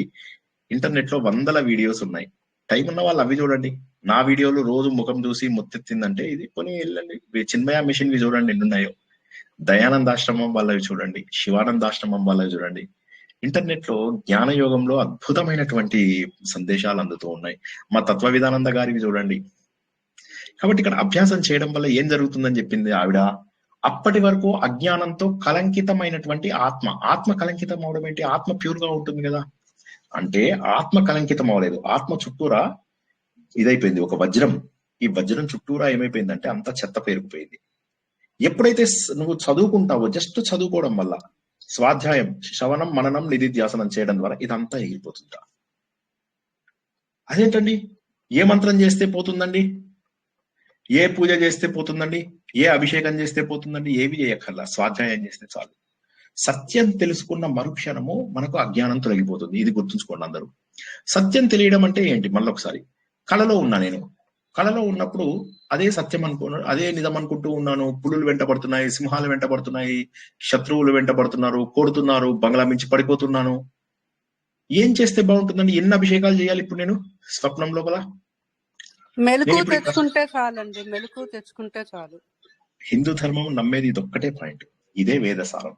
ఇంటర్నెట్ లో 100 వీడియోస్ ఉన్నాయి. టైం ఉన్న వాళ్ళు అవి చూడండి. నా వీడియోలు రోజు ముఖం చూసి ముత్తెత్తిందంటే ఇది కొని వెళ్ళండి. చిన్మయ మెషిన్ వి చూడండి ఎన్ని ఉన్నాయో. దయానందాశ్రమం వాళ్ళవి చూడండి, శివానందాశ్రమం వాళ్ళవి చూడండి. ఇంటర్నెట్ లో జ్ఞాన యోగంలో అద్భుతమైనటువంటి సందేశాలు అందుతూ ఉన్నాయి. మా తత్వ విధానంద గారివి చూడండి. కాబట్టి ఇక్కడ అభ్యాసం చేయడం వల్ల ఏం జరుగుతుందని చెప్పింది ఆవిడ. అప్పటి వరకు అజ్ఞానంతో కలంకితమైనటువంటి ఆత్మ కలంకితం అవడం ఏంటి? ఆత్మ ప్యూర్ గా ఉంటుంది కదా. అంటే ఆత్మ కలంకితం అవ్వలేదు, ఆత్మ చుట్టూరా ఇదైపోయింది ఒక వజ్రం. ఈ వజ్రం చుట్టూరా ఏమైపోయిందంటే అంత చెత్త పేరుకుపోయింది. ఎప్పుడైతే నువ్వు చదువుకుంటావో, జస్ట్ చదువుకోవడం వల్ల, స్వాధ్యాయం, శ్రవణం, మననం, నిధిధ్యాసనం చేయడం ద్వారా ఇదంతా ఎగిరిపోతుందా? అదేంటండి, ఏ మంత్రం చేస్తే పోతుందండి, ఏ పూజ చేస్తే పోతుందండి, ఏ అభిషేకం చేస్తే పోతుందండి? ఏవి చేయక్కర్లా, స్వాధ్యాయం చేస్తే చాలు. సత్యం తెలుసుకున్న మరుక్షణము మనకు అజ్ఞానం తొలగిపోతుంది. ఇది గుర్తుంచుకోండి అందరూ. సత్యం తెలియడం అంటే ఏంటి? మళ్ళొకసారి, కళలో ఉన్నా నేను, కళలో ఉన్నప్పుడు అదే సత్యం అదే నిజం అనుకుంటూ ఉన్నాను. పులులు వెంటబడుతున్నాయి, సింహాలు వెంటబడుతున్నాయి, శత్రువులు వెంటబడుతున్నారు, కొడుతున్నారు, బంగ్లా మించి పడిపోతున్నాను. ఏం చేస్తే బాగుంటుందండి? ఎన్ని అభిషేకాలు చేయాలి ఇప్పుడు నేను స్వప్నం లోపల? మెలకు తెచ్చుకుంటే చాలండి, మెలకు తెచ్చుకుంటే చాలు. హిందూ ధర్మం నమ్మేది ఇదొక్కటే పాయింట్. ఇదే వేద సారం.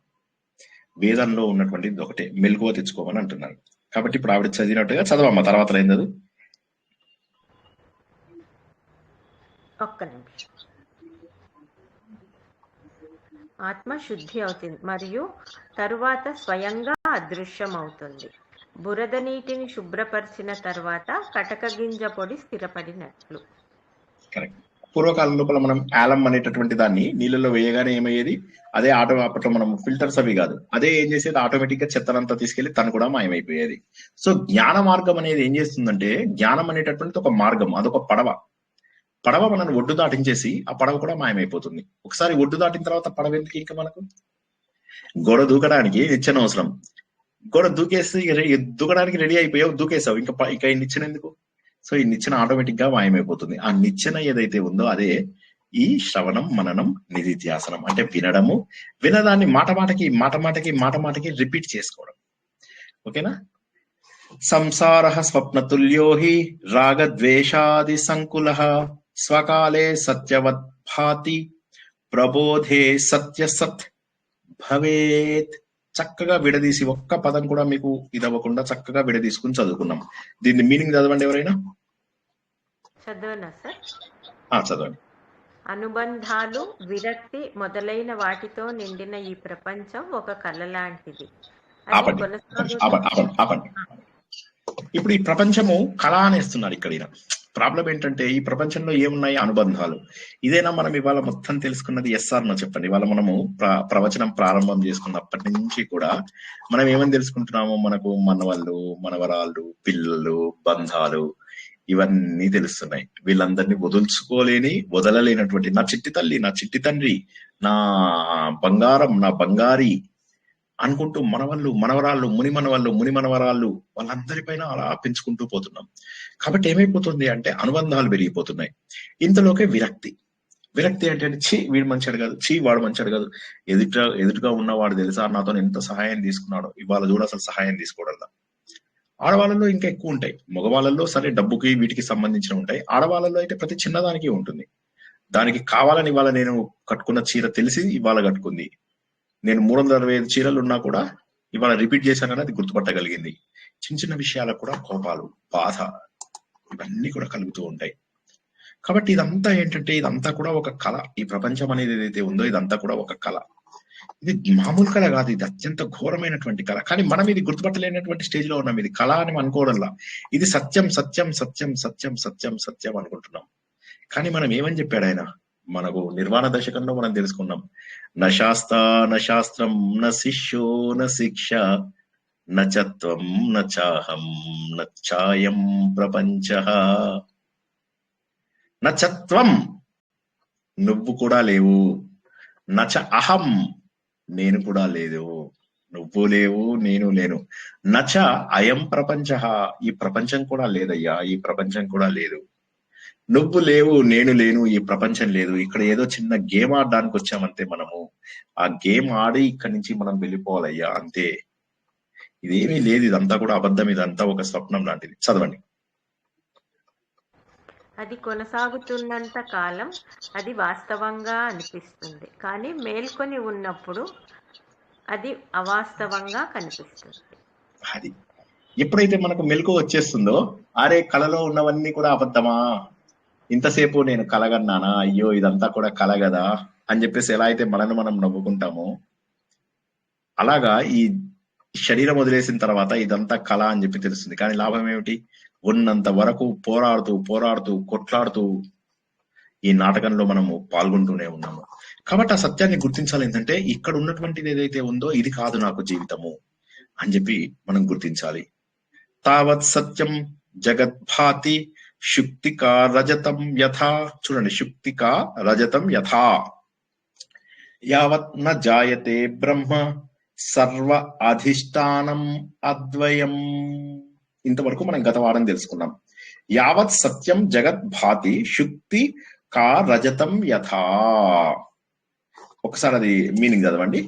వేదంలో ఉన్నటువంటి ఇది ఒకటే, మెలకువ తెచ్చుకోమని అంటున్నారు. కాబట్టి ఇప్పుడు ఆవిడ చదివినట్టుగా చదవమ్మా, తర్వాత ఏందదు. ఒక్క నిమిషం. ఆత్మ శుద్ధి అవుతుంది మరియు తరువాత స్వయంగా అదృశ్యం అవుతుంది. బురద నీటిని శుభ్రపరిచిన తర్వాత కటక గింజ పొడి స్థిరపడినట్లు. కరెక్ట్. పూర్వకాలం లోపల మనం ఆలం అనేటటువంటి దాన్ని నీళ్ళలో వేయగానే ఏమయ్యేది? అదే అప్పట్లో మనం ఫిల్టర్స్ అవి కాదు, అదే ఏం చేసేది, ఆటోమేటిక్ గా చెత్తనంతా తీసుకెళ్లి తను కూడా మాయమైపోయేది. సో జ్ఞాన మార్గం అనేది ఏం చేస్తుందంటే, జ్ఞానం అనేటటువంటి ఒక మార్గం, అదొక పడవ మనల్ని ఒడ్డు దాటించేసి ఆ పడవ కూడా మాయమైపోతుంది. ఒకసారి ఒడ్డు దాటిన తర్వాత పడవ ఎందుకు ఇంకా మనకు? గోడ దూకడానికి నిచ్చెన అవసరం. గోడ దూకేసి దూకడానికి రెడీ అయిపోయావు, దూకేసావు, ఇంకా ఈ నిచ్చెన ఎందుకు? సో ఈ నిచ్చెన ఆటోమేటిక్ గా మాయమైపోతుంది. ఆ నిచ్చెన ఏదైతే ఉందో అదే ఈ శ్రవణం, మననం, నిధిధ్యాసనం. అంటే వినడము, వినదాన్ని మాట మాటకి రిపీట్ చేసుకోవడం. ఓకేనా? సంసార స్వప్నతుల్యో హి రాగద్వేషాది సంకులః స్వకాలే సత్యవత్ భాతి ప్రబోధే సత్యసత్ భవేత్. చక్కగా విడదీసి, ఒక్క పదం కూడా మీకు ఇదవ్వకుండా చక్కగా విడదీసుకుని చదువుకున్నాం. దీన్ని మీనింగ్ చదవండి ఎవరైనా. చదవనా సార్? చదవండి. అనుబంధాలు, విరక్తి మొదలైన వాటితో నిండిన ఈ ప్రపంచం ఒక కళ లాంటిది. ఆపండి. ఇప్పుడు ఈ ప్రపంచము కళ అనేస్తున్నారు ఇక్కడ. ప్రాబ్లం ఏంటంటే, ఈ ప్రపంచంలో ఏమున్నాయి? అనుబంధాలు. ఇదేనా మనం ఇవాళ మొత్తం తెలుసుకున్నది? ఎస్ఆర్ నో చెప్పండి. ఇవాళ మనము ప్రవచనం ప్రారంభం చేసుకున్నప్పటి నుంచి కూడా మనం ఏమని తెలుసుకుంటున్నాము? మనకు మనవాళ్ళు, మనవరాళ్ళు, పిల్లలు, బంధాలు, ఇవన్నీ తెలుస్తున్నాయి. వీళ్ళందరినీ వదలలేనటువంటి నా చిట్టి తల్లి, నా చిట్టి తండ్రి, నా బంగారం, నా బంగారి అనుకుంటూ మనవళ్ళు, మనవరాళ్ళు, ముని మనవరాళ్ళు, వాళ్ళందరిపైన అలా పెంచుకుంటూ పోతున్నాం. కాబట్టి ఏమైపోతుంది అంటే అనుబంధాలు పెరిగిపోతున్నాయి. ఇంతలోకే విరక్తి అంటే చీ వీడు మంచాడు కాదు, చీ వాడు మంచాడు కాదు, ఎదుటిగా ఉన్నవాడు తెలుసా నాతో ఎంత సహాయం తీసుకున్నాడో, ఇవాళ చూడ అసలు సహాయం తీసుకోవడం. ఆడవాళ్ళలో ఇంకా ఎక్కువ ఉంటాయి. మగవాళ్ళలో సరే డబ్బుకి వీటికి సంబంధించిన ఉంటాయి. ఆడవాళ్ళలో అయితే ప్రతి చిన్నదానికి ఉంటుంది. దానికి కావాలని ఇవాళ నేను కట్టుకున్న చీర తెలిసి ఇవాళ కట్టుకుంది. నేను 365 చీరలు ఉన్నా కూడా ఇవాళ రిపీట్ చేశానని అది గుర్తుపట్టగలిగింది. చిన్న చిన్న విషయాలకు కూడా కోపాలు, బాధ ఇవన్నీ కూడా కలుగుతూ ఉంటాయి. కాబట్టి ఇదంతా ఏంటంటే ఇదంతా కూడా ఒక కళ. ఈ ప్రపంచం అనేది ఏదైతే ఉందో ఇదంతా కూడా ఒక కళ. ఇది మామూలు కళ కాదు, ఇది అత్యంత ఘోరమైనటువంటి కళ. కానీ మనం ఇది గుర్తుపట్టలేనటువంటి స్టేజ్ లో ఉన్నాం. ఇది కళ అని అనుకోవడంలా ఇది సత్యం సత్యం సత్యం సత్యం సత్యం సత్యం అనుకుంటున్నాం. కానీ మనం ఏమని చెప్పాడు ఆయన మనకు నిర్వాణ దశకంలో మనం తెలుసుకున్నాం. నశాస్త నశాస్త్రం న శిష్యో న శిక్ష నచత్వం నచాహం నచాయం ప్రపంచ. నచత్వం నువ్వు కూడా లేవు, నచ అహం నేను కూడా లేదు. నువ్వు లేవు, నేను లేను. నచ అయం ప్రపంచ ఈ ప్రపంచం కూడా లేదయ్యా, ఈ ప్రపంచం కూడా లేదు. నువ్వు లేవు, నేను లేను, ఈ ప్రపంచం లేదు. ఇక్కడ ఏదో చిన్న గేమ్ ఆడడానికి వచ్చామంతే. మనము ఆ గేమ్ ఆడి ఇక్కడి నుంచి మనం వెళ్ళిపోవాలయ్యా అంతే. ఇదేమీ లేదు, ఇదంతా కూడా అబద్ధం, ఇదంతా ఒక స్వప్నం లాంటిది. చదవండి. అది కొనసాగుతున్నంత కాలం అది వాస్తవంగా అనిపిస్తుంది, కానీ మేల్కొని ఉన్నప్పుడు అది అవాస్తవంగా కనిపిస్తుంది. అది ఎప్పుడైతే మనకు మెలకు వచ్చేస్తుందో, అరే కళలో ఉన్నవన్నీ కూడా అబద్ధమా, ఇంతసేపు నేను కలగన్నానా, అయ్యో ఇదంతా కూడా కల కదా అని చెప్పేసి ఎలా అయితే మనను మనం నవ్వుకుంటామో, అలాగా ఈ శరీరం వదిలేసిన తర్వాత ఇదంతా కళ అని చెప్పి తెలుస్తుంది. కానీ లాభం ఏమిటి? ఉన్నంత వరకు పోరాడుతూ పోరాడుతూ కొట్లాడుతూ ఈ నాటకంలో మనము పాల్గొంటూనే ఉన్నాము. కాబట్టి ఆ సత్యాన్ని గుర్తించాలి. ఏంటంటే ఇక్కడ ఉన్నటువంటిది ఏదైతే ఉందో ఇది కాదు నాకు జీవితము అని చెప్పి మనం గుర్తించాలి. తావత్ సత్యం జగద్భాతి శుక్తికా రజతం యథా. చూడండి, శుక్తికా రజతం యథా యావత్ న జాయతే బ్రహ్మ సర్వ అధిష్టానం అద్వయం. ఇంతవరకు మనం గత వారం తెలుసుకున్నాం. యావత్ సత్యం జగత్ భాతి శుక్తి కా రజతం యథా. ఒకసారి అది మీనింగ్ చదవండి.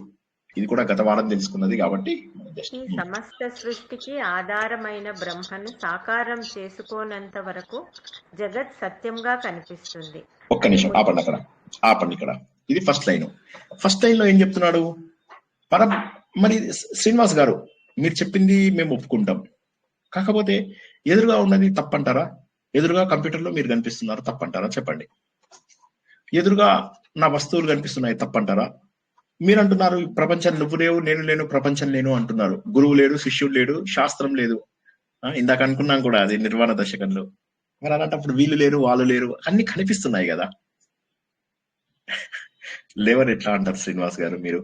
ఇది కూడా గత వారం తెలుసుకున్నది కాబట్టి. ఈ సమస్త సృష్టికి ఆధారమైన బ్రహ్మను సాకారం చేసుకోనంత వరకు జగత్ సత్యంగా కనిపిస్తుంది. ఒక్క నిమిషం ఆపండి ఇక్కడ. ఇది ఫస్ట్ లైన్. ఫస్ట్ లైన్ లో ఏం చెప్తున్నాడు? మరి శ్రీనివాస్ గారు మీరు చెప్పింది మేము ఒప్పుకుంటాం, కాకపోతే ఎదురుగా ఉన్నది తప్పంటారా? ఎదురుగా కంప్యూటర్లో మీరు కనిపిస్తున్నారు తప్పంటారా? చెప్పండి. ఎదురుగా నా వస్తువులు కనిపిస్తున్నాయి తప్పంటారా? మీరు అంటున్నారు ప్రపంచం నువ్వు లేవు, నేను లేను, ప్రపంచం లేను అంటున్నారు. గురువు లేడు, శిష్యుడు లేడు, శాస్త్రం లేదు. ఇందాక అనుకున్నాం కూడా అది నిర్వాణ దశకంలో. మరి అలాంటప్పుడు వీళ్ళు లేరు, వాళ్ళు లేరు, అన్ని కనిపిస్తున్నాయి కదా. లేవని ఎట్లా అంటారు శ్రీనివాస్ గారు? మీరు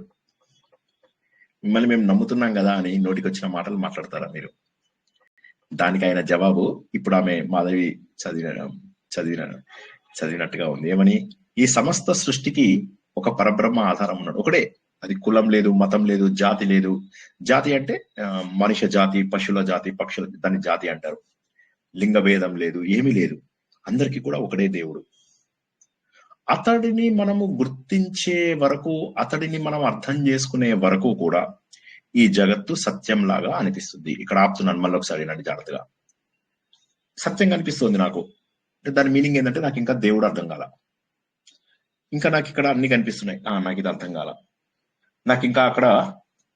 మిమ్మల్ని మేము నమ్ముతున్నాం కదా అని నోటికి వచ్చిన మాటలు మాట్లాడతారా మీరు? దానికి ఆయన జవాబు ఇప్పుడు ఆమె మాధవి చదివినట్టుగా ఉంది. ఏమని? ఈ సమస్త సృష్టికి ఒక పరబ్రహ్మ ఆధారం ఉన్నాడు, ఒకడే. అది కులం లేదు, మతం లేదు, జాతి లేదు. జాతి అంటే మనుష్య జాతి, పశువుల జాతి, పక్షుల, దాన్ని జాతి అంటారు. లింగ భేదం లేదు, ఏమీ లేదు. అందరికీ కూడా ఒకడే దేవుడు. అతడిని మనము గుర్తించే వరకు, అతడిని మనం అర్థం చేసుకునే వరకు కూడా ఈ జగత్తు సత్యం లాగా అనిపిస్తుంది. ఇక్కడ ఆపుతున్నాను, మళ్ళీ ఒకసారి వినండి జాగ్రత్తగా. సత్యం కనిపిస్తుంది నాకు. దాని మీనింగ్ ఏంటంటే నాకు ఇంకా దేవుడు అర్థం కాల, ఇంకా నాకు ఇక్కడ అన్ని కనిపిస్తున్నాయి, నాకు ఇది అర్థం కాల. నాకు ఇంకా అక్కడ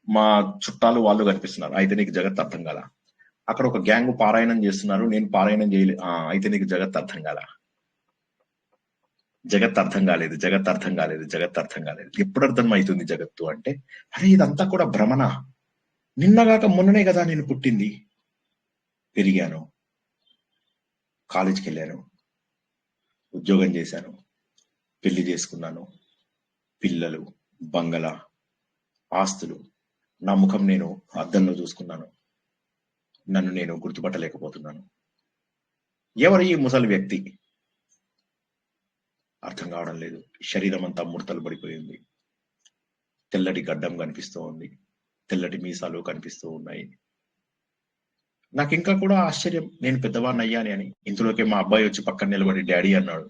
మా చుట్టాలు వాళ్ళు కనిపిస్తున్నారు, అయితే నీకు జగత్ అర్థం కాల. అక్కడ ఒక గ్యాంగ్ పారాయణం చేస్తున్నారు, నేను పారాయణం చేయలే, అయితే నీకు జగత్ అర్థం కాల. జగత్ అర్థం కాలేదు, జగత్ అర్థం కాలేదు, జగత్ అర్థం కాలేదు. ఎప్పుడు అర్థం అవుతుంది జగత్తు అంటే? అరే ఇదంతా కూడా భ్రమణ. నిన్నగాక మొన్ననే కదా నేను పుట్టింది, పెరిగాను, కాలేజీకి వెళ్ళాను, ఉద్యోగం చేశాను, పెళ్లి చేసుకున్నాను, పిల్లలు, బంగళా, ఆస్తులు. నా ముఖం నేను అద్దంలో చూసుకున్నాను, నన్ను నేను గుర్తుపట్టలేకపోతున్నాను. ఎవరు ఈ ముసలి వ్యక్తి? అర్థం కావడం లేదు. శరీరం అంతా ముడతలు పడిపోయింది, తెల్లటి గడ్డం కనిపిస్తూ ఉంది, తెల్లటి మీసాలు కనిపిస్తూ ఉన్నాయి. నాకు ఇంకా కూడా ఆశ్చర్యం, నేను పెద్దవాడిని అయ్యాని అని. ఇంతలోకే మా అబ్బాయి వచ్చి పక్కన నిలబడి డాడీ అన్నాడు.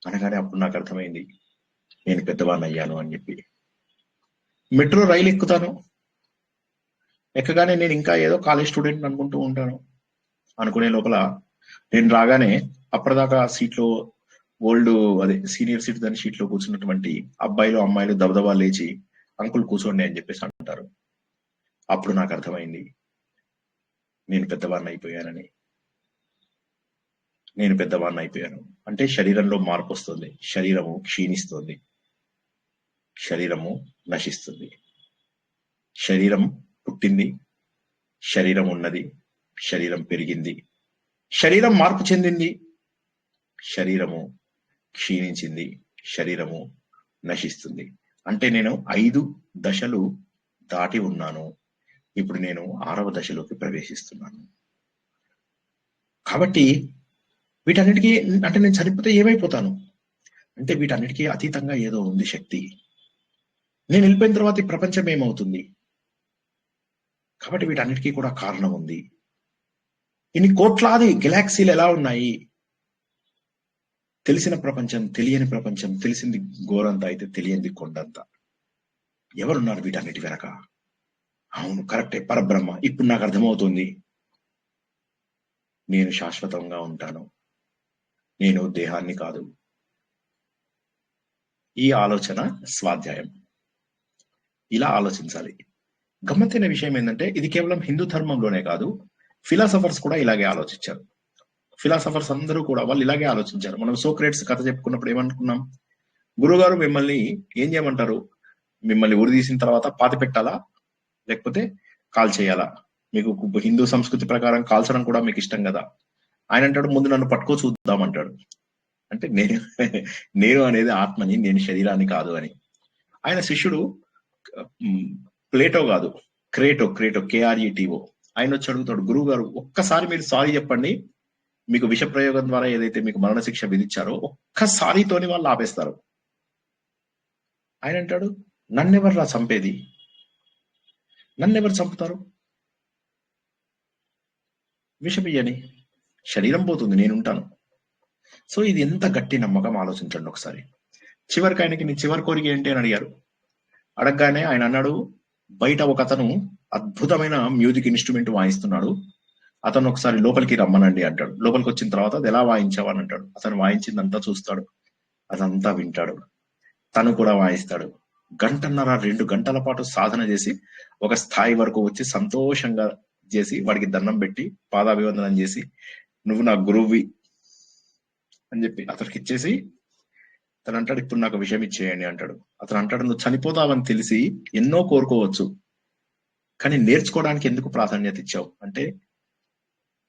అనగానే అప్పుడు నాకు అర్థమైంది నేను పెద్దవాడిని అయ్యాను అని చెప్పి. మెట్రో రైలు ఎక్కుతాను, ఎక్కగానే నేను ఇంకా ఏదో కాలేజ్ స్టూడెంట్ అనుకుంటూ ఉంటాను. అనుకునే లోపల నేను రాగానే అప్పటిదాకా సీట్లో ఓల్డ్ అదే సీనియర్ సిటిజన్ షీట్ లో కూర్చున్నటువంటి అబ్బాయిలు అమ్మాయిలు దబదబా లేచి అంకుల్ కూర్చోండి అని చెప్పేసి అంటారు. అప్పుడు నాకు అర్థమైంది నేను పెద్దవాడిని అయిపోయానని. నేను పెద్దవాడిని అయిపోయాను అంటే శరీరంలో మార్పు వస్తుంది, శరీరము క్షీణిస్తుంది, శరీరము నశిస్తుంది. శరీరం పుట్టింది, శరీరం ఉన్నది, శరీరం పెరిగింది, శరీరం మార్పు చెందింది, శరీరము క్షీణించింది, శరీరము నశిస్తుంది. అంటే నేను 5 దశలు దాటి ఉన్నాను. ఇప్పుడు నేను 6వ దశలోకి ప్రవేశిస్తున్నాను. కాబట్టి వీటన్నిటికీ అంటే నేను చనిపోతే ఏమైపోతాను అంటే వీటన్నిటికీ అతీతంగా ఏదో ఉంది శక్తి. నేను వెళ్ళిపోయిన తర్వాత ఈ ప్రపంచం ఏమవుతుంది? కాబట్టి వీటన్నిటికీ కూడా కారణం ఉంది. ఇన్ని కోట్లాది గెలాక్సీలు ఎలా ఉన్నాయి? తెలిసిన ప్రపంచం, తెలియని ప్రపంచం, తెలిసింది గోరంత అయితే తెలియంది కొండంత. ఎవరున్నారు వీటన్నిటి వెనక? అవును, కరెక్టే, పరబ్రహ్మ. ఇప్పుడు నాకు అర్థమవుతుంది, నేను శాశ్వతంగా ఉంటాను, నేను దేహాన్ని కాదు. ఈ ఆలోచన స్వాధ్యాయం. ఇలా ఆలోచించాలి. గమ్మత్తైన విషయం ఏంటంటే ఇది కేవలం హిందూ ధర్మంలోనే కాదు, ఫిలాసఫర్స్ కూడా ఇలాగే ఆలోచించారు. ఫిలాసఫర్స్ అందరూ కూడా వాళ్ళు ఇలాగే ఆలోచించారు. మనం సోక్రేట్స్ కథ చెప్పుకున్నప్పుడు ఏమనుకున్నాం? గురుగారు మిమ్మల్ని ఏం చేయమంటారు? మిమ్మల్ని ఉరి తీసిన తర్వాత పాతి పెట్టాలా లేకపోతే కాల్ చేయాలా? మీకు హిందూ సంస్కృతి ప్రకారం కాల్చడం కూడా మీకు ఇష్టం కదా. ఆయన అంటాడు, ముందు నన్ను పట్టుకో చూద్దామంటాడు. అంటే నేను అనేది ఆత్మని, నేను శరీరాన్ని కాదు అని. ఆయన శిష్యుడు ప్లేటో కాదు, క్రేటో KRETO. ఆయన వచ్చి అడుగుతాడు, గురువు గారు ఒక్కసారి మీరు సారీ చెప్పండి, మీకు విష ప్రయోగం ద్వారా ఏదైతే మీకు మరణశిక్ష విధించారో ఒక్కసారితోని వాళ్ళు ఆపేస్తారు. ఆయన అంటాడు, నన్నెవర్రా చంపేది? నన్నెవరు చంపుతారు? విషమియ్యని, శరీరం పోతుంది, నేనుంటాను. సో ఇది ఎంత గట్టి నమ్మకం ఆలోచించండి ఒకసారి. చివరికి ఆయనకి నీ చివరి కోరిక ఏంటి అని అడిగారు. అడగగానే ఆయన అన్నాడు, బయట ఒక అతను అద్భుతమైన మ్యూజిక్ ఇన్స్ట్రుమెంట్ వాయిస్తున్నాడు, అతను ఒకసారి లోపలికి రమ్మనండి అంటాడు. లోపలికి వచ్చిన తర్వాత అది ఎలా వాయించావు అని అంటాడు. అతను వాయించిందంతా చూస్తాడు, అదంతా వింటాడు, తను కూడా వాయిస్తాడు. 1.5-2 గంటల పాటు సాధన చేసి ఒక స్థాయి వరకు వచ్చి సంతోషంగా చేసి వాడికి దండం పెట్టి పాదాభివందనం చేసి, నువ్వు నా గురువువి అని చెప్పి అతనికి ఇచ్చేసి తను అంటాడు, ఇప్పుడు నాకు విషయం ఇచ్చేయండి అంటాడు. అతను అంటాడు, నువ్వు చనిపోతావని తెలిసి ఎన్నో కోరుకోవచ్చు, కానీ నేర్చుకోవడానికి ఎందుకు ప్రాధాన్యత ఇచ్చావు అంటే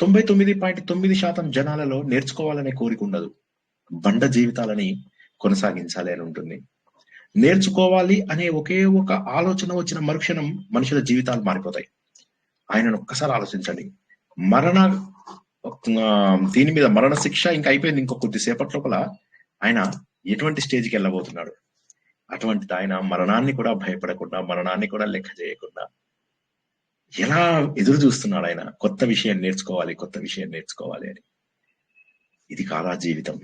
99.9% జనాలలో నేర్చుకోవాలనే కోరిక ఉండదు, బండ జీవితాలని కొనసాగించాలి అని ఉంటుంది. నేర్చుకోవాలి అనే ఒకే ఒక ఆలోచన వచ్చిన మరుక్షణం మనుషుల జీవితాలు మారిపోతాయి. ఆయనను ఒక్కసారి ఆలోచించండి. దీని మీద మరణ శిక్ష ఇంకా అయిపోయింది, ఇంకో కొద్దిసేపటి లోపల ఆయన ఎటువంటి స్టేజ్కి వెళ్ళబోతున్నాడు. అటువంటిది ఆయన మరణాన్ని కూడా భయపడకుండా, మరణాన్ని కూడా లెక్క చేయకుండా ఎలా ఎదురు చూస్తున్నాడు ఆయన, కొత్త విషయం నేర్చుకోవాలి, కొత్త విషయం నేర్చుకోవాలి అని. ఇది కాదా జీవితం?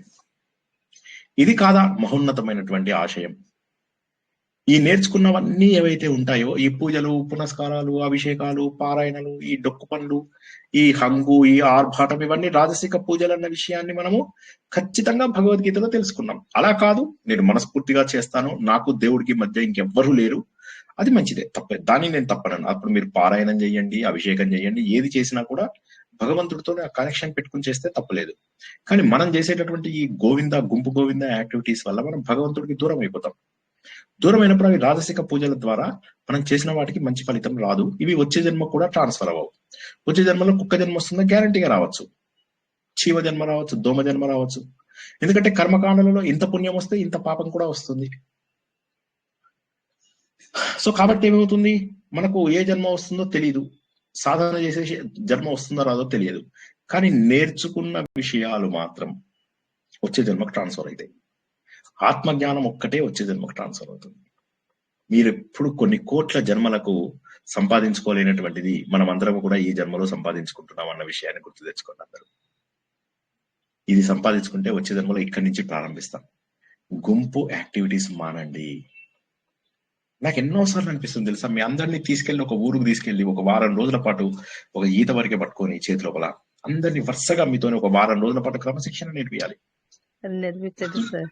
ఇది కాదా మహోన్నతమైనటువంటి ఆశయం? ఈ నేర్చుకున్నవన్నీ ఏవైతే ఉంటాయో, ఈ పూజలు, పునస్కారాలు, అభిషేకాలు, పారాయణలు, ఈ డొక్కు పనులు, ఈ హంగు, ఈ ఆర్భాటం, ఇవన్నీ రాజసిక పూజలు అన్న విషయాన్ని మనము ఖచ్చితంగా భగవద్గీతలో తెలుసుకున్నాం. అలా కాదు, నేను మనస్ఫూర్తిగా చేస్తాను, నాకు దేవుడికి మధ్య ఇంకెవ్వరూ లేరు, అది మంచిదే, తప్పే, దాన్ని నేను తప్పనను. అప్పుడు మీరు పారాయణం చేయండి, అభిషేకం చేయండి, ఏది చేసినా కూడా భగవంతుడితో కనెక్షన్ పెట్టుకుని చేస్తే తప్పలేదు. కానీ మనం చేసేటటువంటి ఈ గోవింద, గుంపు గోవింద యాక్టివిటీస్ వల్ల మనం భగవంతుడికి దూరం అయిపోతాం. దూరమైనప్పుడు అవి రాజసిక పూజల ద్వారా మనం చేసిన వాటికి మంచి ఫలితం రాదు. ఇవి వచ్చే జన్మ కూడా ట్రాన్స్ఫర్ అవ్వవు. వచ్చే జన్మలో కుక్క జన్మ వస్తుందో గ్యారంటీగా రావచ్చు, చీవ జన్మ రావచ్చు, దోమ జన్మ రావచ్చు. ఎందుకంటే కర్మకాండలలో ఇంత పుణ్యం వస్తే ఇంత పాపం కూడా వస్తుంది. సో కాబట్టి ఏమవుతుంది, మనకు ఏ జన్మ వస్తుందో తెలియదు, సాధన చేసే జన్మ వస్తుందో రాదో తెలియదు, కానీ నేర్చుకున్న విషయాలు మాత్రం వచ్చే జన్మకు ట్రాన్స్ఫర్ అవుతాయి. ఆత్మజ్ఞానం ఒక్కటే వచ్చే జన్మకు ట్రాన్స్ఫర్ అవుతుంది. మీరు ఎప్పుడు కొన్ని కోట్ల జన్మలకు సంపాదించుకోలేనటువంటిది మనం అందరం కూడా ఈ జన్మలో సంపాదించుకుంటున్నాం అన్న విషయాన్ని గుర్తు తెచ్చుకోండి అందరూ. ఇది సంపాదించుకుంటే వచ్చే జన్మలో ఇక్కడి నుంచి ప్రారంభిస్తాం. గుంపు యాక్టివిటీస్ మానండి. నాకు ఎన్నోసార్లు అనిపిస్తుంది తెలుసా, మీ అందరినీ తీసుకెళ్లి ఒక ఊరుకు తీసుకెళ్లి ఒక వారం రోజుల పాటు ఒక ఈత వరకే పట్టుకొని చేతి లోపల అందరినీ వరుసగా మీతోనే ఒక వారం రోజుల పాటు క్రమశిక్షణ నేర్పియాలి. అని నేర్పించండి సార్.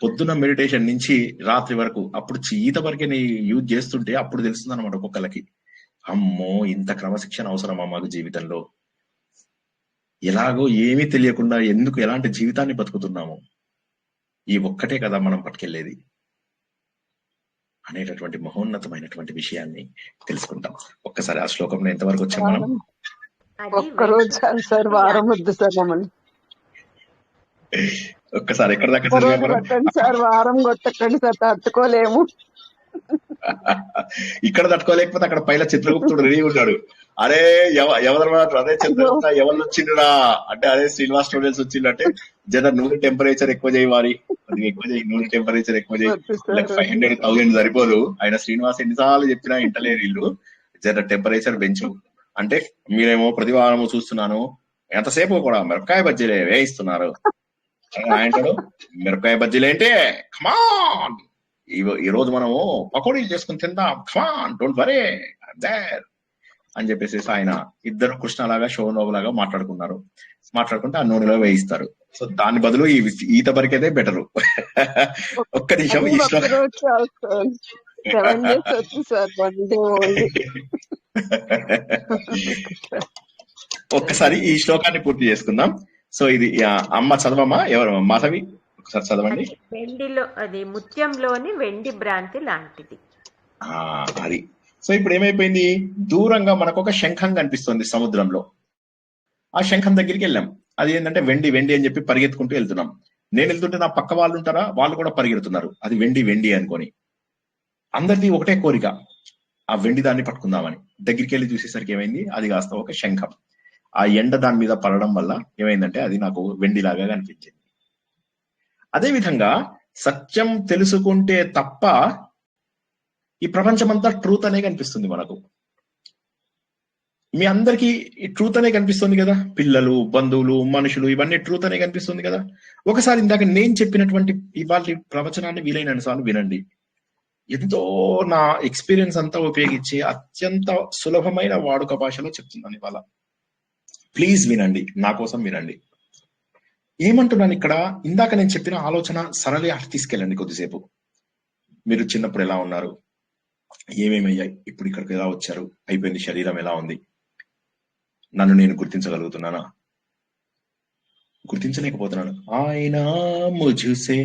పొద్దున్న మెడిటేషన్ నుంచి రాత్రి వరకు, అప్పుడు ఈత వరకే యూజ్ చేస్తుంటే అప్పుడు తెలుస్తుంది అనమాట ఒక్కొక్కరికి, అమ్మో ఇంత క్రమశిక్షణ అవసరమా మాకు జీవితంలో, ఎలాగో ఏమీ తెలియకుండా ఎందుకు ఎలాంటి జీవితాన్ని బతుకుతున్నాము, ఈ ఒక్కటే కదా మనం పట్టుకెళ్ళేది అనేటటువంటి మహోన్నతమైనటువంటి విషయాన్ని తెలుసుకుంటాం. ఒక్కసారి ఆ శ్లోకంలో ఎంతవరకు వచ్చాం మనం? ఒక్కరోజు చాలు సార్, వారం వద్దు సార్ మమ్మల్ని. ఒక్కసారి ఎక్కడ దాకా ఒక్కరోజు చదివాం మనం? కొట్టండి సార్, వారం కొట్టకండి సార్, తట్టుకోలేము. ఇక్కడ తట్టుకోలేకపోతే అక్కడ పైన చిత్రగుప్తుడు రెడీ ఉన్నాడు. అరే ఎవరు అదే చిత్రగుప్త ఎవరు వచ్చిండురా అంటే, అదే శ్రీనివాస్ స్టూడెంట్స్ వచ్చిందంటే, జర నూనె టెంపరేచర్ ఎక్కువ చేయి, వారి కొద్దిగా ఎక్కువ చేయి, నూనె టెంపరేచర్ ఎక్కువ చేయి, 500,000 సరిపోదు. ఆయన శ్రీనివాస్ ఎన్నిసార్లు చెప్పినా ఇంటలేరు వీళ్ళు, జర టెంపరేచర్ పెంచు అంటే, మీరేమో ప్రతివారము చూస్తున్నాను ఎంతసేపు కూడా మిరపకాయ బజ్జీలే వేయిస్తున్నారు. ఆయన మిరపకాయ బజ్జీలు ఏంటి, కమాన్ ఈ రోజు మనము పకోడీలు చేసుకుని తిందాం, కమాన్ డోంట్ వరీ దేర్ అని చెప్పేసి ఆయన ఇద్దరు కృష్ణలాగా శోభనోబులాగా మాట్లాడుకుంటే ఆ నూనెలో వేయిస్తారు. సో దాని బదులు ఈ ఈత బరికేదే బెటరు. ఒక్క నిమిషం ఈ ఒక్కసారి ఈ శ్లోకాన్ని పూర్తి చేసుకుందాం. సో ఇది అమ్మ చదవమ్మా, ఎవరు మాధవి ఒకసారి చదవండి. వెండిలో అది ముత్యంలోని వెండి భ్రాంతి లాంటిది. అది. సో ఇప్పుడు ఏమైపోయింది, దూరంగా మనకు ఒక శంఖం కనిపిస్తుంది సముద్రంలో. ఆ శంఖం దగ్గరికి వెళ్ళాం. అది ఏంటంటే వెండి వెండి అని చెప్పి పరిగెత్తుకుంటూ వెళ్తున్నాం. నేను వెళ్తుంటే నా పక్క వాళ్ళు ఉంటారా, వాళ్ళు కూడా పరిగెడుతున్నారు అది వెండి వెండి అనుకొని. అందరిది ఒకటే కోరిక, ఆ వెండి దాన్ని పట్టుకుందామని. దగ్గరికి వెళ్ళి చూసేసరికి ఏమైంది, అది కాస్త ఒక శంఖం. ఆ ఎండ దాని మీద పడడం వల్ల ఏమైందంటే అది నాకు వెండిలాగా కనిపించింది. అదేవిధంగా సత్యం తెలుసుకుంటే తప్ప ఈ ప్రపంచమంతా ట్రూత్ అనే కనిపిస్తుంది మనకు. మీ అందరికీ ఈ ట్రూత్ అనే కనిపిస్తుంది కదా, పిల్లలు, బంధువులు, మనుషులు, ఇవన్నీ ట్రూత్ అనే కనిపిస్తుంది కదా. ఒకసారి ఇందాక నేను చెప్పినటువంటి ఇవాళ ప్రవచనాన్ని వీలైన సార్లు వినండి. ఎంతో నా ఎక్స్పీరియన్స్ అంతా ఉపయోగించి అత్యంత సులభమైన వాడుక భాషలో చెప్తున్నాను ఇవాళ. ప్లీజ్ వినండి, నా కోసం వినండి. ఏమంటున్నాను ఇక్కడ, ఇందాక నేను చెప్పిన ఆలోచన సరళి అటు తీసుకెళ్ళండి కొద్దిసేపు. మీరు చిన్నప్పుడు ఎలా ఉన్నారు, ఏమేమయ్యాయి, ఇప్పుడు ఇక్కడికి ఎలా వచ్చారు, అయిపోయింది, శరీరం ఎలా ఉంది, నన్ను నేను గుర్తించగలుగుతున్నానా, గుర్తించలేకపోతున్నాను. ఆయన ముझसे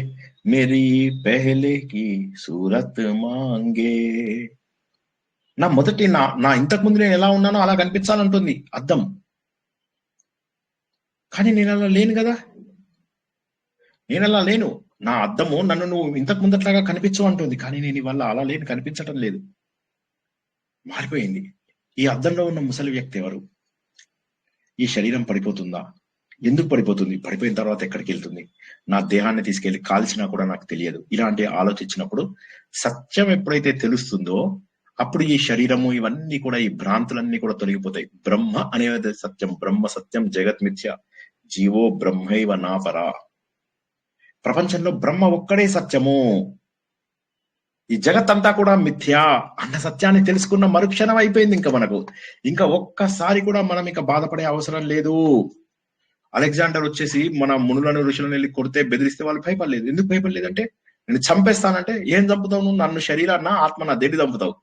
मेरी पहले की सूरत मांगे. నా మొదటి నా ఇంతకు ముందు నేను ఎలా ఉన్నానో అలా కనిపించాలంటుంది అద్దం. కానీ నేను అలా లేను కదా, నేను అలా లేను. నా అద్దము నన్ను నువ్వు ఇంతకు ముందట్లాగా కనిపించు అంటుంది, కానీ నేను ఇవాళ అలా లేను, కనిపించటం లేదు, మారిపోయింది. ఈ అద్దంలో ఉన్న ముసలి వ్యక్తి ఎవరు? ఈ శరీరం పడిపోతుందా? ఎందుకు పడిపోతుంది? పడిపోయిన తర్వాత ఎక్కడికి వెళ్తుంది? నా దేహాన్ని తీసుకెళ్లి కాల్చినా కూడా నాకు తెలియదు. ఇలాంటి ఆలోచించినప్పుడు సత్యం ఎప్పుడైతే తెలుస్తుందో అప్పుడు ఈ శరీరము ఇవన్నీ కూడా, ఈ భ్రాంతులన్నీ కూడా తొలగిపోతాయి. బ్రహ్మ అనేది సత్యం, బ్రహ్మ సత్యం జగత్ మిథ్య, జీవో బ్రహ్మైవ నాపరా. ప్రపంచంలో బ్రహ్మ ఒక్కడే సత్యము, ఈ జగత్తంతా కూడా మిథ్యా అన్న సత్యాన్ని తెలుసుకున్న మరుక్షణం అయిపోయింది. ఇంకా మనకు ఇంకా ఒక్కసారి కూడా మనం ఇంకా బాధపడే అవసరం లేదు. అలెగ్జాండర్ వచ్చేసి మన మునులను ఋషులను వెళ్ళి కొడితే బెదిరిస్తే వాళ్ళు భయపడలేదు. ఎందుకు భయపడలేదంటే, నేను చంపేస్తానంటే, ఏం చంపుతావు నువ్వు? నన్ను శరీరాన్న ఆత్మ నా దేన్ని చంపుతావు?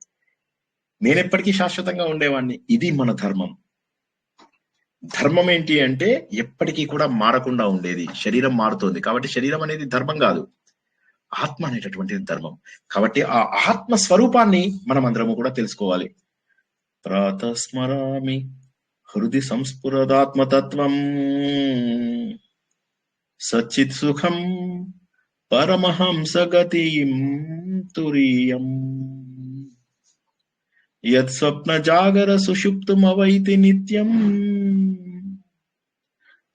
నేను ఎప్పటికీ శాశ్వతంగా ఉండేవాడిని. ఇది మన ధర్మం. ధర్మం ఏంటి అంటే ఎప్పటికీ కూడా మారకుండా ఉండేది. శరీరం మారుతోంది కాబట్టి శరీరం అనేది ధర్మం కాదు, ఆత్మ అనేటటువంటిది ధర్మం. కాబట్టి ఆ ఆత్మ స్వరూపాన్ని మనం అందరము కూడా తెలుసుకోవాలి. ప్రాతస్మరామి హృది సంస్ఫురదాత్మతత్వం సచ్చిత్ సుఖం పరమహంసగతిం తురీయం యత్ స్వప్న జాగర సుషుప్తుమవైతి నిత్యం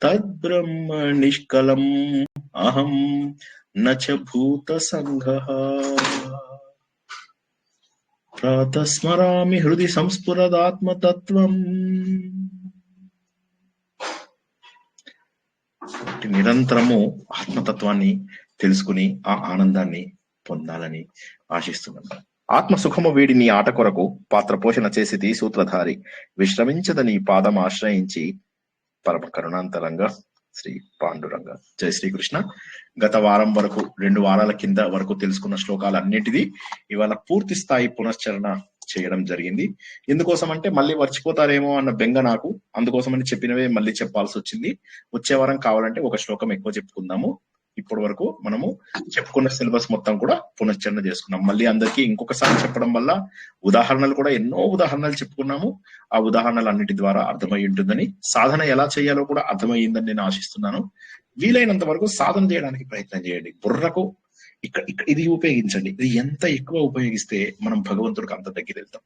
తద్బ్రహ్మ నిష్కలం అహం నచ భూత సంఘః. ప్రాతస్మరామి హృది సంస్ఫురదాత్మతత్వం. నిరంతరము ఆత్మతత్వాన్ని తెలుసుకుని ఆ ఆనందాన్ని పొందాలని ఆశిస్తున్నాను. ఆత్మ సుఖము వీడి నీ ఆట కొరకు పాత్ర పోషణ చేసి సూత్రధారి విశ్రమించదని పాదం ఆశ్రయించి పరమ కరుణాంతరంగా శ్రీ పాండురంగ. జై శ్రీకృష్ణ. గత వారం వరకు 2 వారాల కింద వరకు తెలుసుకున్న శ్లోకాలన్నిటిది ఇవాళ పూర్తి స్థాయి పునశ్చరణ చేయడం జరిగింది. ఎందుకోసం అంటే మళ్ళీ మర్చిపోతారేమో అన్న బెంగ నాకు, అందుకోసమని చెప్పినవే మళ్ళీ చెప్పాల్సి వచ్చింది. వచ్చే వారం కావాలంటే ఒక శ్లోకం ఎక్కువ చెప్పుకుందాము. ఇప్పటి వరకు మనము చెప్పుకున్న సిలబస్ మొత్తం కూడా పునశ్చరణ చేసుకున్నాం. మళ్ళీ అందరికీ ఇంకొకసారి చెప్పడం వల్ల ఉదాహరణలు కూడా ఎన్నో ఉదాహరణలు చెప్పుకున్నాము. ఆ ఉదాహరణలు అన్నిటి ద్వారా అర్థమై ఉంటుందని, సాధన ఎలా చేయాలో కూడా అర్థమయ్యిందని నేను ఆశిస్తున్నాను. వీలైనంత వరకు సాధన చేయడానికి ప్రయత్నం చేయండి. బుర్రకు ఇక్కడ ఇది ఉపయోగించండి. ఇది ఎంత ఎక్కువ ఉపయోగిస్తే మనం భగవంతుడికి అంత దగ్గర వెళ్తాం.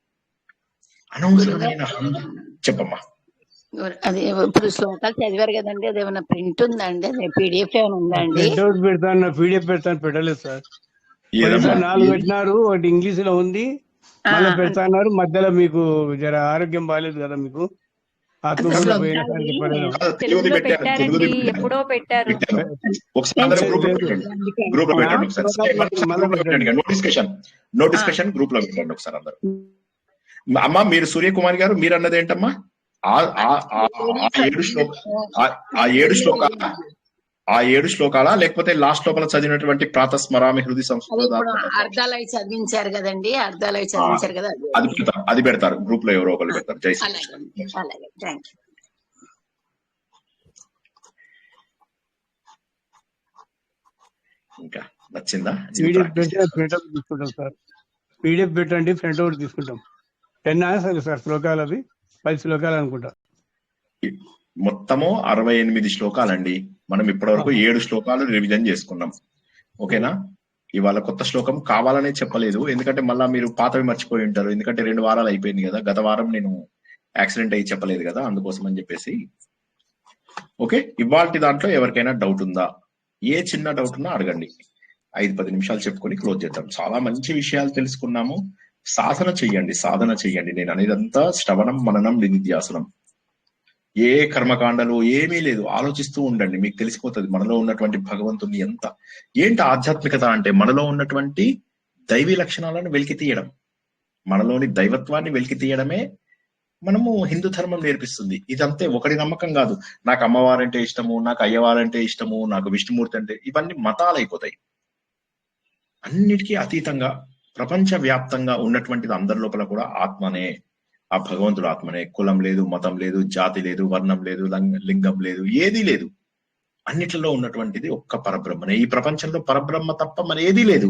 అనవసరమైన చెప్పమ్మా. అది ఇప్పుడు శ్లోకాలు చదివారు కదండి, అది ఏమైనా ప్రింట్ ఉందా అండి? అది PDF ఏమైనా ఉందా అండి? ప్రింట్అవుట్ పెడతాను, PDF పెడతాను, పెట్టలేదు సార్. 4 పెట్టినారు, ఒకటి ఇంగ్లీష్ లో ఉంది, మళ్ళీ పెడతాన్నారు. మధ్యలో మీకు జర ఆరోగ్యం బాగాలేదు కదా, మీకు ఆత్మహత్య ఎప్పుడో పెట్టారు. నోటిఫికేషన్ గ్రూప్ లో పెట్టండి ఒకసారి అందరూ. అమ్మా మీరు సూర్యకుమారి గారు, మీరు అన్నది ఏంటమ్మా? ఆ 7 శ్లోకాల లేకపోతే లాస్ట్ లోపల చదివినటువంటి ప్రాతస్మరామి హృది సంస్కృత అర్ధాలు అవి చదివించారు కదండి, అర్ధాలు అవి చదివించారు కదా, అది పెడతారు గ్రూప్ లో, ఎవరో ఒకరు పెడతారు. జై శ్రీ. అలాగే, థ్యాంక్ యూ. ఇంకా నచ్చిందా? ప్రింట్అవుట్ తీసుకుంటాం సార్. PDF పెట్టండి, ప్రింట్అవుట్ తీసుకుంటాం. 10 సార్ శ్లోకాలు, అవి 10 శ్లోకాలు అనుకుంటా. మొత్తము 68 శ్లోకాలండి. మనం ఇప్పటి వరకు 7 శ్లోకాలు రివిజన్ చేసుకున్నాం. ఓకేనా? ఇవాళ కొత్త శ్లోకం కావాలనే చెప్పలేదు, ఎందుకంటే మళ్ళా మీరు పాతవి మర్చిపోయి ఉంటారు. ఎందుకంటే 2 వారాలు అయిపోయింది కదా, గత వారం నేను యాక్సిడెంట్ అయ్యి చెప్పలేదు కదా, అందుకోసం అని చెప్పేసి. ఓకే, ఇవాళ దాంట్లో ఎవరికైనా డౌట్ ఉందా? ఏ చిన్న డౌట్ ఉన్నా అడగండి. 5-10 నిమిషాలు చెప్పుకొని క్లోజ్ చేద్దాం. చాలా మంచి విషయాలు తెలుసుకున్నాము. సాధన చెయ్యండి. నేను అనేదంతా శ్రవణం, మననం, నిధిధ్యాసనం. ఏ కర్మకాండలు ఏమీ లేదు, ఆలోచిస్తూ ఉండండి, మీకు తెలిసిపోతుంది మనలో ఉన్నటువంటి భగవంతుని ఏంటి ఆధ్యాత్మికత అంటే. మనలో ఉన్నటువంటి దైవీ లక్షణాలను వెలికి తీయడం, మనలోని దైవత్వాన్ని వెలికి తీయడమే మనము హిందూ ధర్మం నేర్పిస్తుంది. ఇదంతే, ఒకటి నమ్మకం కాదు. నాకు అమ్మవారంటే ఇష్టము, నాకు అయ్యవారంటే ఇష్టము, నాకు విష్ణుమూర్తి అంటే, ఇవన్నీ మతాలు అయిపోతాయి. అన్నిటికీ అతీతంగా ప్రపంచ వ్యాప్తంగా ఉన్నటువంటిది అందరి లోపల కూడా ఆత్మనే, ఆ భగవంతుడు ఆత్మనే. కులం లేదు, మతం లేదు, జాతి లేదు, వర్ణం లేదు, లింగం లేదు, ఏదీ లేదు. అన్నిటిలో ఉన్నటువంటిది ఒక్క పరబ్రహ్మనే. ఈ ప్రపంచంలో పరబ్రహ్మ తప్ప మరి ఏదీ లేదు.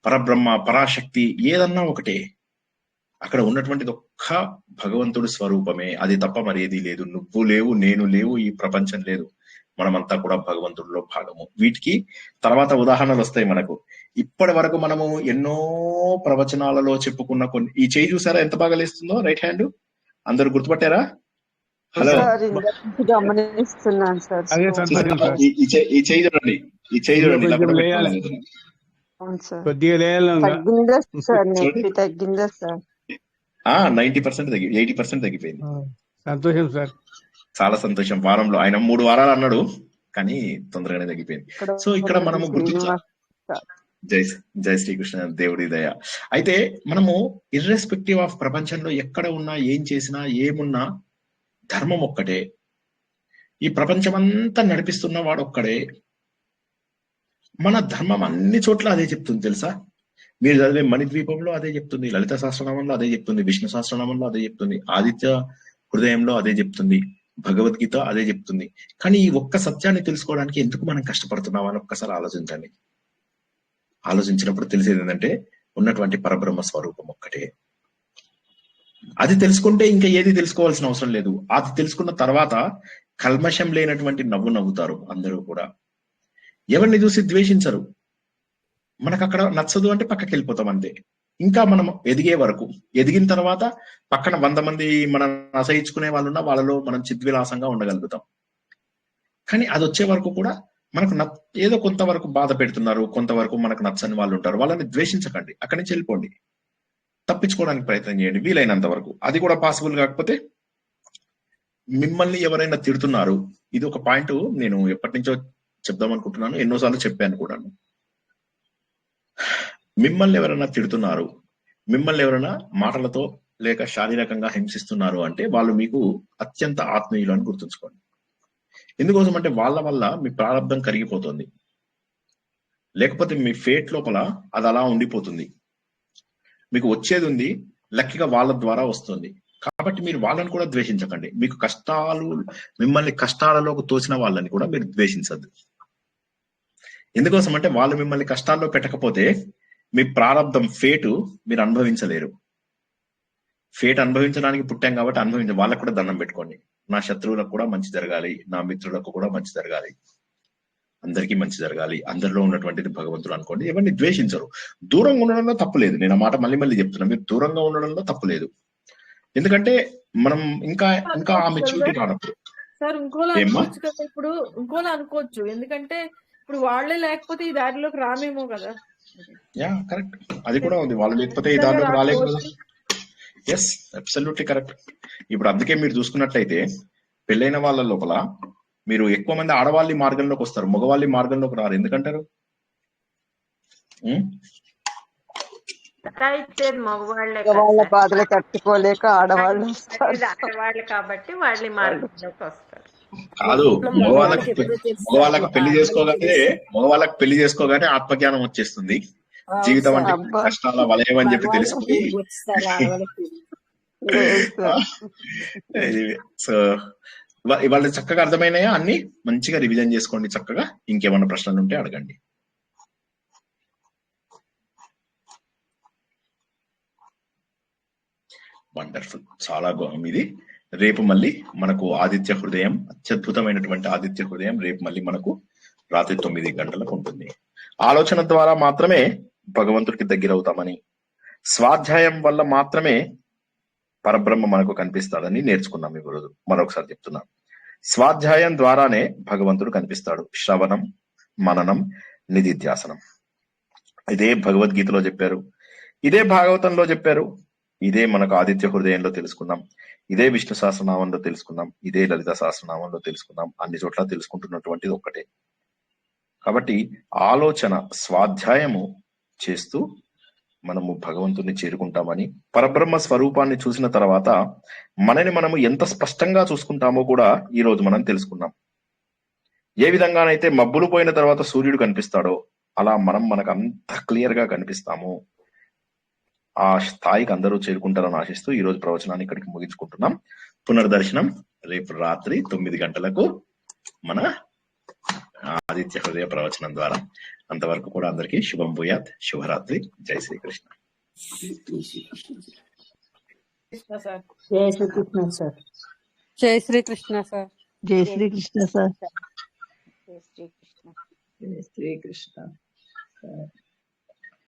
పరబ్రహ్మ, పరాశక్తి ఏదన్నా ఒకటే. అక్కడ ఉన్నటువంటిది ఒక్క భగవంతుడి స్వరూపమే, అది తప్ప మరి ఏదీ లేదు. నువ్వు లేవు, నేను లేవు, ఈ ప్రపంచం లేదు. మనమంతా కూడా భగవంతుడిలో భాగము. వీటికి తర్వాత ఉదాహరణలు వస్తాయి మనకు. ఇప్పటి వరకు మనము ఎన్నో ప్రవచనాలలో చెప్పుకున్న కొన్ని, ఈ చేయి చూసారా ఎంత బాగా లేస్తుందో? రైట్ హ్యాండ్ అందరు గుర్తుపట్టారా? Hello, గమనిస్తున్నాను sir. ఈ చేయి చూడండి, ఈ చేయి చూడండి. తగ్గిందా సార్? 90% 80% తగ్గిపోయింది. సంతోషం సార్, చాలా సంతోషం. వారంలో ఆయన 3 వారాలు అన్నాడు, కానీ తొందరగానే తగ్గిపోయింది. సో ఇక్కడ మనము గుర్తించాలి. జై శ్రీకృష్ణ, దేవుడి దయ. అయితే మనము ఇర్రెస్పెక్టివ్ ఆఫ్ ప్రపంచంలో ఎక్కడ ఉన్నా, ఏం చేసినా, ఏమున్నా ధర్మం ఒక్కటే. ఈ ప్రపంచమంతా నడిపిస్తున్న వాడు ఒక్కడే. మన ధర్మం అన్ని చోట్ల అదే చెప్తుంది తెలుసా? మీరు చదివే మణిద్వీపంలో అదే చెప్తుంది, లలిత సహస్రనామంలో అదే చెప్తుంది, విష్ణు సహస్రనామంలో అదే చెప్తుంది, ఆదిత్య హృదయంలో అదే చెప్తుంది, భగవద్గీత అదే చెప్తుంది. కానీ ఈ ఒక్క సత్యాన్ని తెలుసుకోవడానికి ఎందుకు మనం కష్టపడుతున్నాం అని ఒక్కసారి ఆలోచించండి. ఆలోచించినప్పుడు తెలిసేది ఏంటంటే ఉన్నటువంటి పరబ్రహ్మ స్వరూపం ఒక్కటే. అది తెలుసుకుంటే ఇంకా ఏది తెలుసుకోవాల్సిన అవసరం లేదు. అది తెలుసుకున్న తర్వాత కల్మషం లేనటువంటి నవ్వు నవ్వుతారు అందరూ కూడా. ఎవరిని చూసి ద్వేషించరు. మనకు అక్కడ నచ్చదు అంటే పక్కకి వెళ్ళిపోతాం అంతే. ఇంకా మనం ఎదిగే వరకు, ఎదిగిన తర్వాత పక్కన 100 మంది మనం అసహించుకునే వాళ్ళు ఉన్నా వాళ్ళలో మనం చిద్విలాసంగా ఉండగలుగుతాం. కానీ అది వచ్చే వరకు కూడా మనకు ఏదో కొంతవరకు బాధ పెడుతున్నారు, కొంతవరకు మనకు నచ్చని వాళ్ళు ఉంటారు. వాళ్ళని ద్వేషించకండి, అక్కడి నుంచి వెళ్ళిపోండి, తప్పించుకోవడానికి ప్రయత్నం చేయండి వీలైనంత వరకు. అది కూడా పాసిబుల్ కాకపోతే మిమ్మల్ని ఎవరైనా తిడుతున్నారు, ఇది ఒక పాయింట్ నేను ఎప్పటి నుంచో చెప్దాం అనుకుంటున్నాను, ఎన్నోసార్లు చెప్పాను కూడా. మిమ్మల్ని ఎవరైనా తిడుతున్నారు, మిమ్మల్ని ఎవరైనా మాటలతో లేక శారీరకంగా హింసిస్తున్నారు అంటే వాళ్ళు మీకు అత్యంత ఆత్మీయులు అని గుర్తుంచుకోండి. ఎందుకోసం అంటే వాళ్ళ వల్ల మీ ప్రారంభం కరిగిపోతుంది, లేకపోతే మీ ఫేట్ లోపల అది అలా ఉండిపోతుంది. మీకు వచ్చేది ఉంది, లక్కీగా వాళ్ళ ద్వారా వస్తుంది. కాబట్టి మీరు వాళ్ళని కూడా ద్వేషించకండి. మీకు కష్టాలు, మిమ్మల్ని కష్టాలలోకి తోసిన వాళ్ళని కూడా మీరు ద్వేషించద్దు. ఎందుకోసం అంటే వాళ్ళు మిమ్మల్ని కష్టాల్లో పెట్టకపోతే మీ ప్రారంభం ఫేటు మీరు అనుభవించలేరు. ఫేట్ అనుభవించడానికి పుట్టాం కాబట్టి వాళ్ళకు కూడా దండం పెట్టుకోండి. నా శత్రువులకు కూడా మంచి జరగాలి, నా మిత్రులకు కూడా మంచి జరగాలి, అందరికీ మంచి జరగాలి, అందరిలో ఉన్నటువంటిది భగవంతుడు అనుకోండి. ఎవరిని ద్వేషించరు. దూరంగా ఉండడంలో తప్పు లేదు. నేను ఆ మాట మళ్ళీ చెప్తున్నా, మీరు దూరంగా ఉండడంలో తప్పు లేదు. ఎందుకంటే మనం ఇంకా ఆ మెచ్యూరిటీ రానప్పుడు. సార్ ఇంకోలా అనుకోవచ్చు కదా, ఇప్పుడు ఇంకోలా అనుకోవచ్చు. ఎందుకంటే ఇప్పుడు వాళ్ళే లేకపోతే ఈ దారిలోకి రామేమో కదా. యా కరెక్ట్, అది కూడా ఉంది. వాళ్ళు లేకపోతే ఈ దారిలోకి రాలేదు కదా. Yes, absolutely correct. ఇప్పుడు అందుకే మీరు చూసుకున్నట్లయితే పెళ్ళైన వాళ్ళ లోపల మీరు ఎక్కువ మంది ఆడవాళ్ళ మార్గంలోకి వస్తారు, మగవాళ్ళ మార్గంలోకి రారు. ఎందుకంటారు? మగవాళ్ళ బాధలు తట్టుకోలేక ఆడవాళ్ళు ఆడవాళ్ళు కాబట్టి వాళ్ళ మార్గంలోకి వస్తారు. కాదు, మగవాళ్ళకు పెళ్లి చేసుకోగానే ఆత్మజ్ఞానం వచ్చేస్తుంది. జీవితం అంటే కష్టాల వలయం అని చెప్పి తెలిసిపోయి సో ఇవాళ చక్కగా అర్థమైనాయా? అన్ని మంచిగా రివిజన్ చేసుకోండి చక్కగా. ఇంకేమన్నా ప్రశ్నలు ఉంటే అడగండి. వండర్ఫుల్, చాలా ఇది. రేపు మళ్ళీ మనకు ఆదిత్య హృదయం, అత్యద్భుతమైనటువంటి ఆదిత్య హృదయం రేపు మళ్ళీ మనకు రాత్రి 9 గంటలకు ఉంటుంది. ఆలోచన ద్వారా మాత్రమే భగవంతుడికి దగ్గర అవుతామని, స్వాధ్యాయం వల్ల మాత్రమే పరబ్రహ్మ మనకు కనిపిస్తాడని నేర్చుకున్నాం ఈరోజు. మరొకసారి చెప్తున్నాం, స్వాధ్యాయం ద్వారానే భగవంతుడు కనిపిస్తాడు. శ్రవణం, మననం, నిధిధ్యాసనం. ఇదే భగవద్గీతలో చెప్పారు, ఇదే భాగవతంలో చెప్పారు, ఇదే మనకు ఆదిత్య హృదయంలో తెలుసుకున్నాం, ఇదే విష్ణు సహస్రనామంలో తెలుసుకున్నాం, ఇదే లలిత సహస్రనామంలో తెలుసుకున్నాం. అన్ని చోట్ల తెలుసుకుంటున్నటువంటిది ఒక్కటే. కాబట్టి ఆలోచన, స్వాధ్యాయము చేస్తూ మనము భగవంతుని చేరుకుంటామని, పరబ్రహ్మ స్వరూపాన్ని చూసిన తర్వాత మనని మనము ఎంత స్పష్టంగా చూసుకుంటామో కూడా ఈ రోజు మనం తెలుసుకున్నాం. ఏ విధంగానైతే మబ్బులు పోయిన తర్వాత సూర్యుడు కనిపిస్తాడో అలా మనకు అంత క్లియర్ గా కనిపిస్తాము. ఆ స్థాయికి అందరూ చేరుకుంటారని ఆశిస్తూ ఈ రోజు ప్రవచనాన్ని ఇక్కడికి ముగించుకుంటున్నాం. పునర్దర్శనం రేపు రాత్రి 9 గంటలకు మన ఆదిత్య హృదయ ప్రవచనం ద్వారా. అంతవరకు కూడా అందరికీ శుభం భూయాత్, శుభరాత్రి, జై శ్రీకృష్ణ. జై శ్రీకృష్ణ సార్. జై శ్రీకృష్ణ సార్. జై శ్రీకృష్ణ సార్. జై శ్రీకృష్ణ. జై శ్రీకృష్ణ.